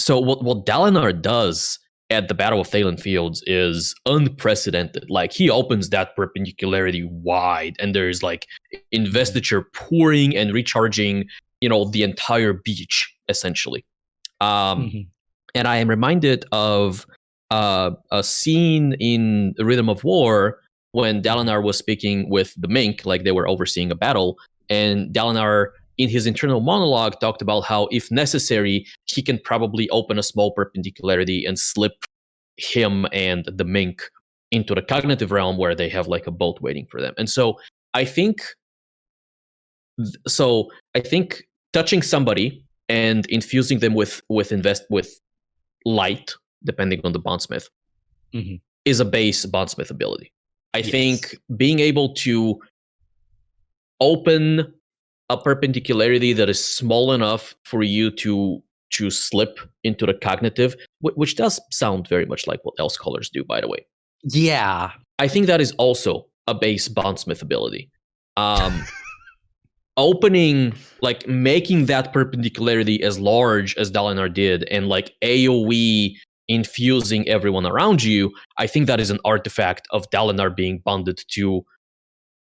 what Dalinar does at the Battle of Thaylen Fields is unprecedented. Like he opens that perpendicularity wide, and there's like investiture pouring and recharging, the entire beach essentially. And I am reminded of a scene in The Rhythm of War when Dalinar was speaking with the Mink, like they were overseeing a battle, and Dalinar, in his internal monologue, talked about how, if necessary, he can probably open a small perpendicularity and slip him and the Mink into the cognitive realm where they have like a boat waiting for them. And so I think touching somebody and infusing them with light, depending on the bondsmith, is a base bondsmith ability. I think being able to open a perpendicularity that is small enough for you to slip into the cognitive, which does sound very much like what else colors do, by the way. Yeah. I think that is also a base bondsmith ability. Opening, like making that perpendicularity as large as Dalinar did, and like AoE infusing everyone around you, I think that is an artifact of Dalinar being bonded to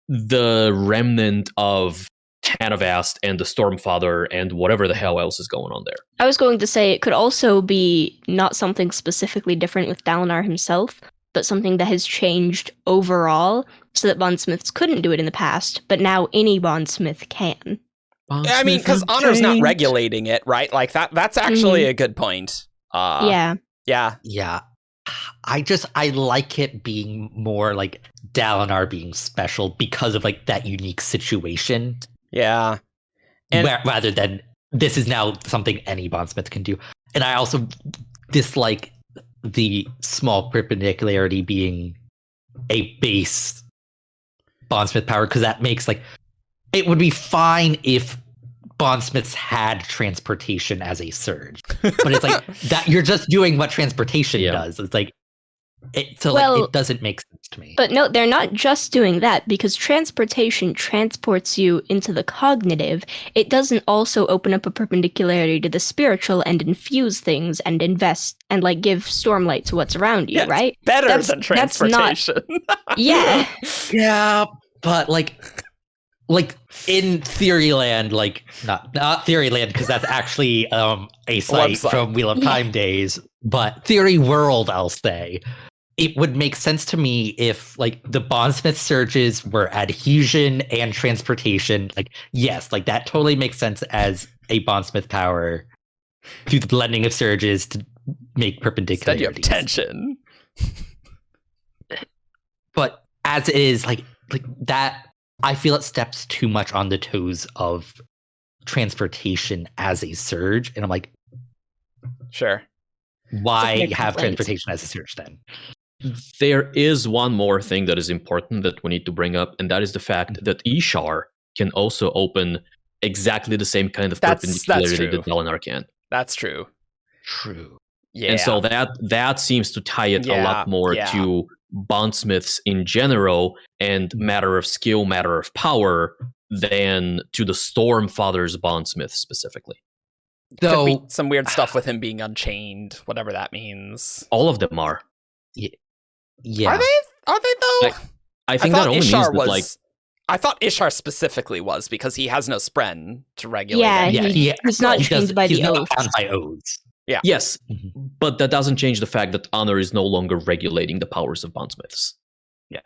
the remnant of Tanavast and the Stormfather and whatever the hell else is going on there. I was going to say it could also be not something specifically different with Dalinar himself, but something that has changed overall so that bondsmiths couldn't do it in the past, but now any bondsmith can. I mean, because Honor's not regulating it, right? Like that's actually a good point. Yeah. Yeah. I like it being more like Dalinar being special because of like that unique situation. Yeah. And rather than this is now something any bondsmith can do. And I also dislike the small perpendicularity being a base bondsmith power, because that makes like it would be fine if bondsmiths had transportation as a surge, but it's like that you're just doing what transportation does. It's like it doesn't make sense to me. But no, they're not just doing that, because transportation transports you into the cognitive. It doesn't also open up a perpendicularity to the spiritual and infuse things and invest and like give stormlight to what's around you, right? Better than transportation. Yeah. Yeah, but like in Theoryland, like not Theoryland, because that's actually a site from Wheel of Time days, but Theory World, I'll say. It would make sense to me if like the bondsmith surges were adhesion and transportation. Like, yes, like that totally makes sense as a bondsmith power. Do the blending of surges to make perpendicular. Instead you have tension. But as it is, like that, I feel it steps too much on the toes of transportation as a surge, and I'm like, sure. Why have transportation as a surge then? There is one more thing that is important that we need to bring up, and that is the fact that Ishar can also open exactly the same kind of perpendicularity that Dalinar can. That's true. True. Yeah. And so that seems to tie it a lot more to bondsmiths in general and matter of skill, matter of power, than to the Stormfather's bondsmith specifically. Though could be some weird stuff with him being unchained, whatever that means. All of them are. Yeah. Are they though? I think that only means that, like, I thought Ishar specifically was, because he has no spren to regulate. Yeah, he's not chained by the oaths. Oaths. Yeah. Yes, but that doesn't change the fact that Honor is no longer regulating the powers of bondsmiths. Yeah.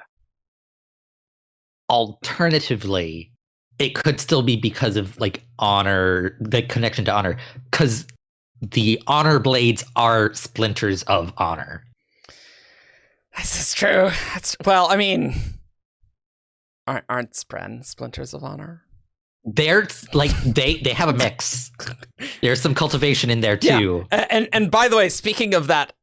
Alternatively, it could still be because of like Honor, the connection to Honor, because the Honor blades are splinters of Honor. This is true. Well, I mean, aren't spren splinters of Honor? They're like they have a mix. There's some cultivation in there too. Yeah. And by the way, speaking of that,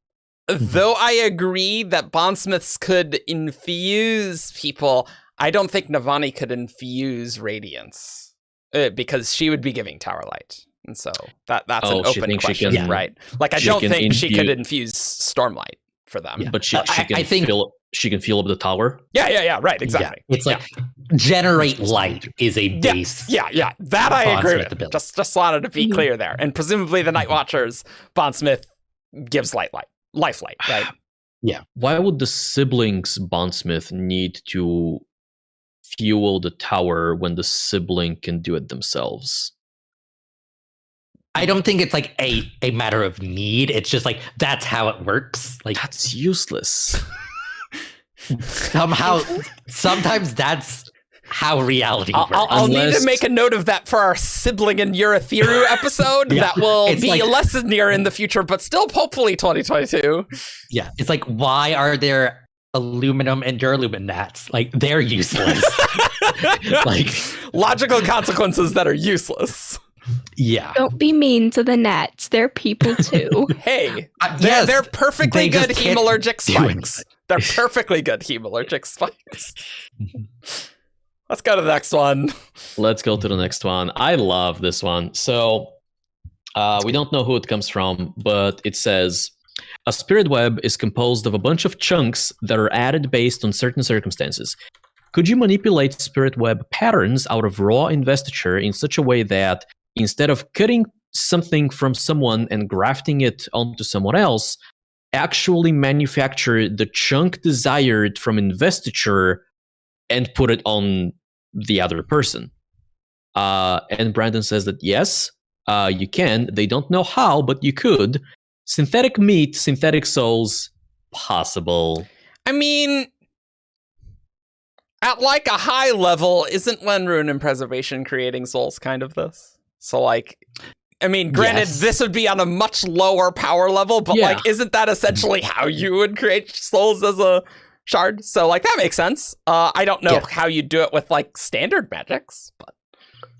though I agree that bondsmiths could infuse people, I don't think Navani could infuse radiance, because she would be giving tower light, and so that's an open question, right? Like I don't think she could infuse stormlight for them. Yeah. But she can fill up the tower. Yeah, right, exactly. Yeah. It's like generate light is a base. Yeah. That I agree with. Just wanted to be clear there. And presumably the Night Watcher's bondsmith gives life light, right? Yeah. Why would the siblings bondsmith need to fuel the tower when the sibling can do it themselves? I don't think it's like a matter of need. It's just like that's how it works. Like that's useless. Sometimes that's how reality works. I'll need to make a note of that for our sibling and Eurytheru episode. That will be less near in the future, but still hopefully 2022. Yeah, it's like, why are there aluminum and duralumin gnats? Like, they're useless. Like logical consequences that are useless. Yeah. Don't be mean to the gnats. They're people too. Hey, they're perfectly good hemalurgic spikes. They're perfectly good hemalurgic spikes. Let's go to the next one. Let's go to the next one. I love this one. So we don't know who it comes from, but it says, A spirit web is composed of a bunch of chunks that are added based on certain circumstances. Could you manipulate spirit web patterns out of raw investiture in such a way that instead of cutting something from someone and grafting it onto someone else, actually manufacture the chunk desired from investiture and put it on the other person? And Brandon says that yes, you can. They don't know how, but you could. Synthetic meat, synthetic souls, possible. I mean, at like a high level, isn't Len Rune and Preservation creating souls kind of this? So like, I mean, granted, Yes. this would be on a much lower power level, but like, isn't that essentially how you would create souls as a shard? So like, that makes sense. I don't know how you do it with like standard magics, but.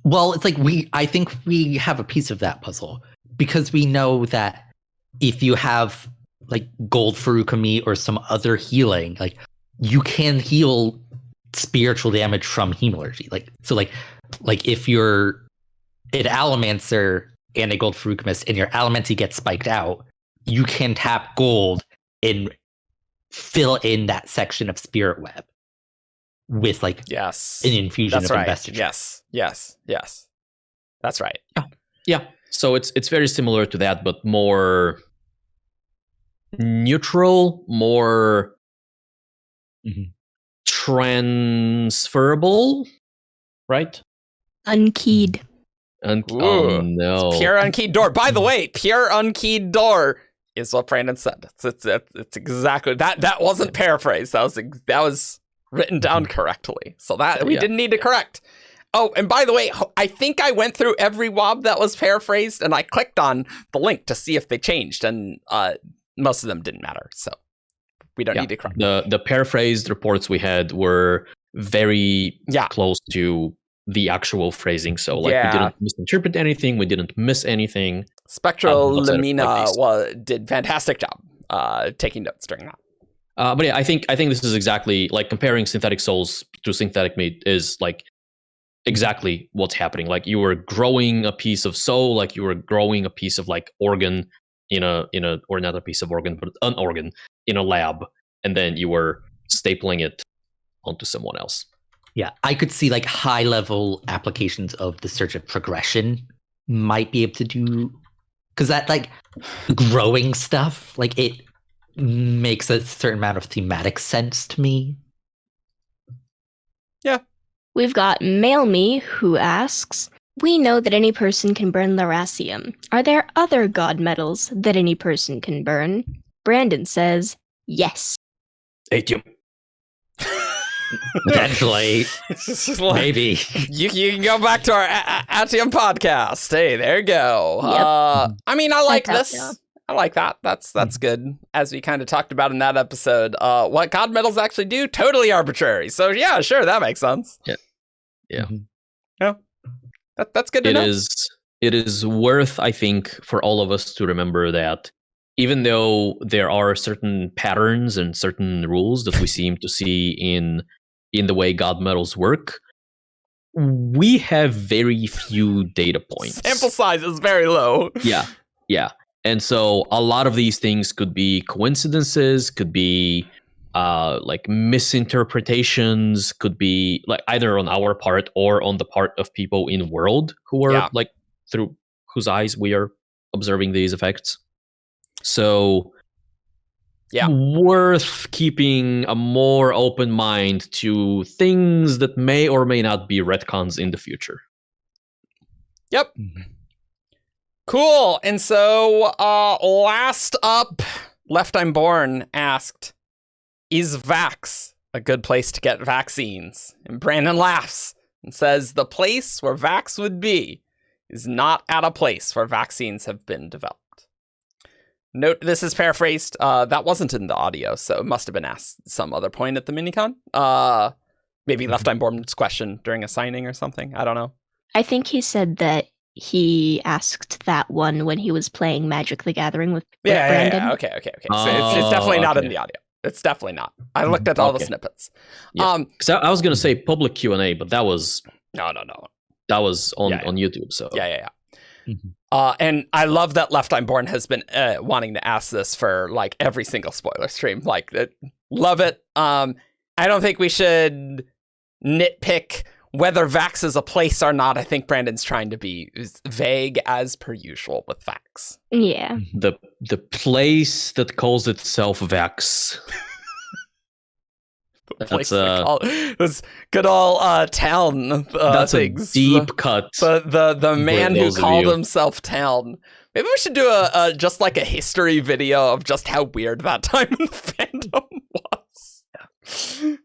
Well, it's like I think we have a piece of that puzzle because we know that if you have like gold Furukami or some other healing, like you can heal spiritual damage from hemalurgy. Like if you're an Allomancer and a gold Furukamis and your Allomancy gets spiked out, you can tap gold and fill in that section of spirit web with like an infusion of investiture. Yes. That's right. Yeah. So it's very similar to that, but more neutral, more transferable, right? Unkeyed. Oh no! Pure unkeyed door. By the way, pure unkeyed door is what Brandon said. It's exactly that. That wasn't paraphrased. That was written down correctly. So that we didn't need to correct. Oh, and by the way, I think I went through every WoB that was paraphrased, and I clicked on the link to see if they changed, and most of them didn't matter. So we don't need to correct. The paraphrased reports we had were very close to the actual phrasing. So like we didn't misinterpret anything, we didn't miss anything. Spectral Lamina did fantastic job taking notes during that. But yeah, I think this is exactly like comparing synthetic souls to synthetic meat is like exactly what's happening. Like you were growing a piece of soul, like you were growing a piece of like organ in a or not a piece of organ, but an organ in a lab, and then you were stapling it onto someone else. Yeah, I could see like high level applications of the Surge of Progression might be able to do, because that like growing stuff, like it makes a certain amount of thematic sense to me. Yeah. We've got Mail Me, who asks, we know that any person can burn Lerasium. Are there other god metals that any person can burn? Brandon says, yes. Odium. Potentially. Maybe. You can go back to our Atium podcast. Hey, there you go. Yep. I mean, I like That's this. out, I like that. That's good. As we kind of talked about in that episode, what god metals actually do, totally arbitrary. So yeah, sure, that makes sense. Yeah. Yeah. That's good to know. It is worth, I think, for all of us to remember that even though there are certain patterns and certain rules that we seem to see in the way god metals work, we have very few data points. Sample size is very low. Yeah. And so a lot of these things could be coincidences, could be like misinterpretations, could be like either on our part or on the part of people in world who are like through whose eyes we are observing these effects. So worth keeping a more open mind to things that may or may not be retcons in the future. Yep. Cool. And so last up, Left Unborn asked, is Vax a good place to get vaccines? And Brandon laughs and says the place where Vax would be is not at a place where vaccines have been developed. Note, this is paraphrased. That wasn't in the audio, so it must have been asked some other point at the minicon. Maybe Left Unborn's question during a signing or something. I don't know. I think he said that he asked that one when he was playing Magic the Gathering with Brandon. Yeah. Okay. So it's definitely not in the audio. It's definitely not. I looked at all the snippets. Yeah. So I was going to say public Q&A, but that was... No. That was on YouTube, so... Yeah. And I love that Left Unborn has been wanting to ask this for like every single spoiler stream. Like, love it. I don't think we should nitpick whether Vax is a place or not. I think Brandon's trying to be vague as per usual with Vax. Yeah. The place that calls itself Vax. That's this good old town. That's things. a deep cut. The man who called you. himself Town. Maybe we should do a just like a history video of just how weird that time in the fandom was. Yeah.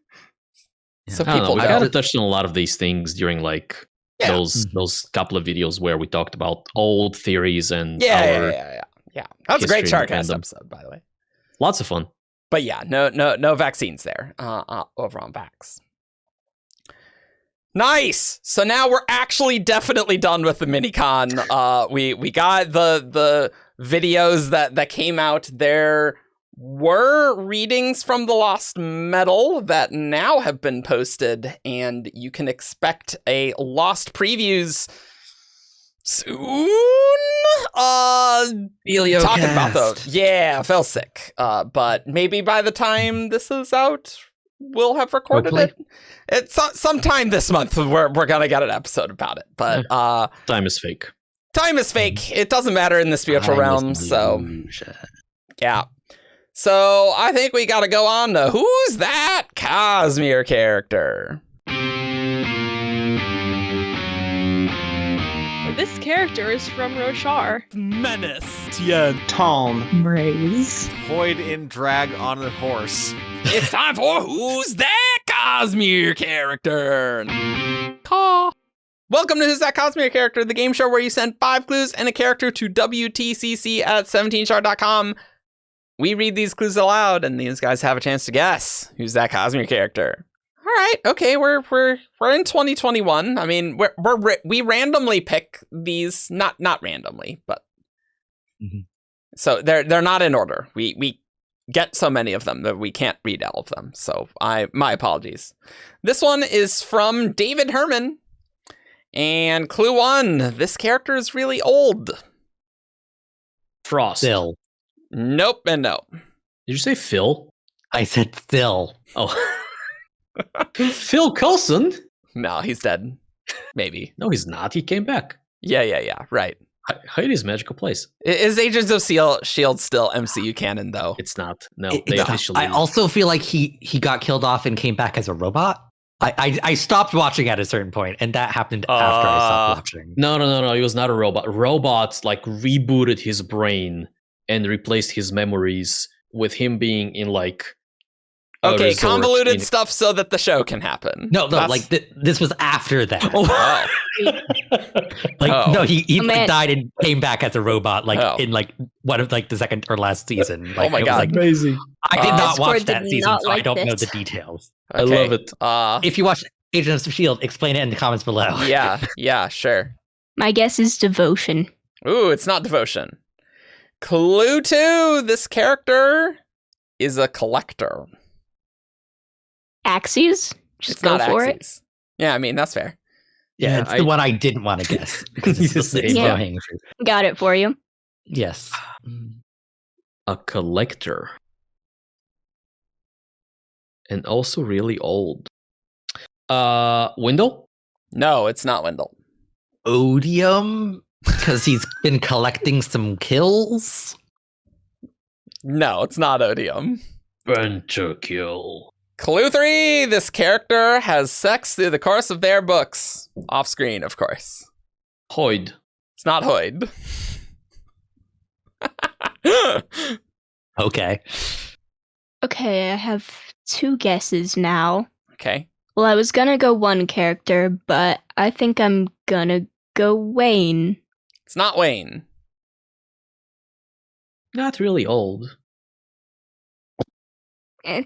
So I don't know, people we know. kind of touched on a lot of these things during like those couple of videos where we talked about old theories and Yeah. That was a great history in Shardcast fandom. episode, by the way. Lots of fun. But yeah, no vaccines there over on Vax. Nice. So now we're actually definitely done with the minicon. We got the videos that came out. There were readings from the Lost Metal that now have been posted, and you can expect a Lost previews soon. Talking about those. Yeah, I fell sick. But maybe by the time this is out, we'll have recorded it. It's sometime this month. We're gonna get an episode about it. But Time is fake. time is fake. It doesn't matter in the spiritual realm. So yeah. So I think we gotta go on to who's that Cosmere character? This character is from Roshar. Menace, Tien, Tom. Braze. Hoid in drag on a horse. It's time for who's that Cosmere character? Caw. Welcome to Who's That Cosmere Character, the game show where you send 5 clues and a character to WTCC at 17shard.com. We read these clues aloud, and these guys have a chance to guess who's that Cosmere character. All right, okay, we're in 2021. I mean, we randomly pick these, not randomly, but so they're not in order. We get so many of them that we can't read all of them. So my apologies. This one is from David Herman, and clue 1: this character is really old. Frost. Still. Nope and no. Did you say Phil? I said still. Oh. Phil Coulson? No, he's dead. Maybe. No, he's not. He came back. Yeah. Right. Heidi's magical place. Is Agents of S.H.I.E.L.D. still MCU canon, though? It's not. No, It's they not. officially. I also feel like he got killed off and came back as a robot. I stopped watching at a certain point, and that happened after I stopped watching. No. He was not a robot. Robots like rebooted his brain and replaced his memories with him being in like. Okay, convoluted stuff so that the show can happen. No, like this was after that. Oh. No, he man. died and came back as a robot, like in like one of like the second or last season. Like, Oh my it was, God. like, Amazing. I did not watch Discord that did season, not so I like don't know this. the details. I love it. If you watch Agents of S.H.I.E.L.D., explain it in the comments below. Yeah, sure. My guess is devotion. Ooh, it's not devotion. Clue 2: this character is a collector. Axes? Just It's go not for Axes. Yeah, I mean, that's fair. Yeah, it's the one I didn't want to guess. Because it's It's the the same same one. hanging fruit. it. Got it for you. Yes. A collector. And also really old. Wendell? No, it's not Wendell. Odium? Because he's been collecting some kills? No, it's not Odium. Pentakill. Clue 3: this character has sex through the course of their books. Off screen, of course. Hoid. It's not Hoid. Okay. Okay, I have 2 guesses now. Okay. Well, I was gonna go one character, but I think I'm gonna go Wayne. It's not Wayne. Not really old. Eh,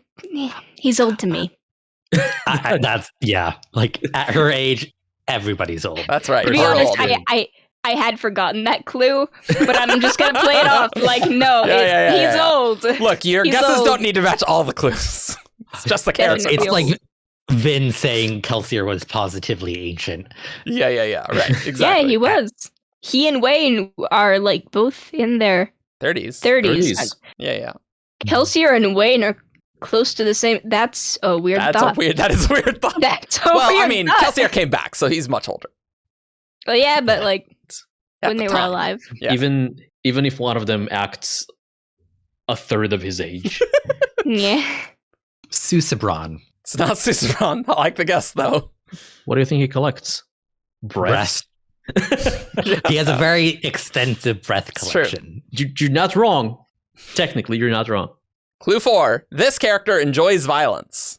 He's old to me. That's, yeah. Like, at her age, everybody's old. That's right. To be We're honest, old. I had forgotten that clue, but I'm just gonna play it off like, no, Yeah, he's yeah. old. Look, your He's guesses old. don't need to match all the clues. It's just the character. It's Definitely. like Vin saying Kelsier was positively ancient. Yeah. Right. Exactly. Yeah, he was. he and Wayne are like both in their 30s. 30s. Yeah. Kelsier and Wayne are close to the same. That's a weird thought. That is a weird thought. That's a Well, weird I mean, thought. Kelsier came back, so he's much older. Well, yeah, but like At when the they were time. alive. Yeah. Even if one of them acts a third of his age. Yeah. Susebron. It's not Susebron. I like the guess, though. What do you think he collects? Breath. He has a very extensive breath It's true. collection. You're not wrong. Technically, you're not wrong. Clue 4. This character enjoys violence.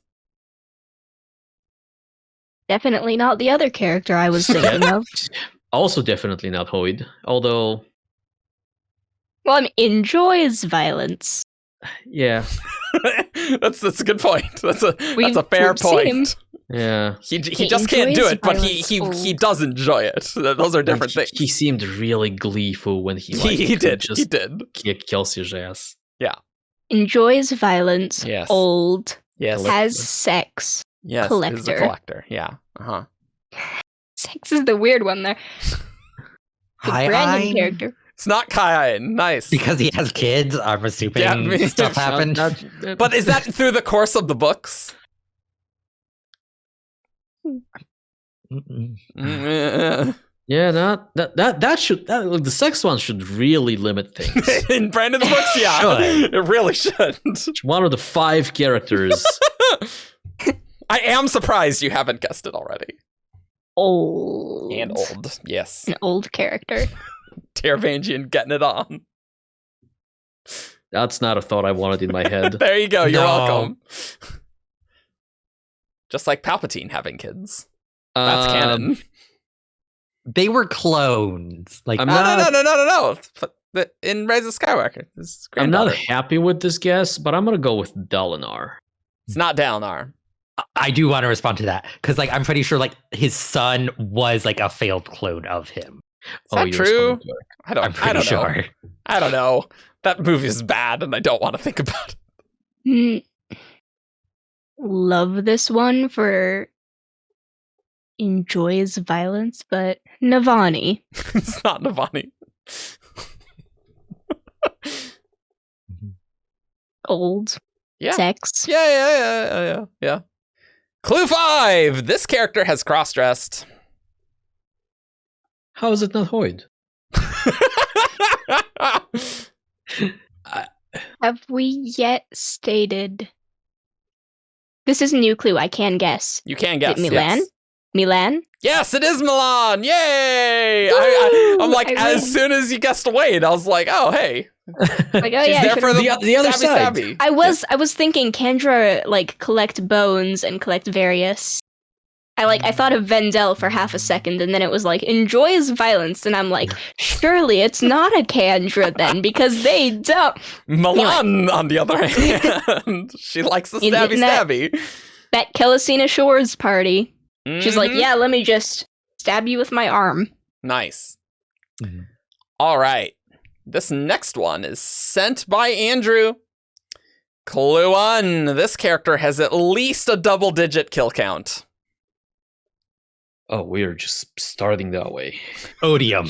Definitely not the other character I was thinking of. Also, definitely not Hoid. Although, Well, I mean, enjoys violence. yeah, that's a good point. That's a We've fair seen him. point. yeah. He He just can't do enjoys it, but violence. he does enjoy it. Those are different things. He seemed really gleeful when he like, He did. just He did. kick Kelsey's ass. Enjoys violence. Yes. Old. Yes. Has sex. Yes. Is a collector. collector. Yeah. Sex is the weird one there. The Hi, Brandon character. It's not Kai. Nice. Because he has kids, I'm assuming Yeah, stuff happened. But is that through the course of the books? Mm-mm. Yeah, the sex one should really limit things. In Brandon's books, yeah. Should. It really should. One of the 5 characters. I am surprised you haven't guessed it already. Old. And old. Yes. An old character. Teravangian getting it on. That's not a thought I wanted in my head. There you go. You're No. welcome. Just like Palpatine having kids. That's canon. They were clones. Like I'm No. But in Rise of Skywalker, this I'm not granddaughter. happy with this guess, but I'm gonna go with Dalinar. It's not Dalinar. I do want to respond to that because, like, I'm pretty sure like his son was like a failed clone of him. Is that you're true? responding to it. I don't. I'm I pretty don't know. sure. I don't know. That movie is bad, and I don't want to think about it. Love this one for enjoys violence, but Navani. It's not Navani. Old. Yeah. Sex. Yeah. Clue 5. This character has cross-dressed. How is it not Hoid? Have we yet stated? This is a new clue. I can guess. You can guess. Is it Milan? Yes. Milan? Yes, it is Milan. Yay! Woo! I'm like, I as really- soon as you guessed Wade, I was like, oh, hey. Like, oh She's yeah. I there should've- for The other side. stabby. I was thinking Kendra like collect bones and collect various. I thought of Vendel for half a second, and then it was like enjoys violence, and I'm like, surely it's not a Kendra then because they don't. Milan, on the other hand, she likes the You stabby getting that? stabby. That Kelesina Shores party. She's like, Mhm. yeah, let me just stab you with my arm. Nice. Mhm. All right. This next one is sent by Andrew. Clue 1. This character has at least a double-digit kill count. Oh, we're just starting that way. Odium.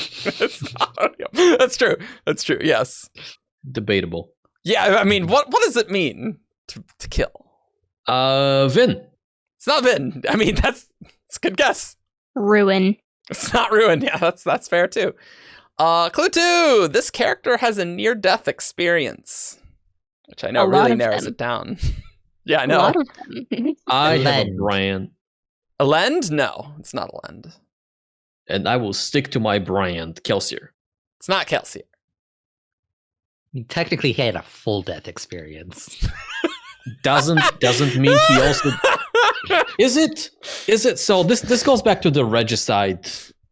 That's true. That's true. Yes. Debatable. Yeah. I mean, what does it mean to kill? Vin. It's not Vin. I mean, it's a good guess. Ruin. It's not Ruin. Yeah, that's fair too. Clue 2. This character has a near-death experience, which I know A lot really of narrows them. it down. Yeah, I A know. lot of them. I have a Lend. brand, A lend? No, it's not a lend. and I will stick to my brand, Kelsier. It's not Kelsey. Technically, he had a full death experience. Doesn't mean he also is it so this goes back to the regicide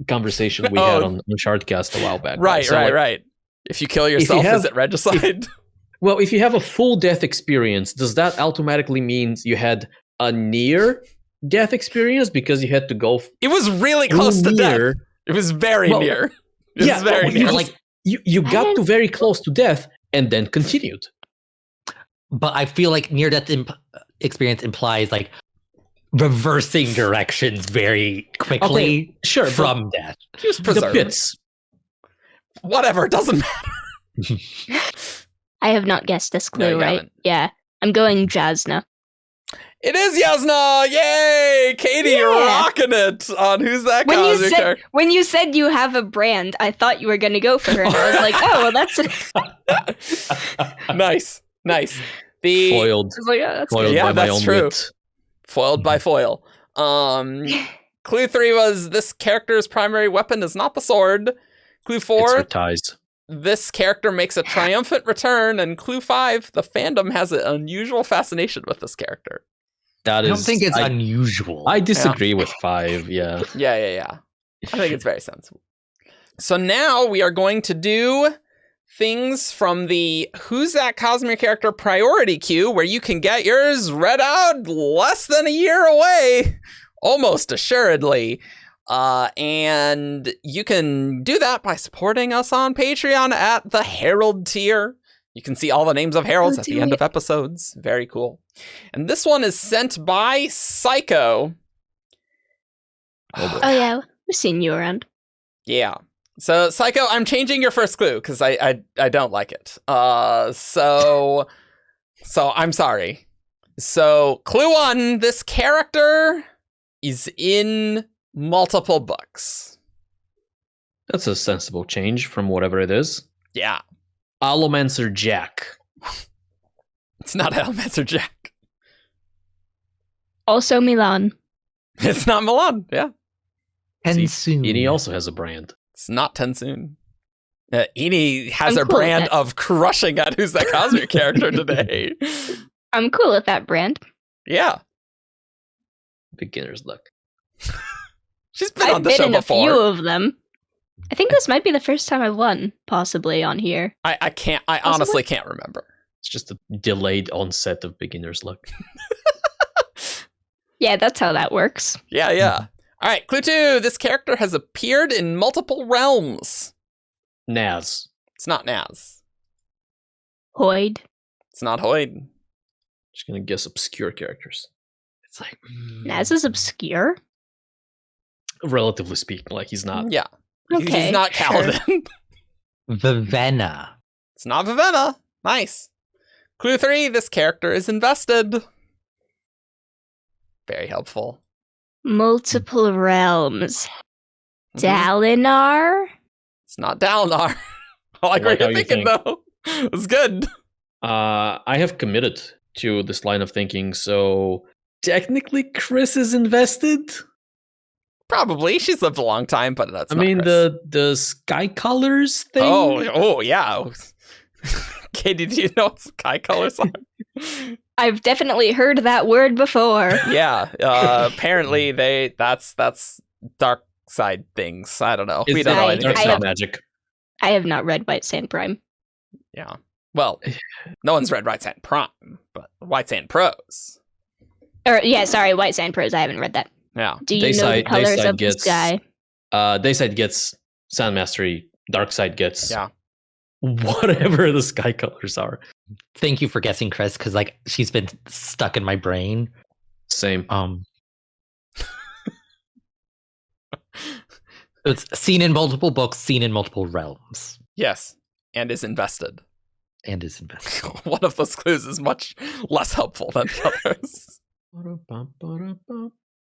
conversation we had on Shardcast a while back. Right, So, right, like, right. If you kill yourself, have- is it regicide? Well, if you have a full death experience, does that automatically mean you had a near death experience because you had to go It was really close to death. near? It was very Well, near. It was very well, near. you got to very close to death and then continued. But I feel like near death experience implies like reversing directions very quickly Sure, from death. He was the preserved. pits. Whatever, it doesn't matter. I have not guessed this clue, you right? haven't. Yeah. I'm going Jasnah. It is Jasnah! Yay! Kadie, you're Yeah. rocking it on Who's That When you Cosmic said Character. when you said you have a brand, I thought you were going to go for her, and I was like, oh, well, that's Nice. The Foiled. I was like, oh, that's Foiled good. Yeah, by my that's own true. wit. Foiled by foil. Clue 3 was this character's primary weapon is not the sword. Clue It's her 4, ties. this character makes a triumphant return. And clue 5, the fandom has an unusual fascination with this character. That I is. don't think it's I, unusual. I disagree with 5. Yeah. Yeah. I think it's very sensible. So now we are going to do things from the Who's That Cosmere Character priority queue, where you can get yours read out less than a year away, almost assuredly. And you can do that by supporting us on Patreon at the Herald tier. You can see all the names of heralds at the end of episodes. Very cool. And this one is sent by Psycho. Oh, yeah. We've seen you around. Yeah. So, Psycho, I'm changing your first clue because I don't like it. So I'm sorry. So, clue 1, this character is in multiple books. That's a sensible change from whatever it is. Yeah. Allomancer Jack. It's not Elmancer Jack. Also Milan. It's not Milan. Yeah. Tensoon. He also has a brand. It's not Tensoon. Eni has I'm her cool with brand that. of crushing at Who's That Cosmere Character today. I'm cool with that brand. Yeah. Beginner's luck. She's been on I've the been show in a before. few of them. I think this might be the first time I've won, possibly, on here. I honestly can't remember. It's just a delayed onset of beginner's luck. Yeah, that's how that works. Yeah. All right, clue 2. This character has appeared in multiple realms. Naz. It's not Naz. Hoid. It's not Hoid. Just gonna guess obscure characters. It's like Naz is obscure. Relatively speaking, like he's not. Yeah. Okay, He's not sure. Kaladin. Vivenna. It's not Vivenna. Nice. Clue 3. This character is invested. Very helpful. Multiple realms. Mhm. Dalinar? It's not Dalinar. I like what how you're you thinking, think. though. It's good. I have committed to this line of thinking, so technically Khriss is invested. Probably. She's lived a long time, but that's I not mean Khriss. the sky colors thing. Oh, yeah. Katie, do you know what sky colors are? I've definitely heard that word before. Yeah. Apparently, that's dark side things. I don't know. We It's don't know I- anything. dark I side have- magic. I have not read White Sand Prime. Yeah. Well, no one's read White Sand Prime, but White Sand Prose. Or yeah, sorry, White Sand Prose. I haven't read that. Yeah. Do you know the colors of the sky? Dayside gets Sand Mastery. Dark side gets Yeah. whatever the sky colors are. Thank you for guessing, Chris, because like she's been stuck in my brain. Same. It's seen in multiple books, seen in multiple realms, Yes. And is invested. and is invested. One of those clues is much less helpful than the others.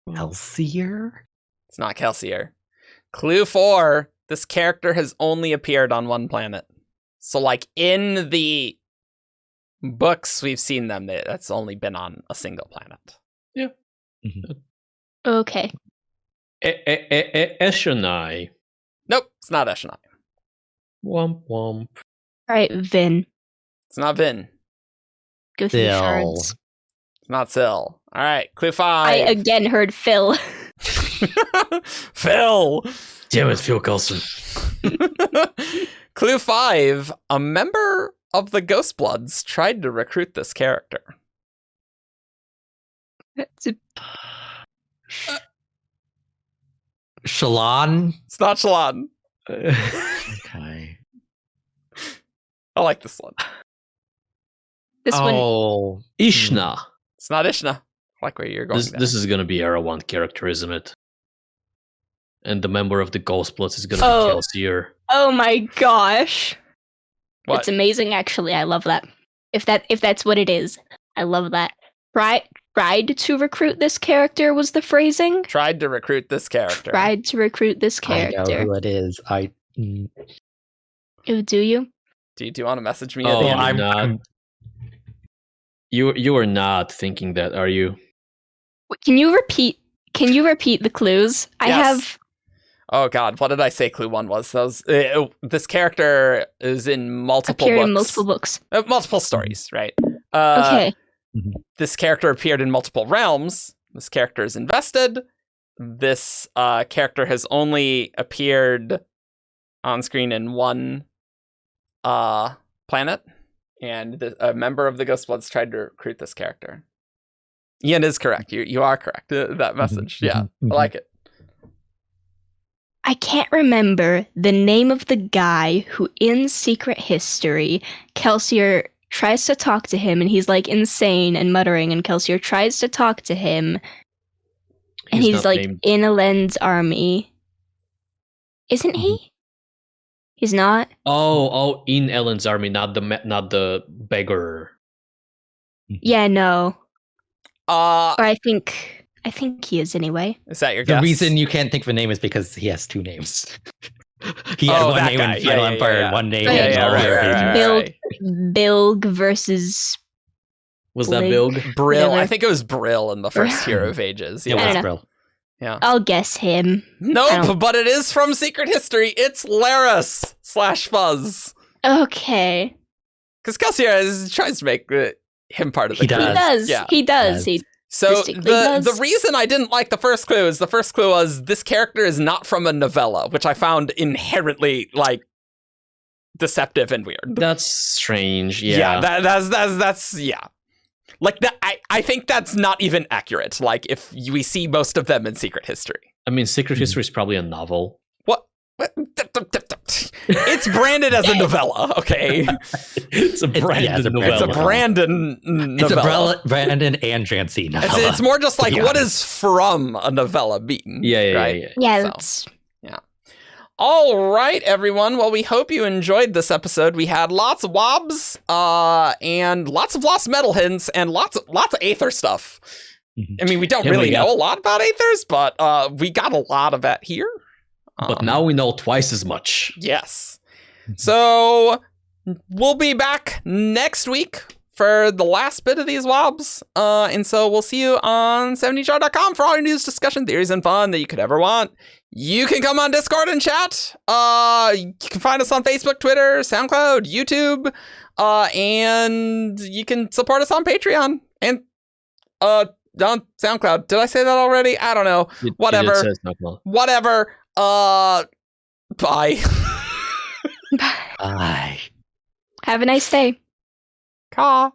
Elsier? It's not Kelsier. Clue 4. This character has only appeared on one planet. So, like, in the books we've seen them, that's only been on a single planet. Okay. Eshonai. Nope, it's not Eshonai. Womp womp. All right, Vin. It's not Vin. Go through the Phil. shards. It's not Syl. All right, clue I 5. again heard Phil. Phil! Damn it, Phil Coulson. Clue 5. A member of the Ghostbloods tried to recruit this character. Shalon? It's not Shallan. Okay. I like this one. This one. Oh. Ishna. It's not Ishna. I like where you're going. This is gonna be Era 1 character, isn't it? and the member of the Ghostbloods is gonna be Kelesina. Oh my gosh. What? It's amazing, actually. I love that. If that's what it is, I love that. Tried to recruit this character was the phrasing. Tried to recruit this character. Tried to recruit this I know character. who it is. Oh, do you? Do you want to message me? Oh, at the end? I'm not. You are not thinking that, are you? Can you repeat the clues? I Yes. have. Oh God, what did I say? Clue 1 was this character is in multiple Appeared books, in multiple books. Multiple stories, right? Okay. This character appeared in multiple realms. This character is invested. This character has only appeared on screen in one planet, and a member of the Ghostbloods tried to recruit this character. Ian is correct. You are correct. That message, yeah, I like it. I can't remember the name of the guy who, in Secret History, Kelesina tries to talk to him, and he's like insane and muttering, and Kelesina tries to talk to him, and he's like named. in AonEne's army. Isn't he? He's not. Oh, in Ellen's army, not the beggar. Yeah, no. Is Or I think he is anyway. that your The guess? reason you can't think of a name is because he has 2 names. He had one that name guy. in Final Yeah, Empire yeah. and one name Yeah, in yeah, all right, their right, pages. right, Bilg, right. Bilg versus. Was that Blig. Bilg? Brill. Whatever. I think it was Brill in the first Hero of Ages. It Yeah. I don't was know. Brill. Yeah. I'll guess him. I Nope, don't- but it is from Secret History. It's Laris / Fuzz. Okay. Because Kelesina tries to make him part of the He crew. does. He does. Yeah. He does. Yes. So Distinctly the does. reason I didn't like the first clue is this character is not from a novella, which I found inherently like deceptive and weird. That's strange. Yeah. That's yeah. Like that, I think that's not even accurate. Like if we see most of them in Secret History. I mean, Secret History is probably a novel. What? It's branded as a novella, okay? It's a Brandon Brandon novella. It's a novella. Brandon It's a novella. Brandon and Jancy novella. It's more just like be what honest. is from a novella being. Yeah, right? yeah. Yeah, So. that's. All right, everyone. Well, we hope you enjoyed this episode. We had lots of WoBs, and lots of lost metal hints, and lots of Aether stuff. I mean, we don't Yeah, really we got- know a lot about Aethers, but we got a lot of that here. But now we know twice as much. Yes. So we'll be back next week for the last bit of these WoBs. And so we'll see you on 70char.com for all your news, discussion, theories, and fun that you could ever want. You can come on Discord and chat. You can find us on Facebook, Twitter, SoundCloud, YouTube, and you can support us on Patreon and on SoundCloud. Did I say that already? I don't know. Whatever. It says no. Whatever. Bye. Bye. Have a nice day. Caw.